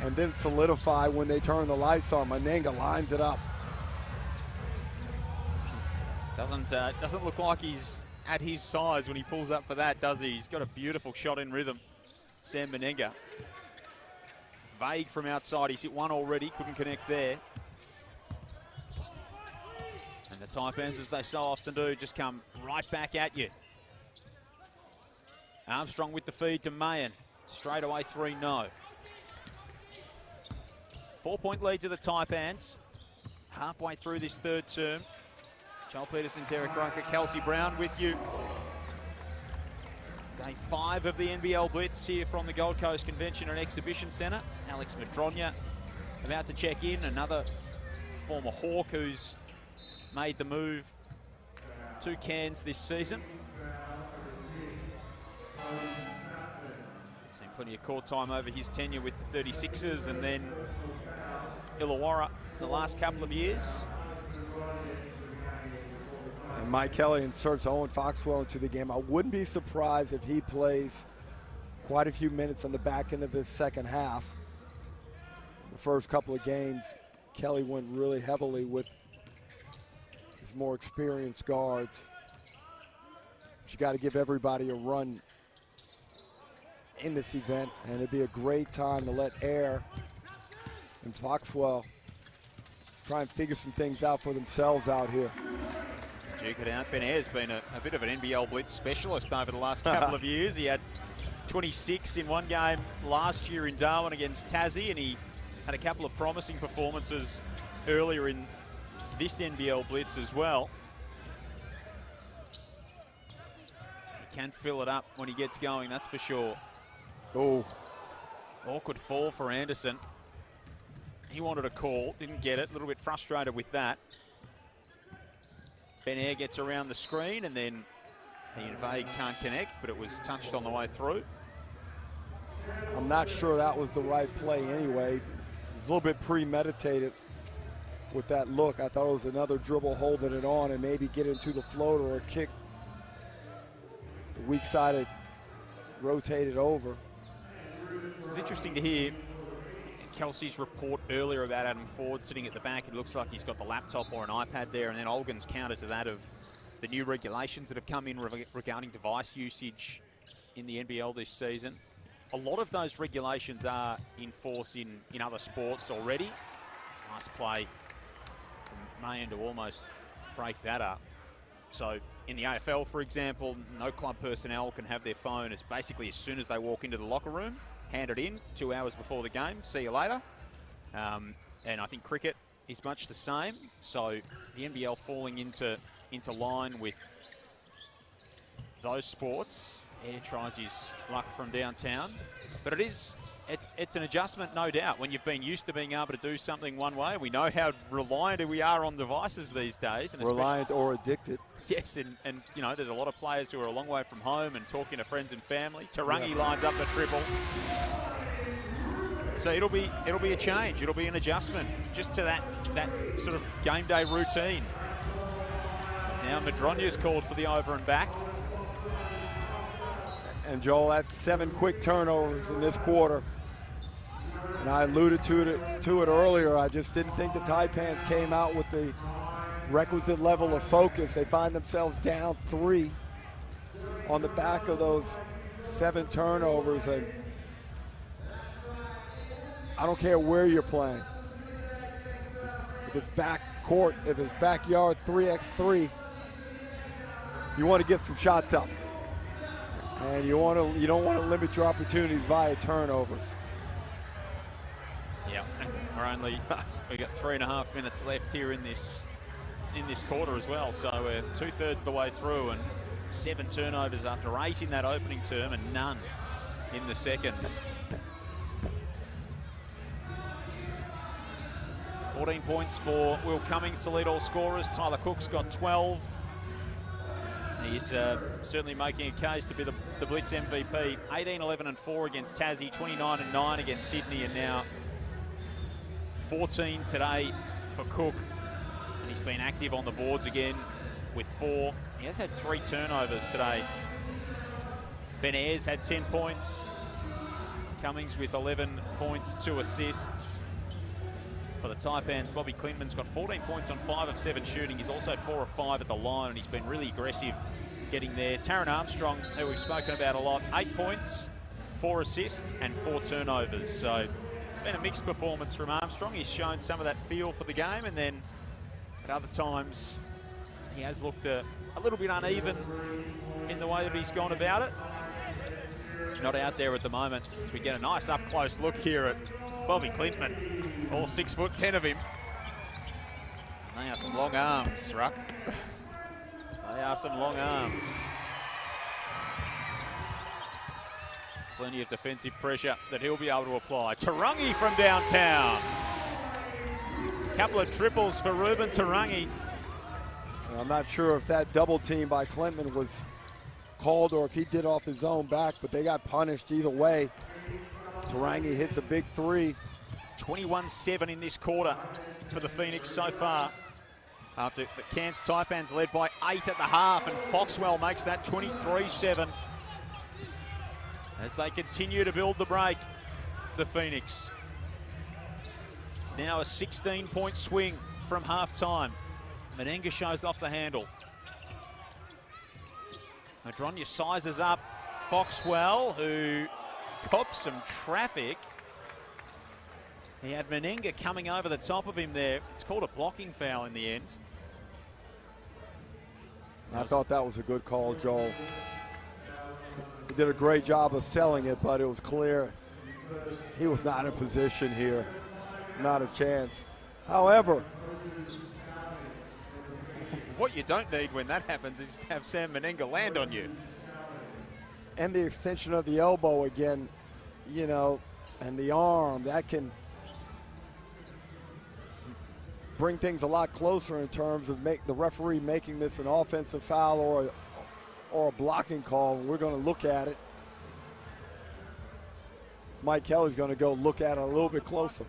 and then solidify when they turn the lights on. Meninga lines it up. Doesn't look like he's at his size when he pulls up for that, does he? He's got a beautiful shot in rhythm, Sam Meninga. Vague from outside. He's hit one already, couldn't connect there. And the Taipans, as they so often do, just come right back at you. Armstrong with the feed to Mayen. Straight away 3-0. 4-point lead to the Taipans. Halfway through this third term. Joel Peterson, Derek Runker, Kelsey Brown with you. Day 5 of the NBL Blitz here from the Gold Coast Convention and Exhibition Centre. Alex Madronya about to check in, another former Hawk who's made the move to Cairns this season. Seen plenty of court time over his tenure with the 36ers and then Illawarra the last couple of years. And Mike Kelly inserts Owen Foxwell into the game. I wouldn't be surprised if he plays quite a few minutes on the back end of the second half. The first couple of games, Kelly went really heavily with his more experienced guards. But you got to give everybody a run in this event, and it'd be a great time to let Air and Foxwell try and figure some things out for themselves out here. Duke it out. Ben Ayre's been a bit of an NBL Blitz specialist over the last couple of years. He had 26 in one game last year in Darwin against Tassie, and he had a couple of promising performances earlier in this NBL Blitz as well. He can fill it up when he gets going, that's for sure. Oh. Awkward fall for Anderson. He wanted a call, didn't get it, a little bit frustrated with that. Ben Ayre gets around the screen and then he and Vague can't connect, but it was touched on the way through. I'm not sure that was the right play anyway. It was a little bit premeditated with that look. I thought it was another dribble holding it on and maybe get into the floater or kick. The weak sided rotated over. It was interesting to hear Kelsey's report earlier about Adam Ford sitting at the back. It looks like he's got the laptop or an iPad there, and then Olgun's counter to that of the new regulations that have come in regarding device usage in the NBL this season. A lot of those regulations are in force in other sports already. Nice play from Mayen to almost break that up. So in the AFL, for example, no club personnel can have their phone as basically as soon as they walk into the locker room, hand it in 2 hours before the game, see you later. And I think cricket is much the same. So the NBL falling into line with those sports. Air tries his luck from downtown. But it's an adjustment, no doubt, when you've been used to being able to do something one way. We know how reliant we are on devices these days. And reliant or addicted. Yes, and you know, there's a lot of players who are a long way from home and talking to friends and family. Tarangi lines up the triple. So it'll be a change. It'll be an adjustment just to that sort of game day routine. Now Madronya's called for the over and back. And Joel, that's 7 quick turnovers in this quarter. And I alluded to it earlier. I just didn't think the Taipans came out with the requisite level of focus. They find themselves down 3 on the back of those 7 turnovers. And I don't care where you're playing. If it's back court, if it's backyard 3x3, you want to get some shots up. And you don't want to limit your opportunities via turnovers. We've got 3.5 minutes left here in this quarter as well. So we're 2/3 of the way through, and 7 turnovers after 8 in that opening term and none in the second. 14 points for Will Cummings to lead all scorers. Tyler Cook's got 12. He's certainly making a case to be the Blitz MVP. 18, 11 and 4 against Tassie, 29 and 9 against Sydney, and now 14 today for Cook. And he's been active on the boards again with 4. He has had 3 turnovers today. Ben Ayres had 10 points. Cummings with 11 points, 2 assists. For the Taipans, Bobby Clintman's got 14 points on 5 of 7 shooting. He's also 4 of 5 at the line, and he's been really aggressive getting there. Taron Armstrong, who we've spoken about a lot, 8 points, 4 assists, and 4 turnovers. So it's been a mixed performance from Armstrong. He's shown some of that feel for the game, and then at other times he has looked a little bit uneven in the way that he's gone about it. He's not out there at the moment, as we get a nice up-close look here at Bobby Clintman. All 6'10" of him. And they are some long arms, Ruck. They are some long arms. Plenty of defensive pressure that he'll be able to apply. Tarangi from downtown. Couple of triples for Ruben Tarangi. I'm not sure if that double team by Clintman was called or if he did off his own back, but they got punished either way. Tarangi hits a big 3. 21-7 in this quarter for the Phoenix so far. After the Cairns Taipans led by 8 at the half, and Foxwell makes that 23-7. As they continue to build the break, the Phoenix. It's now a 16-point swing from half-time. Menenga shows off the handle. Madronya sizes up Foxwell, who cops some traffic. He had Menenga coming over the top of him there. It's called a blocking foul in the end. I thought that was a good call, Joel. He did a great job of selling it, but it was clear he was not in position here. Not a chance. However, what you don't need when that happens is to have Sam Menenga land on you. And the extension of the elbow again, you know, and the arm, that can bring things a lot closer in terms of the referee making this an offensive foul or a blocking call. We're going to look at it. Mike Kelly's going to go look at it a little bit closer.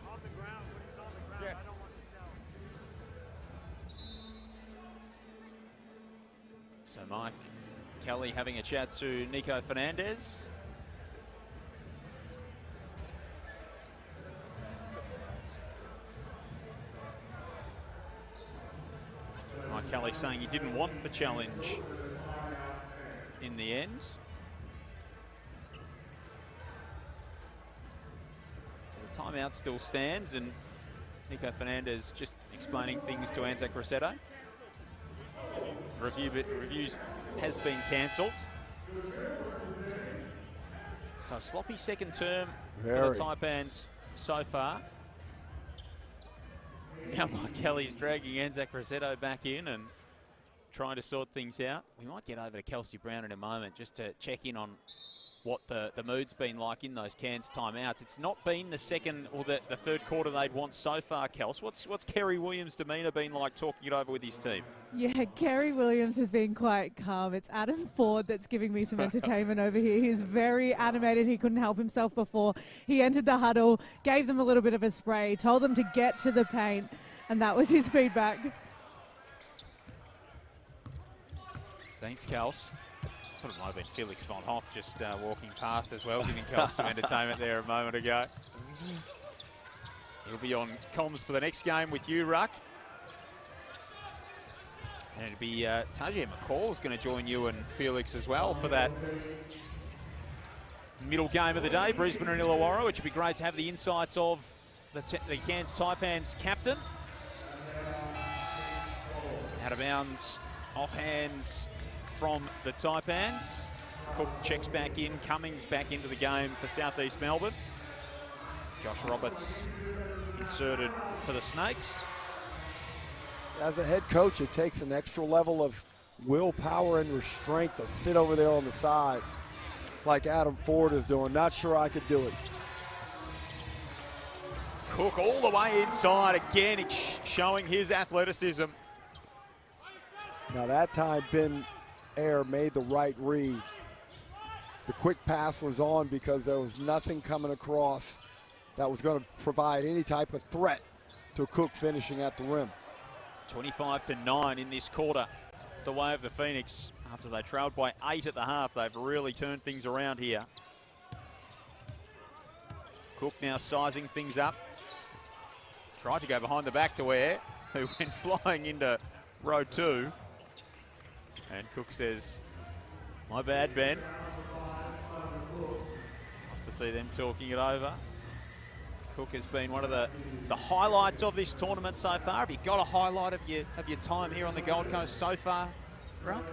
So Mike Kelly having a chat to Nico Fernandez. Mike Kelly saying he didn't want the challenge in the end. So the timeout still stands, and Nico Fernandez just explaining things to Anzac Rossetto. Review has been cancelled. So a sloppy second term for the Taipans so far. Now Mike Kelly's dragging Anzac Rossetto back in and trying to sort things out. We might get over to Kelsey Brown in a moment just to check in on what the mood's been like in those Cairns timeouts. It's not been the second or the third quarter they'd want so far, Kels. What's Kerry Williams' demeanour been like talking it over with his team? Yeah, Kerry Williams has been quite calm. It's Adam Ford that's giving me some entertainment over here. He's very animated. He couldn't help himself before. He entered the huddle, gave them a little bit of a spray, told them to get to the paint, and that was his feedback. Thanks, Kels. I thought it might have been Felix von Hoff just walking past as well, giving Kels some entertainment there a moment ago. He'll be on comms for the next game with you, Ruck. And it'll be Tajir McCall's going to join you and Felix as well for that middle game of the day, Brisbane and Illawarra, which would be great to have the insights of the Cairns Taipans captain. Out of bounds, off hands from the Taipans. Cook checks back in, Cummings back into the game for Southeast Melbourne. Josh Roberts inserted for the Snakes. As a head coach, it takes an extra level of willpower and restraint to sit over there on the side like Adam Ford is doing. Not sure I could do it. Cook all the way inside again, showing his athleticism. Now that time Ben Ayer made the right read. The quick pass was on because there was nothing coming across that was going to provide any type of threat to Cook finishing at the rim. 25-9 in this quarter, the way of the Phoenix. After they trailed by 8 at the half, they've really turned things around here. Cook now sizing things up. Tried to go behind the back to Ayer, who went flying into row 2. And Cook says, my bad, Ben. Nice to see them talking it over. Cook has been one of the highlights of this tournament so far. Have you got a highlight of your time here on the Gold Coast so far, Ruck?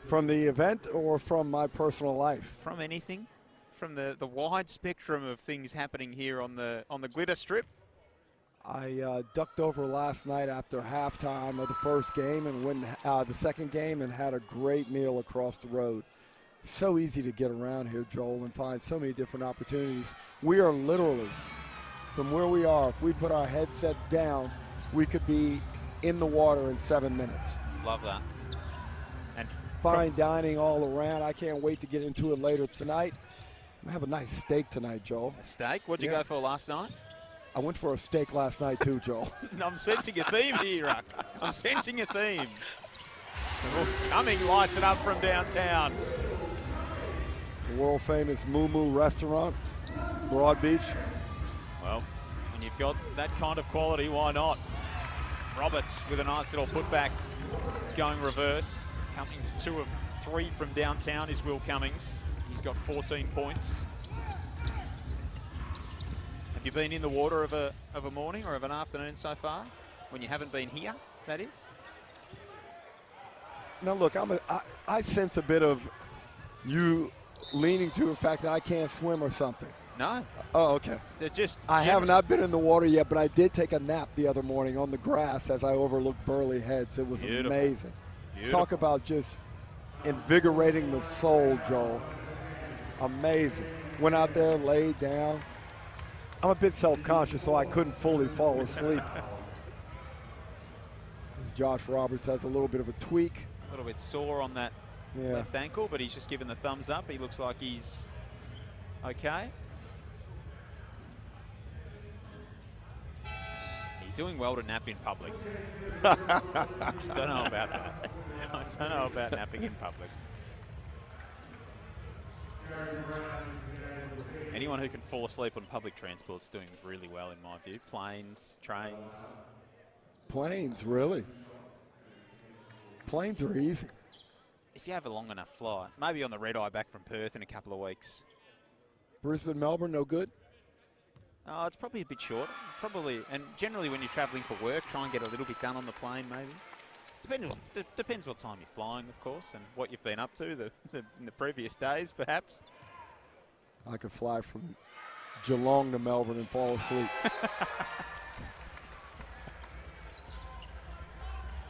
From the event or from my personal life? From anything. From the wide spectrum of things happening here on the glitter strip. I ducked over last night after halftime of the first game and went the second game and had a great meal across the road. So easy to get around here, Joel, and find so many different opportunities. We are literally, from where we are, if we put our headsets down, we could be in the water in 7 minutes. Love that. And fine dining all around. I can't wait to get into it later tonight. I have a nice steak tonight, Joel. A steak? What'd you go for last night? I went for a steak last night too, Joel. I'm sensing a theme here, Ruck. I'm sensing a theme. Cumming lights it up from downtown. The world famous Moo Moo restaurant, Broad Beach. Well, when you've got that kind of quality, why not? Roberts with a nice little putback going reverse. Cummings 2 of 3 from downtown is Will Cummings. He's got 14 points. Have you been in the water of a morning or of an afternoon so far? When you haven't been here, that is? Now look, I sense a bit of you leaning to the fact that I can't swim or something. No. Oh, okay. So just I have not been in the water yet, but I did take a nap the other morning on the grass as I overlooked Burley Heads. It was amazing. Beautiful. Talk about just invigorating the soul, Joel. Amazing. Went out there, laid down. I'm a bit self-conscious, so I couldn't fully fall asleep. Josh Roberts has a little bit of a tweak. A little bit sore on that left ankle, but he's just given the thumbs up. He looks like he's okay. He's doing well to nap in public. Don't know about that. I don't know about napping in public. Anyone who can fall asleep on public transport's doing really well, in my view. Planes, trains. Planes, really? Planes are easy. If you have a long enough flight, maybe on the red eye back from Perth in a couple of weeks. Brisbane, Melbourne, no good? Oh, it's probably a bit short. Probably, and generally when you're travelling for work, try and get a little bit done on the plane, maybe. Depends what time you're flying, of course, and what you've been up to in the previous days, perhaps. I could fly from Geelong to Melbourne and fall asleep.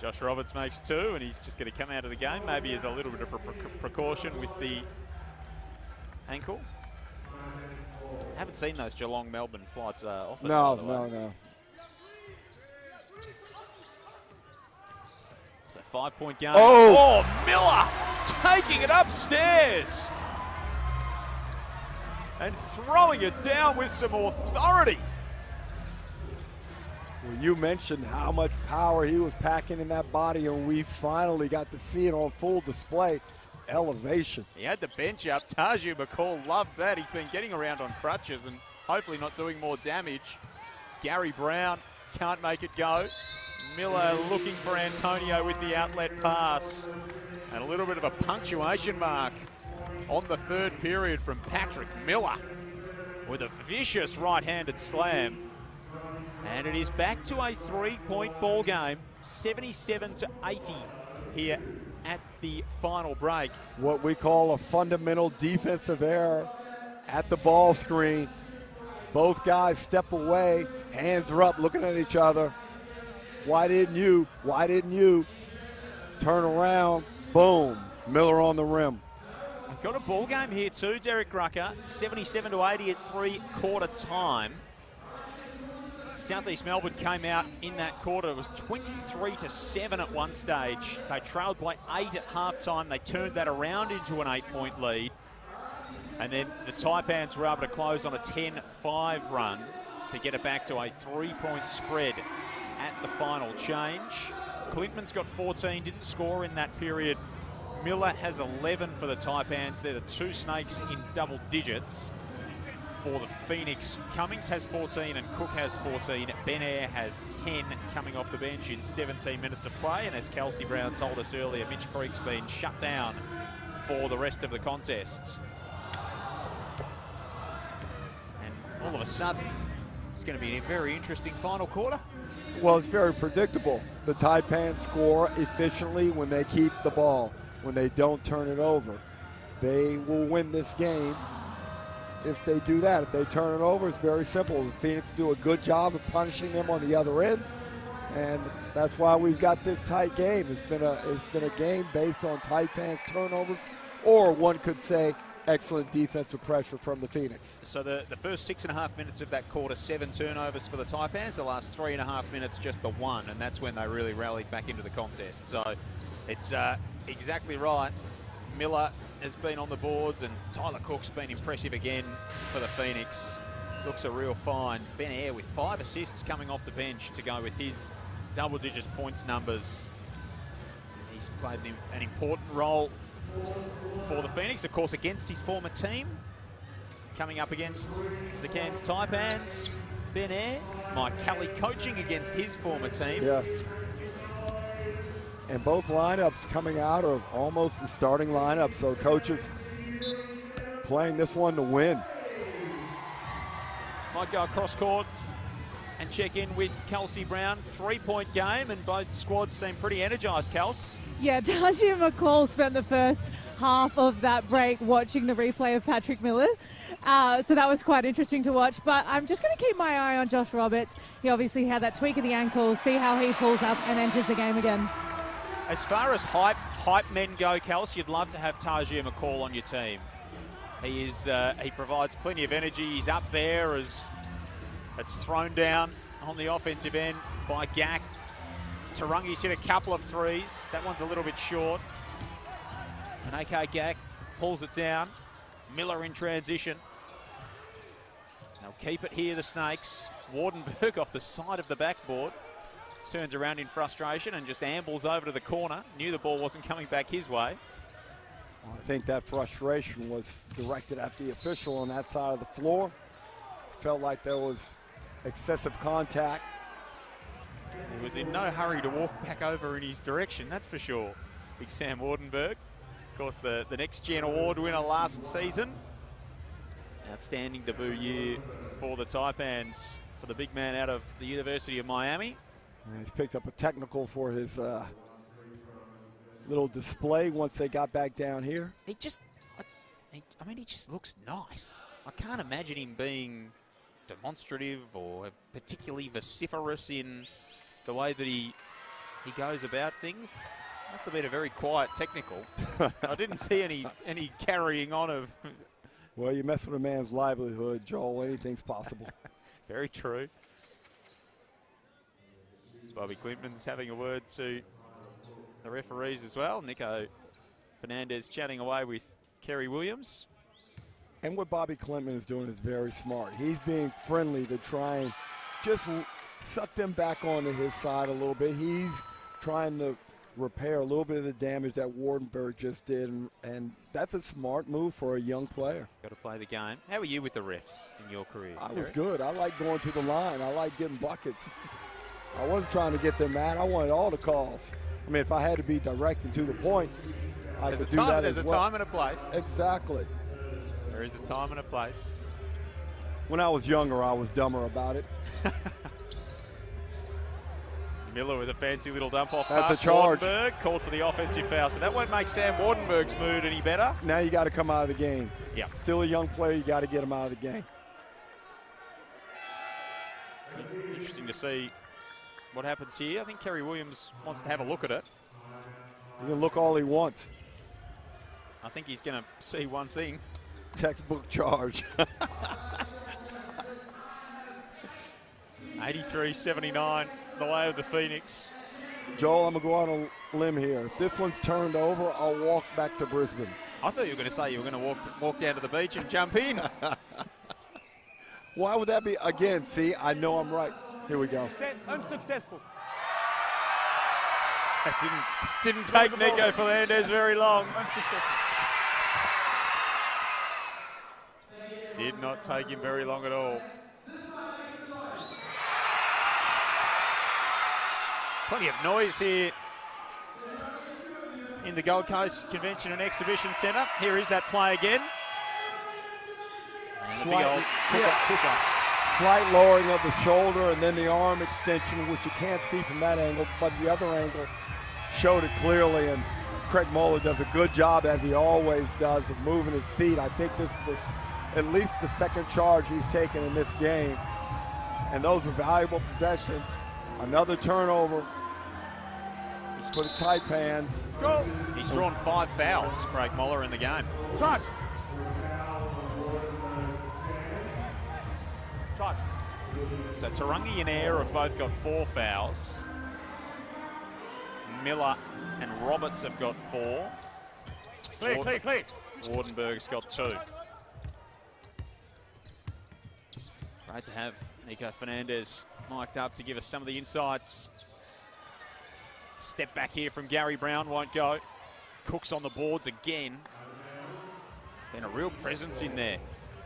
Josh Roberts makes 2, and he's just going to come out of the game. Maybe as a little bit of a precaution with the ankle. I haven't seen those Geelong-Melbourne flights often. No. It's a 5-point game. Oh, Miller taking it upstairs and throwing it down with some authority. Well, you mentioned how much power he was packing in that body, and we finally got to see it on full display. Elevation. He had the bench up. Taju McCall loved that. He's been getting around on crutches and hopefully not doing more damage. Gary Brown can't make it go. Miller looking for Antonio with the outlet pass. And a little bit of a punctuation mark on the third period from Patrick Miller with a vicious right-handed slam. And it is back to a 3-point ball game, 77-80 here at the final break. What we call a fundamental defensive error at the ball screen. Both guys step away, hands are up, looking at each other. Why didn't you? Why didn't you? Turn around, boom, Miller on the rim. I've got a ball game here too, Derek Rucker. 77-80 at three-quarter time. Southeast Melbourne came out in that quarter. It was 23-7 at one stage. They trailed by 8 at halftime. They turned that around into an 8-point lead. And then the Taipans were able to close on a 10-5 run to get it back to a 3-point spread at the final change. Clintman's got 14, didn't score in that period. Miller has 11 for the Taipans. They're the two Snakes in double digits. For the Phoenix, Cummings has 14 and Cook has 14. Ben Ayre has 10 coming off the bench in 17 minutes of play. And as Kelsey Brown told us earlier, Mitch Creek's been shut down for the rest of the contest. And all of a sudden, it's going to be a very interesting final quarter. Well, it's very predictable. The Taipans score efficiently when they keep the ball, when they don't turn it over. They will win this game if they do that. If they turn it over, it's very simple. The Phoenix do a good job of punishing them on the other end, and that's why we've got this tight game. It's been a game based on Taipans turnovers, or one could say excellent defensive pressure from the Phoenix. So the first 6.5 minutes of that quarter, 7 turnovers for the Taipans. The last 3.5 minutes, just the 1, and that's when they really rallied back into the contest. So it's exactly right. Miller has been on the boards, and Tyler Cook's been impressive again for the Phoenix. Looks a real find. Ben Ayre with 5 assists coming off the bench to go with his double-digit points numbers. He's played an important role for the Phoenix, of course, against his former team. Coming up against the Cairns Taipans, Ben Ayre. Mike Kelly coaching against his former team. Yes. And both lineups coming out of almost the starting lineup, so coaches playing this one to win. Might go across court and check in with Kelsey Brown. 3-point game, and both squads seem pretty energized, Kels. Yeah, Tajir McCall spent the first half of that break watching the replay of Patrick Miller. So that was quite interesting to watch. But I'm just going to keep my eye on Josh Roberts. He obviously had that tweak of the ankle, see how he pulls up and enters the game again. As far as hype men go, Kels, you'd love to have Tajir McCall on your team. He provides plenty of energy. He's up there as it's thrown down on the offensive end by Gak. Tarangi's hit a couple of threes. That one's a little bit short. And AK Gak pulls it down. Miller in transition. They'll keep it here, the Snakes. Wardenberg off the side of the backboard. Turns around in frustration and just ambles over to the corner. Knew the ball wasn't coming back his way. I think that frustration was directed at the official on that side of the floor. Felt like there was excessive contact. He was in no hurry to walk back over in his direction, that's for sure. Big Sam Wardenberg, of course, the Next Gen Award winner last season. Outstanding debut year for the Taipans, for the big man out of the University of Miami. And he's picked up a technical for his little display once they got back down here. He just looks nice. I can't imagine him being demonstrative or particularly vociferous in the way that he goes about things. Must have been a very quiet technical. I didn't see any carrying on of... Well, you mess with a man's livelihood, Joel, anything's possible. Very true. Bobby Clintman's having a word to the referees as well. Nico Fernandez chatting away with Kerry Williams. And what Bobby Clintman is doing is very smart. He's being friendly to try and just suck them back onto his side a little bit. He's trying to repair a little bit of the damage that Wardenberg just did, and that's a smart move for a young player. Got to play the game. How were you with the refs in your career? I was good. I like going to the line. I like getting buckets. I wasn't trying to get them mad. I wanted all the calls. I mean, if I had to be direct and to the point, I could do that as well. There's a time and a place. Exactly. There is a time and a place. When I was younger, I was dumber about it. Miller with a fancy little dump off That's pass. a charge. Wardenberg called for the offensive foul, so that won't make Sam Wardenberg's mood any better. Now you got to come out of the game. Yeah. Still a young player, you got to get him out of the game. Interesting to see what happens here. I think Kerry Williams wants to have a look at it. He can look all he wants. I think he's going to see one thing. Textbook charge. 83-79, the way of the Phoenix. Joel, I'm going to go on a limb here. If this one's turned over, I'll walk back to Brisbane. I thought you were going to say you were going to walk down to the beach and jump in. Why would that be? Again, see, I know I'm right. Here we go. Unsuccessful. That didn't take Nico Fernandez very long. Did not take him very long at all. Plenty of noise here in the Gold Coast Convention and Exhibition Centre. Here is that play again. And the big old push-up. Slight lowering of the shoulder and then the arm extension, which you can't see from that angle, but the other angle showed it clearly. And Craig Moeller does a good job, as he always does, of moving his feet. I think this is at least the second charge he's taken in this game. And those are valuable possessions. Another turnover for the Taipans. He's drawn 5 fouls, Craig Moeller, in the game. Charge. So Tarangi and Air have both got 4 fouls. Miller and Roberts have got 4. Clear. Wardenberg's got 2. Great to have Nico Fernandez mic'd up to give us some of the insights. Step back here from Gary Brown, won't go. Cook's on the boards again. Been a real presence in there.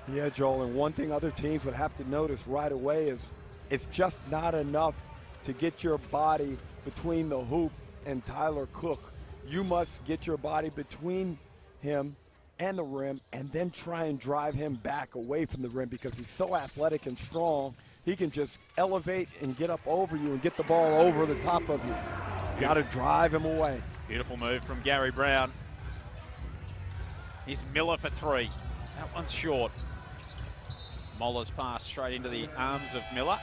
Yeah, Joel, and one thing other teams would have to notice right away is it's just not enough to get your body between the hoop and Tyler Cook. You must get your body between him and the rim and then try and drive him back away from the rim, because he's so athletic and strong. He can just elevate and get up over you and get the ball over the top of you. Got to drive him away. Beautiful move from Gary Brown. Here's Miller for 3. That one's short. Moller's pass straight into the arms of Miller.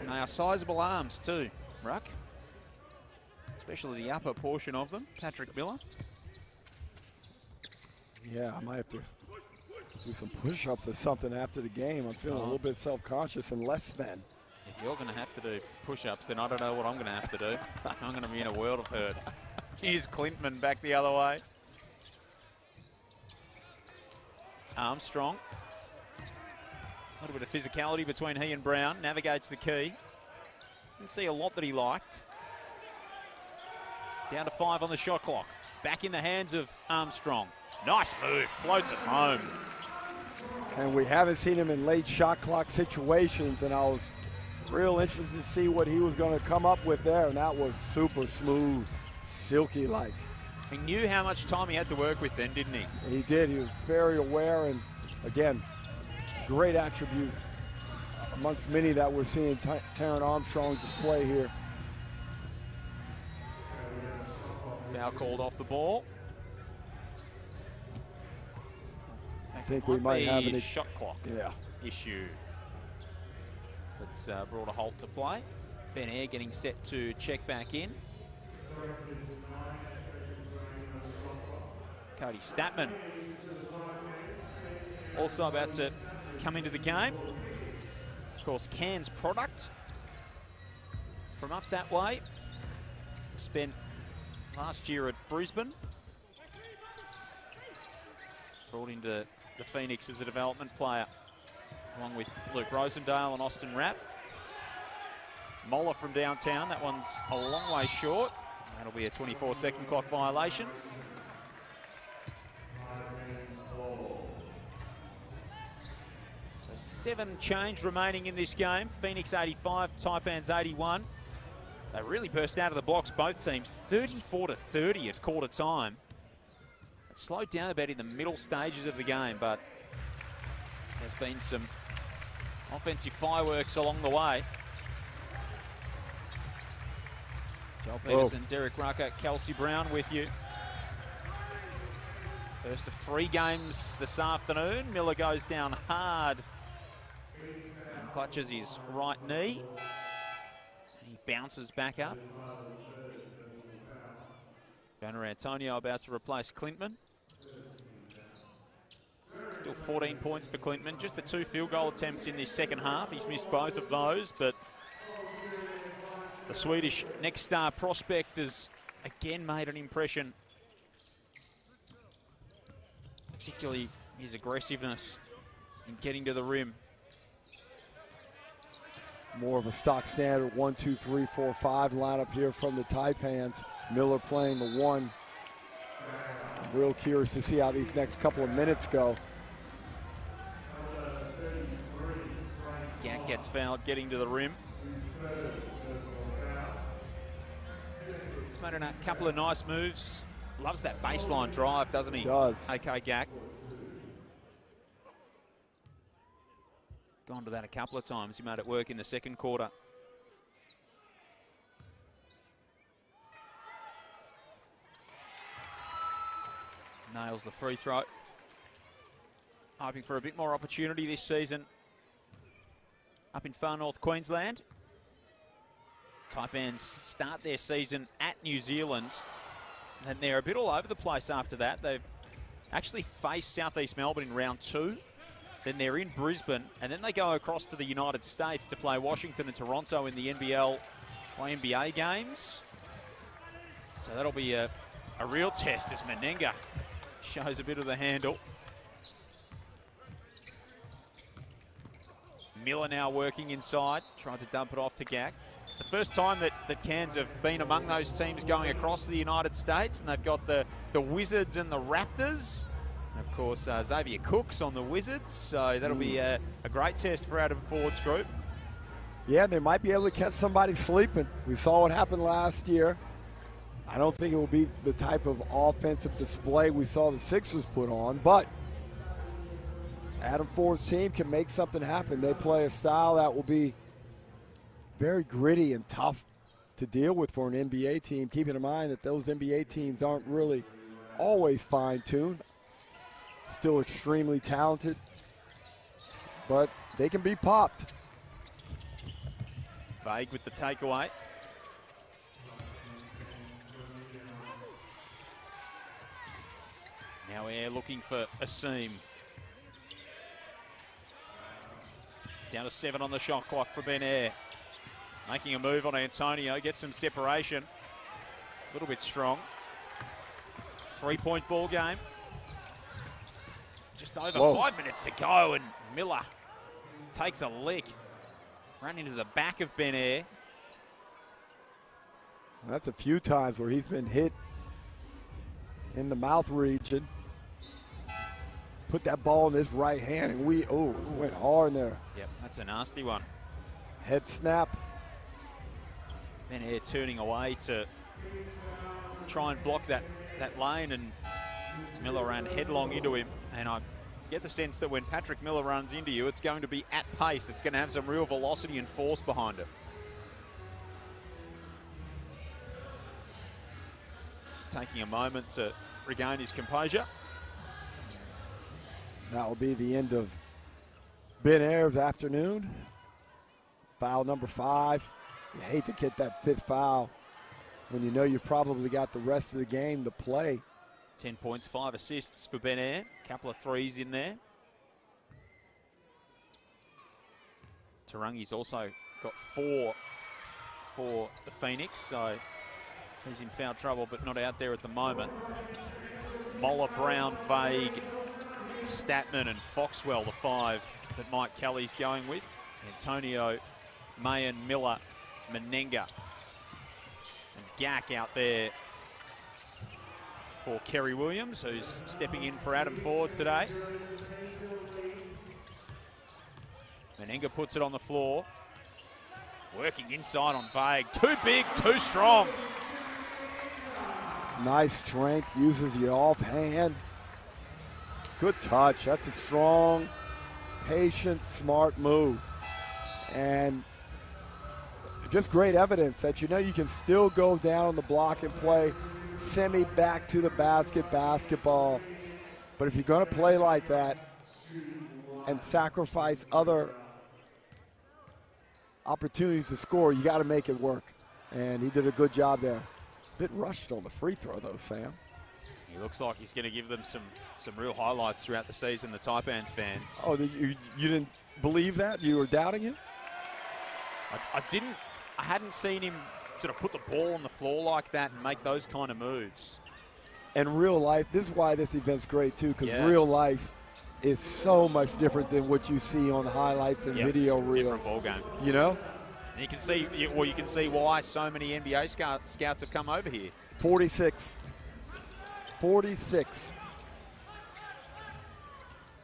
And they are sizable arms too, Ruck. Especially the upper portion of them. Patrick Miller. Yeah, I might have to do some push-ups or something after the game. I'm feeling a little bit self-conscious and less than. If you're going to have to do push-ups, then I don't know what I'm going to have to do. I'm going to be in a world of hurt. Here's Clintman back the other way. Armstrong. A little bit of physicality between he and Brown. Navigates the key. Didn't see a lot that he liked. Down to 5 on the shot clock. Back in the hands of Armstrong. Nice move. Floats it home. And we haven't seen him in late shot clock situations, and I was real interested to see what he was going to come up with there, and that was super smooth, silky-like. He knew how much time he had to work with then, didn't he? He did. He was very aware, and again, great attribute amongst many that we're seeing Taron Armstrong display here. Foul called off the ball. I think we might have a shot clock issue that's brought a halt to play. Ben Air getting set to check back in. Cody Statman also about to come into the game. Of course, Cairns product from up that way. Spent last year at Brisbane. Brought into the Phoenix as a development player, along with Luke Rosendale and Austin Rapp. Moeller from downtown, that one's a long way short. That'll be a 24-second clock violation. So 7 change remaining in this game. Phoenix 85, Taipans 81. They really burst out of the blocks, both teams, 34-30 at quarter time. It slowed down a bit in the middle stages of the game, but there's been some offensive fireworks along the way. Joel Peterson, Derek Rucker, Kelsey Brown with you. First of 3 games this afternoon. Miller goes down hard and clutches his right knee. He bounces back up. Jonah Antonio about to replace Clintman. Still 14 points for Clintman. Just the 2 field goal attempts in this second half. He's missed both of those, but the Swedish next star prospect has again made an impression. Particularly his aggressiveness in getting to the rim. More of a stock standard 1, 2, 3, 4, 5 lineup here from the Taipans. Miller playing the 1. I'm real curious to see how these next couple of minutes go. Gak gets fouled getting to the rim. He's made a couple of nice moves. Loves that baseline drive, doesn't he? Does. Okay, Gak. Gone to that a couple of times. He made it work in the second quarter. Nails the free throw. Hoping for a bit more opportunity this season up in far north Queensland. Taipans start their season at New Zealand, and they're a bit all over the place after that. They've actually faced Southeast Melbourne in round 2. Then they're in Brisbane, and then they go across to the United States to play Washington and Toronto in the NBL NBA games. So that'll be a real test as Menenga shows a bit of the handle. Miller now working inside, trying to dump it off to Gak. It's the first time that Cairns have been among those teams going across to the United States, and they've got the Wizards and the Raptors. And of course, Xavier Cook's on the Wizards, so that'll be a great test for Adam Ford's group. Yeah, they might be able to catch somebody sleeping. We saw what happened last year. I don't think it will be the type of offensive display we saw the Sixers put on, but Adam Ford's team can make something happen. They play a style that will be very gritty and tough to deal with for an NBA team, keeping in mind that those NBA teams aren't really always fine-tuned. Still extremely talented, but they can be popped. Vague with the takeaway. Now Air looking for a seam. Down to 7 on the shot clock for Ben Air. Making a move on Antonio, gets some separation. A little bit strong. 3-point ball game. Just over 5 minutes to go, and Miller takes a lick. Ran into the back of Ben Air. That's a few times where he's been hit in the mouth region. Put that ball in his right hand, and went hard in there. Yep, that's a nasty one. Head snap. Ben Air turning away to try and block that lane, and Miller ran headlong into him. And I get the sense that when Patrick Miller runs into you, it's going to be at pace. It's going to have some real velocity and force behind it. Just taking a moment to regain his composure. That will be the end of Ben Air's afternoon. Foul number 5. You hate to get that 5th foul when you know you've probably got the rest of the game to play. 10 points, 5 assists for Ben Air. Couple of threes in there. Tarangi's also got 4 for the Phoenix, so he's in foul trouble, but not out there at the moment. Moller, Brown, Vague, Statman and Foxwell, the 5 that Mike Kelly's going with. Antonio, Mayen, Miller, Menenga, and Gak out there for Kerry Williams, who's stepping in for Adam Ford today. Menenga puts it on the floor. Working inside on Vague. Too big, too strong. Nice strength, uses the offhand. Good touch. That's a strong, patient, smart move. And just great evidence that you know you can still go down on the block and play semi back to the basket basketball. But if you're going to play like that and sacrifice other opportunities to score, you got to make it work. And he did a good job there. Bit rushed on the free throw, though, Sam. He looks like he's going to give them some real highlights throughout the season, the Taipans fans. Oh, you didn't believe that? You were doubting him? I hadn't seen him sort of put the ball on the floor like that and make those kind of moves. And real life, this is why this event's great, too, because real life is so much different than what you see on highlights and video reels. Different ball game. You know? And you can see why so many NBA scouts have come over here. 46. 46.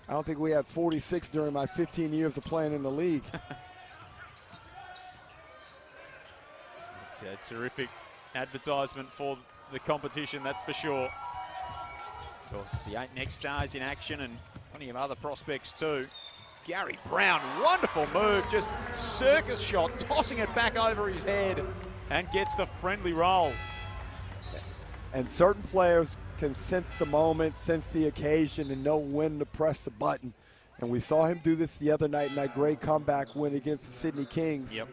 I don't think we had 46 during my 15 years of playing in the league. It's a terrific advertisement for the competition, that's for sure. Of course, the 8 next stars in action and plenty of other prospects too. Gary Brown, wonderful move, just circus shot, tossing it back over his head and gets the friendly roll. And certain players can sense the moment, sense the occasion, and know when to press the button. And we saw him do this the other night in that great comeback win against the Sydney Kings. Yep.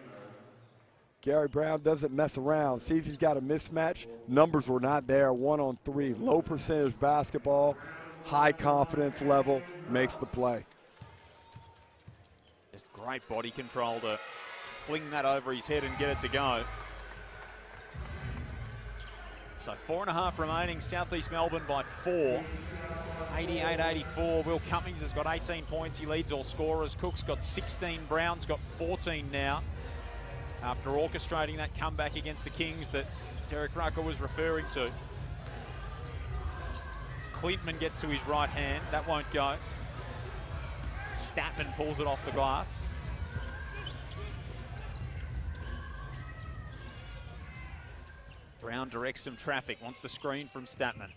Gary Brown doesn't mess around. Sees he's got a mismatch. Numbers were not there. 1 on 3. Low percentage basketball. High confidence level. Makes the play. Just great body control to fling that over his head and get it to go. So 4.5 remaining. Southeast Melbourne by 4. 88-84. Will Cummings has got 18 points. He leads all scorers. Cook's got 16. Brown's got 14 now. After orchestrating that comeback against the Kings that Derek Rucker was referring to. Clintman gets to his right hand. That won't go. Statman pulls it off the glass. Brown directs some traffic. Wants the screen from Statman.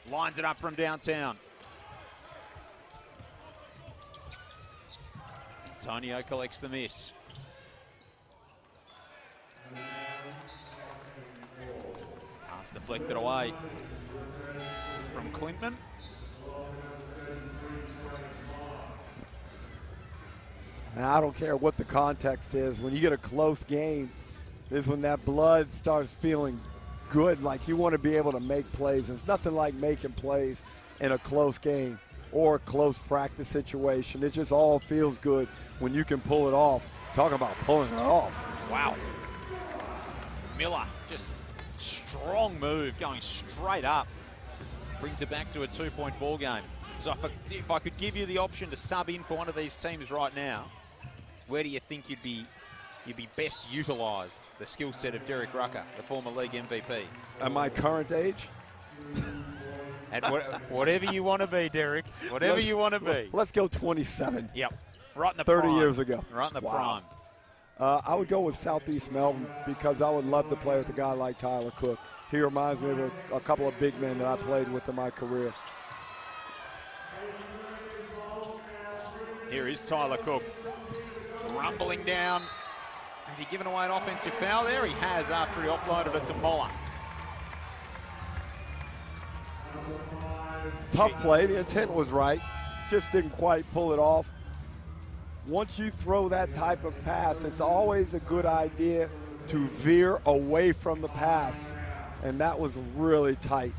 Lines it up from downtown. Antonio collects the miss. Pass deflected away from Clintman. Now, I don't care what the context is. When you get a close game, is when that blood starts feeling good. Like you want to be able to make plays. There's nothing like making plays in a close game or a close practice situation. It just all feels good when you can pull it off. Talking about pulling it off. Wow. Miller, just strong move, going straight up. Brings it back to a 2-point ball game. So if I could give you the option to sub in for one of these teams right now, where do you think you'd be best utilised? The skill set of Derek Rucker, the former league MVP. At my current age? And whatever you want to be, Derek. Whatever you want to be. Let's go 27. Yep. Right in the 30 prime. years ago. Right in the Wow. prime. I would go with Southeast Melbourne because I would love to play with a guy like Tyler Cook. He reminds me of a couple of big men that I played with in my career. Here is Tyler Cook. Rumbling down. Has he given away an offensive foul there? He has after he offloaded it to Moller. Tough play. The intent was right. Just didn't quite pull it off. Once you throw that type of pass, it's always a good idea to veer away from the pass. And that was really tight.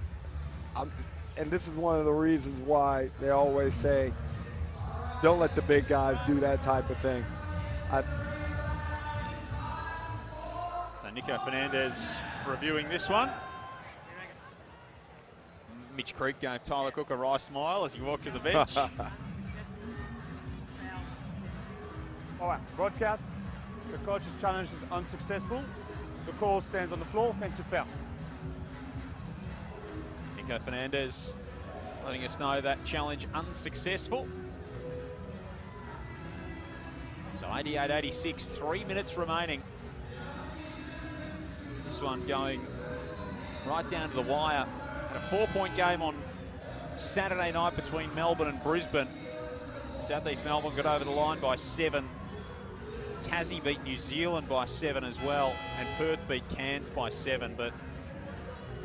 And this is one of the reasons why they always say, don't let the big guys do that type of thing. So Nico Fernandez reviewing this one. Mitch Creek gave Tyler Cook a wry smile as he walked to the bench. All right, broadcast. The coach's challenge is unsuccessful. The call stands on the floor, offensive foul. Nico Fernandez letting us know that challenge unsuccessful. So 88-86, 3 minutes remaining. This one going right down to the wire. Had a 4-point game on Saturday night between Melbourne and Brisbane. Southeast Melbourne got over the line by 7. Tassie beat New Zealand by 7 as well, and Perth beat Cairns by 7. But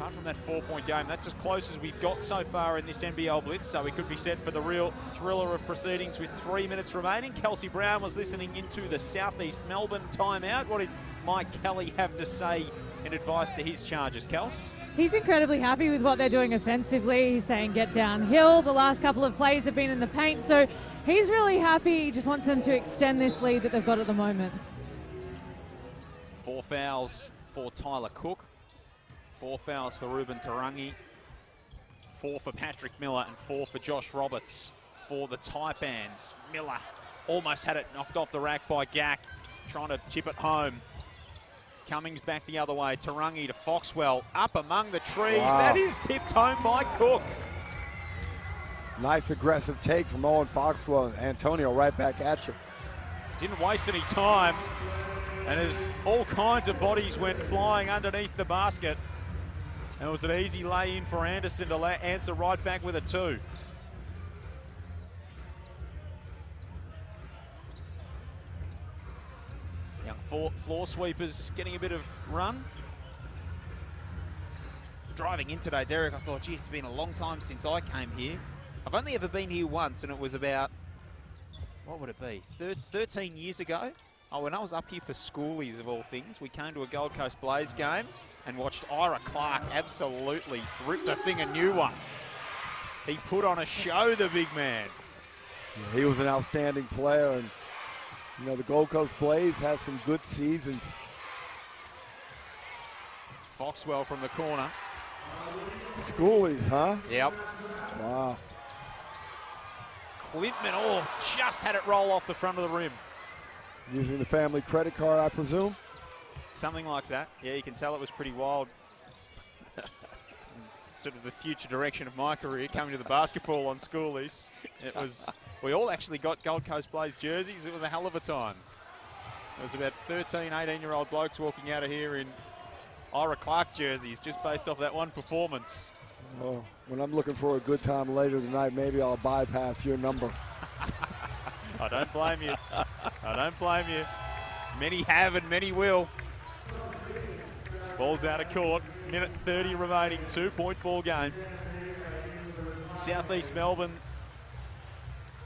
Apart from that 4-point game, that's as close as we've got so far in this NBL Blitz, so we could be set for the real thriller of proceedings with 3 minutes remaining. Kelsey Brown was listening into the Southeast Melbourne timeout. What did Mike Kelly have to say in advice to his Chargers, Kels? He's incredibly happy with what they're doing offensively. He's saying get downhill. The last couple of plays have been in the paint, so he's really happy. He just wants them to extend this lead that they've got at the moment. 4 fouls for Tyler Cook. 4 fouls for Ruben Tarangi, 4 for Patrick Miller, and 4 for Josh Roberts for the Taipans. Miller almost had it knocked off the rack by Gack, trying to tip it home. Cummings back the other way. Tarangi to Foxwell, up among the trees. Wow. That is tipped home by Cook. Nice aggressive take from Owen Foxwell, and Antonio right back at you. Didn't waste any time, and as all kinds of bodies went flying underneath the basket, and it was an easy lay-in for Anderson to answer right back with a 2. Young floor sweepers getting a bit of run. Driving in today, Derek, I thought, gee, it's been a long time since I came here. I've only ever been here once, and it was about, what would it be, 13 years ago? Oh, when I was up here for schoolies, of all things, we came to a Gold Coast Blaze game and watched Ira Clark absolutely rip the thing a new one. He put on a show, the big man. Yeah, he was an outstanding player, and you know, the Gold Coast Blaze has some good seasons. Foxwell from the corner. Schoolies, huh? Yep. Wow. Clintman, oh, just had it roll off the front of the rim. Using the family credit card, I presume? Something like that. Yeah, you can tell it was pretty wild. Sort of the future direction of my career, coming to the basketball on schoolies. It was, we all actually got Gold Coast Blaze jerseys. It was a hell of a time. There was about 13, 18-year-old blokes walking out of here in Ira Clark jerseys just based off that one performance. Well, when I'm looking for a good time later tonight, maybe I'll bypass your number. I don't blame you. I don't blame you. Many have and many will. Ball's out of court. Minute 30 remaining. 2-point ball game. Southeast Melbourne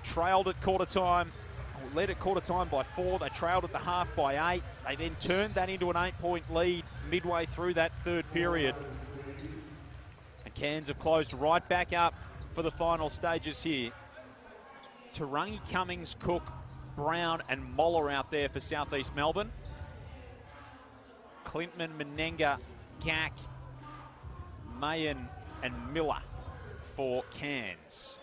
trailed at quarter time. Led at quarter time by 4. They trailed at the half by 8. They then turned that into an 8-point lead midway through that third period. And Cairns have closed right back up for the final stages here. Tarangi, Cummings, Cook, Brown and Moller out there for Southeast Melbourne. Clintman, Menenga, Gack, Mayen and Miller for Cairns.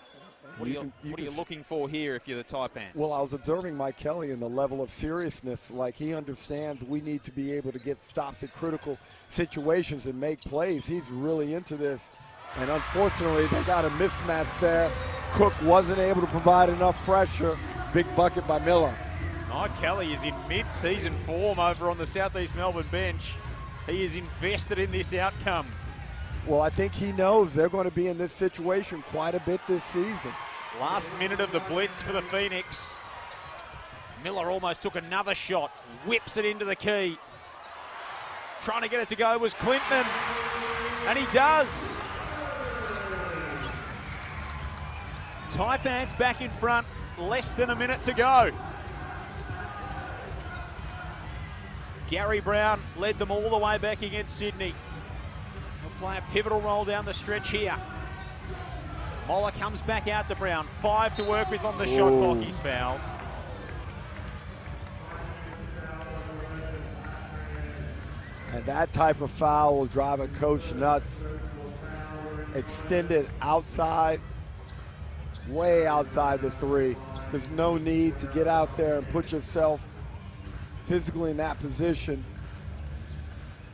What are you looking for here if you're the Taipans? Well, I was observing Mike Kelly and the level of seriousness. Like, he understands we need to be able to get stops at critical situations and make plays. He's really into this. And unfortunately, they got a mismatch there. Cook wasn't able to provide enough pressure. Big bucket by Miller. Mike Kelly is in mid-season form over on the Southeast Melbourne bench. He is invested in this outcome. Well, I think he knows they're going to be in this situation quite a bit this season. Last minute of the blitz for the Phoenix. Miller almost took another shot, whips it into the key. Trying to get it to go was Clintman, and he does. Taipans back in front, less than a minute to go. Gary Brown led them all the way back against Sydney. He'll play a pivotal role down the stretch here. Moller comes back out to Brown. 5 to work with on the shot clock. He's fouled. And that type of foul will drive a coach nuts. Extended outside, way outside the 3. There's no need to get out there and put yourself physically in that position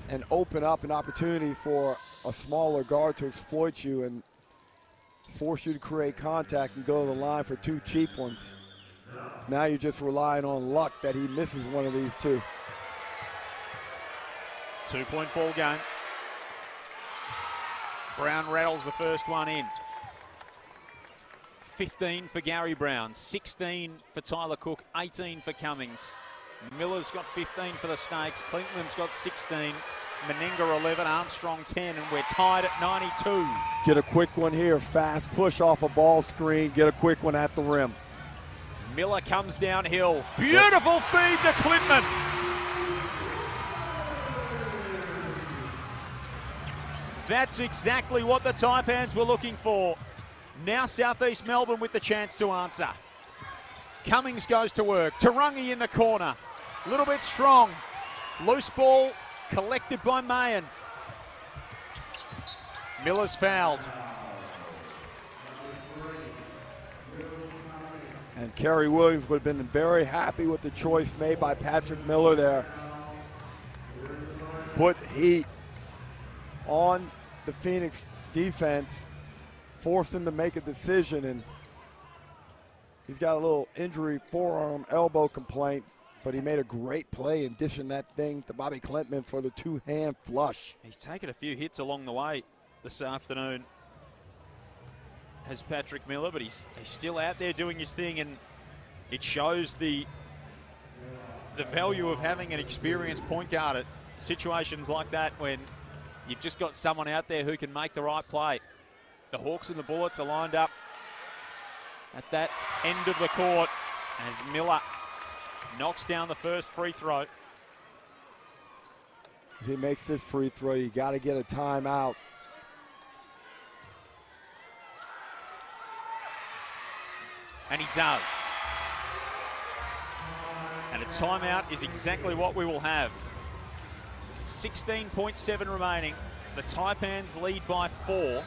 and open up an opportunity for a smaller guard to exploit you and force you to create contact and go to the line for 2 cheap ones. Now you're just relying on luck that he misses one of these 2. 2-point ball game. Brown rattles the first one in. 15 for Gary Brown, 16 for Tyler Cook, 18 for Cummings. Miller's got 15 for the Snakes. Clintman's got 16. Meninga 11, Armstrong 10, and we're tied at 92. Get a quick one here. Fast push off a ball screen. Get a quick one at the rim. Miller comes downhill. Beautiful feed to Clintman. That's exactly what the Taipans were looking for. Now Southeast Melbourne with the chance to answer. Cummings goes to work. Tarangi in the corner. A little bit strong. Loose ball collected by Mayan. Miller's fouled. And Kerry Williams would have been very happy with the choice made by Patrick Miller there. Put heat on the Phoenix defense, forced them to make a decision, and he's got a little injury, forearm, elbow complaint, but he made a great play in dishing that thing to Bobby Clintman for the two-hand flush. He's taken a few hits along the way this afternoon, has Patrick Miller, but he's still out there doing his thing, and it shows the value of having an experienced point guard at situations like that when you've just got someone out there who can make the right play. The Hawks and the Bullets are lined up at that end of the court as Miller knocks down the first free throw. If he makes this free throw, you got to get a timeout. And he does. And a timeout is exactly what we will have. 16.7 remaining. The Taipans lead by 4.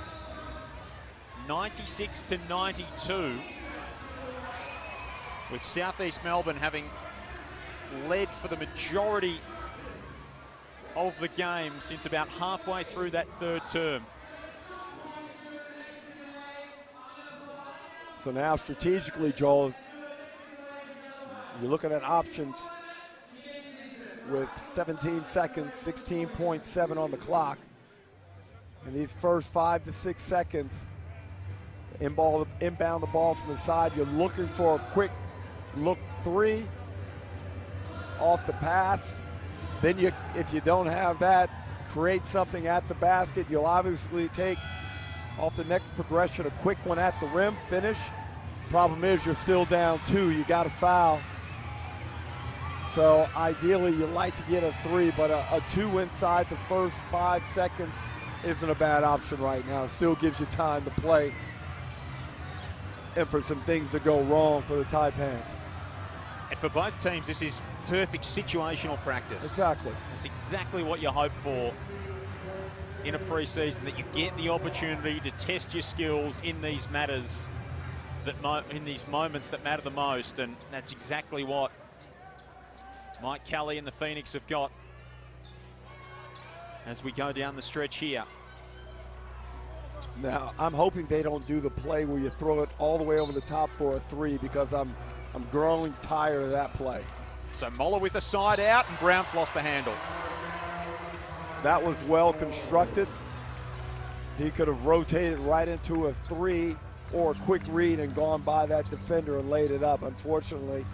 96-92. With Southeast Melbourne having led for the majority of the game since about halfway through that third term. So now strategically, Joel, you're looking at options with 17 seconds, 16.7 on the clock. In these first 5 to 6 seconds, inbound the ball from the side. You're looking for a quick look three off the pass. Then if you don't have that, create something at the basket. You'll obviously take off the next progression a quick one at the rim, finish. Problem is you're still down 2. You got to foul. So ideally you like to get a 3, but a 2 inside the first 5 seconds isn't a bad option right now. It still gives you time to play and for some things to go wrong for the Taipans. And for both teams, this is perfect situational practice. Exactly. It's exactly what you hope for in a preseason, that you get the opportunity to test your skills in these matters, in these moments that matter the most, and that's exactly what Mike Kelly and the Phoenix have got as we go down the stretch here. Now, I'm hoping they don't do the play where you throw it all the way over the top for a 3, because I'm growing tired of that play. So Moller with the side out, and Brown's lost the handle. That was well constructed. He could have rotated right into a 3 or a quick read and gone by that defender and laid it up. Unfortunately,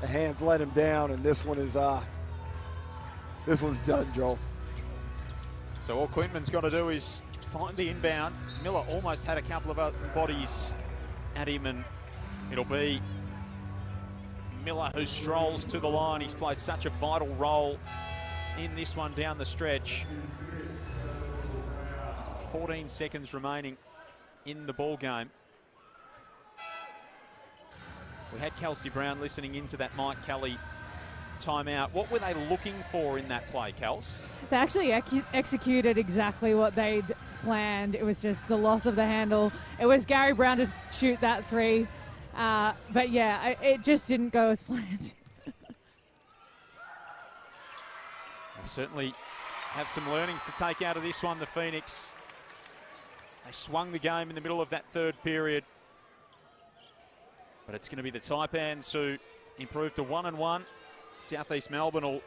the hands let him down, and this one's done, Joe. So all Clintman's got to do is find the inbound. Miller almost had a couple of other bodies at him, and it'll be Miller who strolls to the line. He's played such a vital role in this one down the stretch. 14 seconds remaining in the ball game. We had Kelsey Brown listening into that Mike Kelly timeout. What were they looking for in that play, Kels? They actually executed exactly what they'd planned. It was just the loss of the handle. It was Gary Brown to shoot that 3. But yeah, it just didn't go as planned. Certainly have some learnings to take out of this one, the Phoenix. They swung the game in the middle of that third period. But it's going to be the Taipans who improve to 1-1. Southeast Melbourne will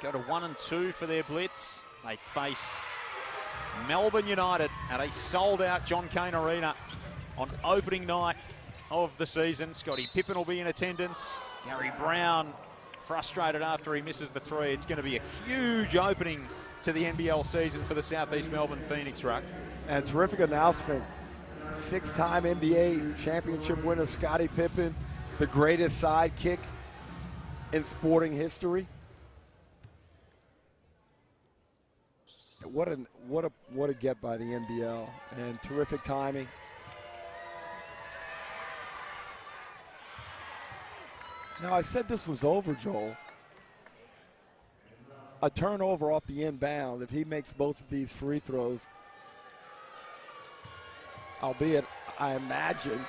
go to 1-2 for their blitz. They face Melbourne United at a sold-out John Cain Arena on opening night of the season. Scottie Pippen will be in attendance. Gary Brown frustrated after he misses the three. It's going to be a huge opening to the NBL season for the Southeast Melbourne Phoenix, Ruck. And terrific announcement. 6-time NBA championship winner Scottie Pippen, the greatest sidekick in sporting history. What a get by the NBL, and terrific timing. Now, I said this was over, Joel. A turnover off the inbound, if he makes both of these free throws, albeit I imagine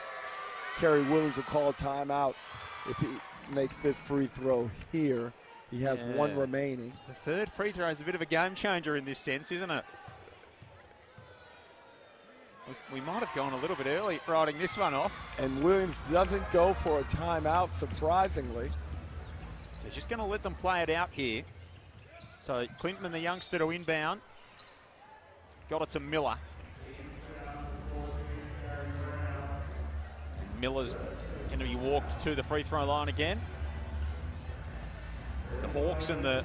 Kerry Williams will call a timeout if he makes this free throw here. He has one remaining. The third free throw is a bit of a game changer in this sense, isn't it? We might have gone a little bit early riding this one off. And Williams doesn't go for a timeout, surprisingly. So just going to let them play it out here. So Clinton, the youngster, to inbound. Got it to Miller. Miller's going to be walked to the free throw line again. The Hawks and the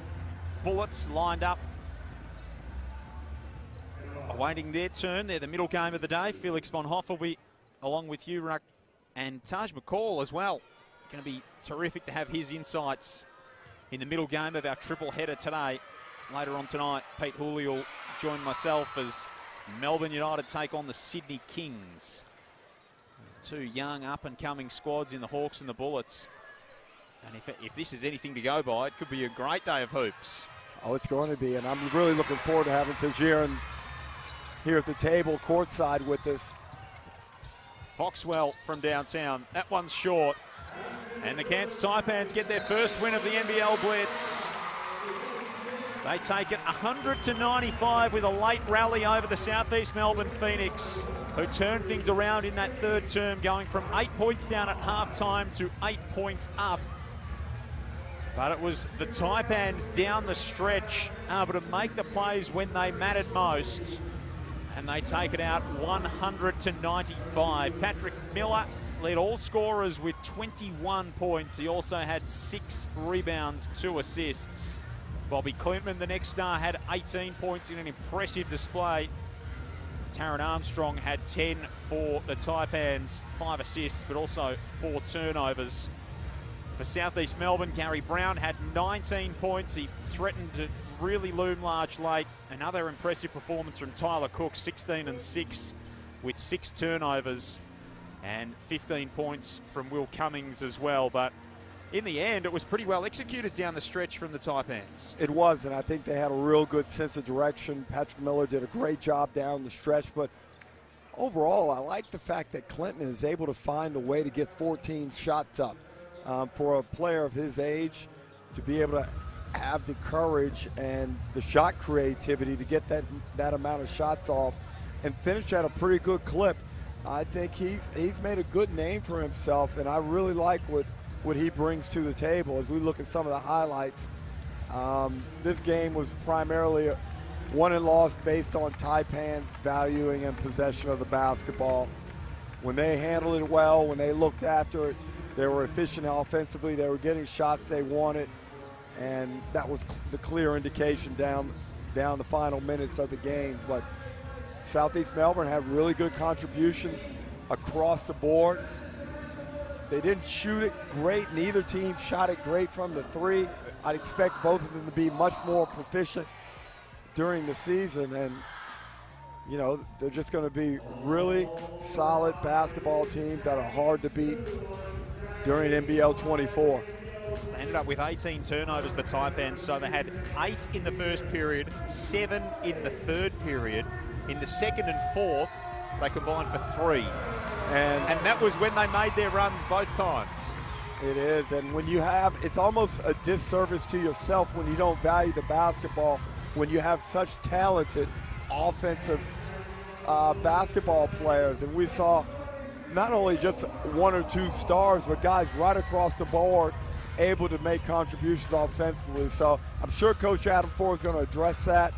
Bullets lined up, awaiting their turn. They're the middle game of the day. Felix von Hoff will be along with you, Ruck, and Taj McCall as well. Going to be terrific to have his insights in the middle game of our triple header today. Later on tonight, Pete Hooley will join myself as Melbourne United take on the Sydney Kings. Two young up-and-coming squads in the Hawks and the Bullets. And if this is anything to go by, it could be a great day of hoops. Oh, it's going to be, and I'm really looking forward to having Tajiran here at the table, courtside with us. Foxwell from downtown. That one's short. And the Cairns Taipans get their first win of the NBL Blitz. They take it 100-95 with a late rally over the Southeast Melbourne Phoenix, who turned things around in that third term, going from 8 points down at halftime to 8 points up. But it was the Taipans down the stretch, able to make the plays when they mattered most. And they take it out 100-95. Patrick Miller led all scorers with 21 points. He also had 6 rebounds, 2 assists. Bobby Klintman, the next star, had 18 points in an impressive display. Taron Armstrong had 10 for the Taipans, 5 assists, but also 4 turnovers. For Southeast Melbourne, Gary Brown had 19 points. He threatened to really loom large late. Another impressive performance from Tyler Cook, 16 and 6 with 6 turnovers, and 15 points from Will Cummings as well. But in the end, it was pretty well executed down the stretch from the Taipans. It was, and I think they had a real good sense of direction. Patrick Miller did a great job down the stretch, but overall, I like the fact that Clinton is able to find a way to get 14 shots up. For a player of his age, to be able to have the courage and the shot creativity to get that amount of shots off and finish at a pretty good clip, I think he's made a good name for himself, and I really like what he brings to the table. As we look at some of the highlights, this game was primarily a won and lost based on Taipans valuing and possession of the basketball. When they handled it well, when they looked after it, they were efficient offensively. They were getting shots they wanted, and that was the clear indication down the final minutes of the game. But Southeast Melbourne had really good contributions across the board. They didn't shoot it great. Neither team shot it great from the three. I'd expect both of them to be much more proficient during the season, and you know, they're just going to be really solid basketball teams that are hard to beat during NBL 24. They ended up with 18 turnovers, the Taipans, so they had 8 in the first period, 7 in the third period. In the second and fourth, they combined for 3. And that was when they made their runs both times. It is, and when you have, it's almost a disservice to yourself when you don't value the basketball, when you have such talented offensive basketball players. And we saw not only just 1 or 2 stars, but guys right across the board able to make contributions offensively. So I'm sure Coach Adam Ford is going to address that,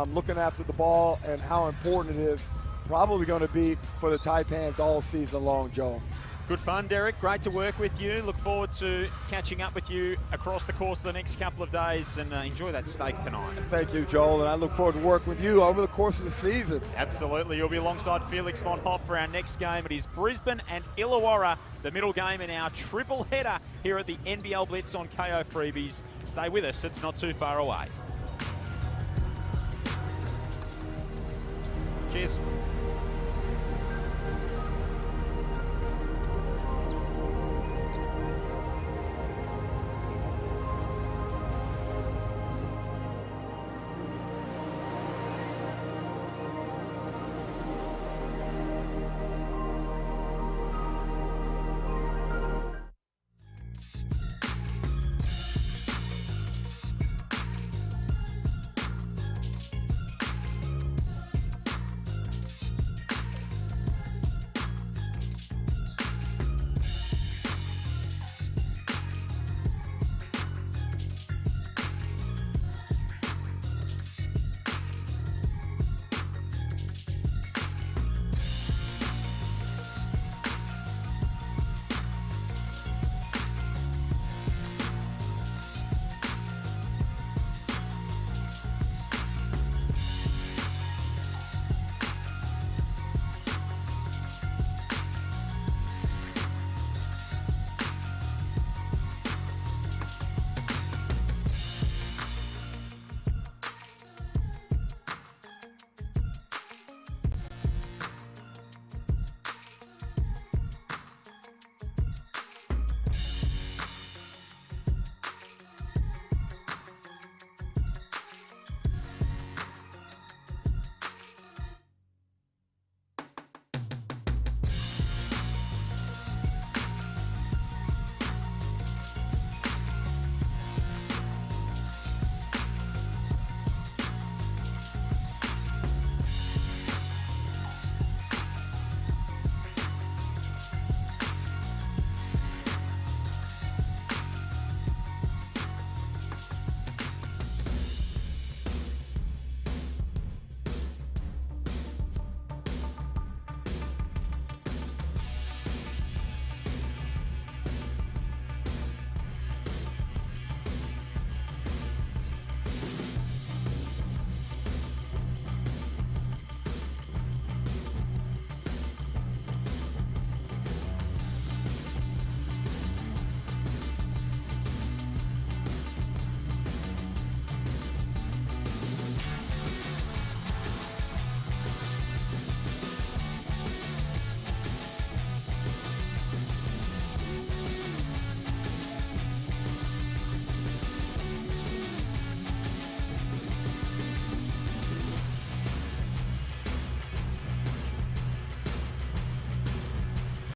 looking after the ball and how important it is probably going to be for the Taipans all season long, Joel. Good fun, Derek. Great to work with you. Look forward to catching up with you across the course of the next couple of days, and enjoy that steak tonight. Thank you, Joel, and I look forward to working with you over the course of the season. Absolutely. You'll be alongside Felix von Hoff for our next game. It is Brisbane and Illawarra, the middle game in our triple header here at the NBL Blitz on KO Freebies. Stay with us. It's not too far away. Cheers.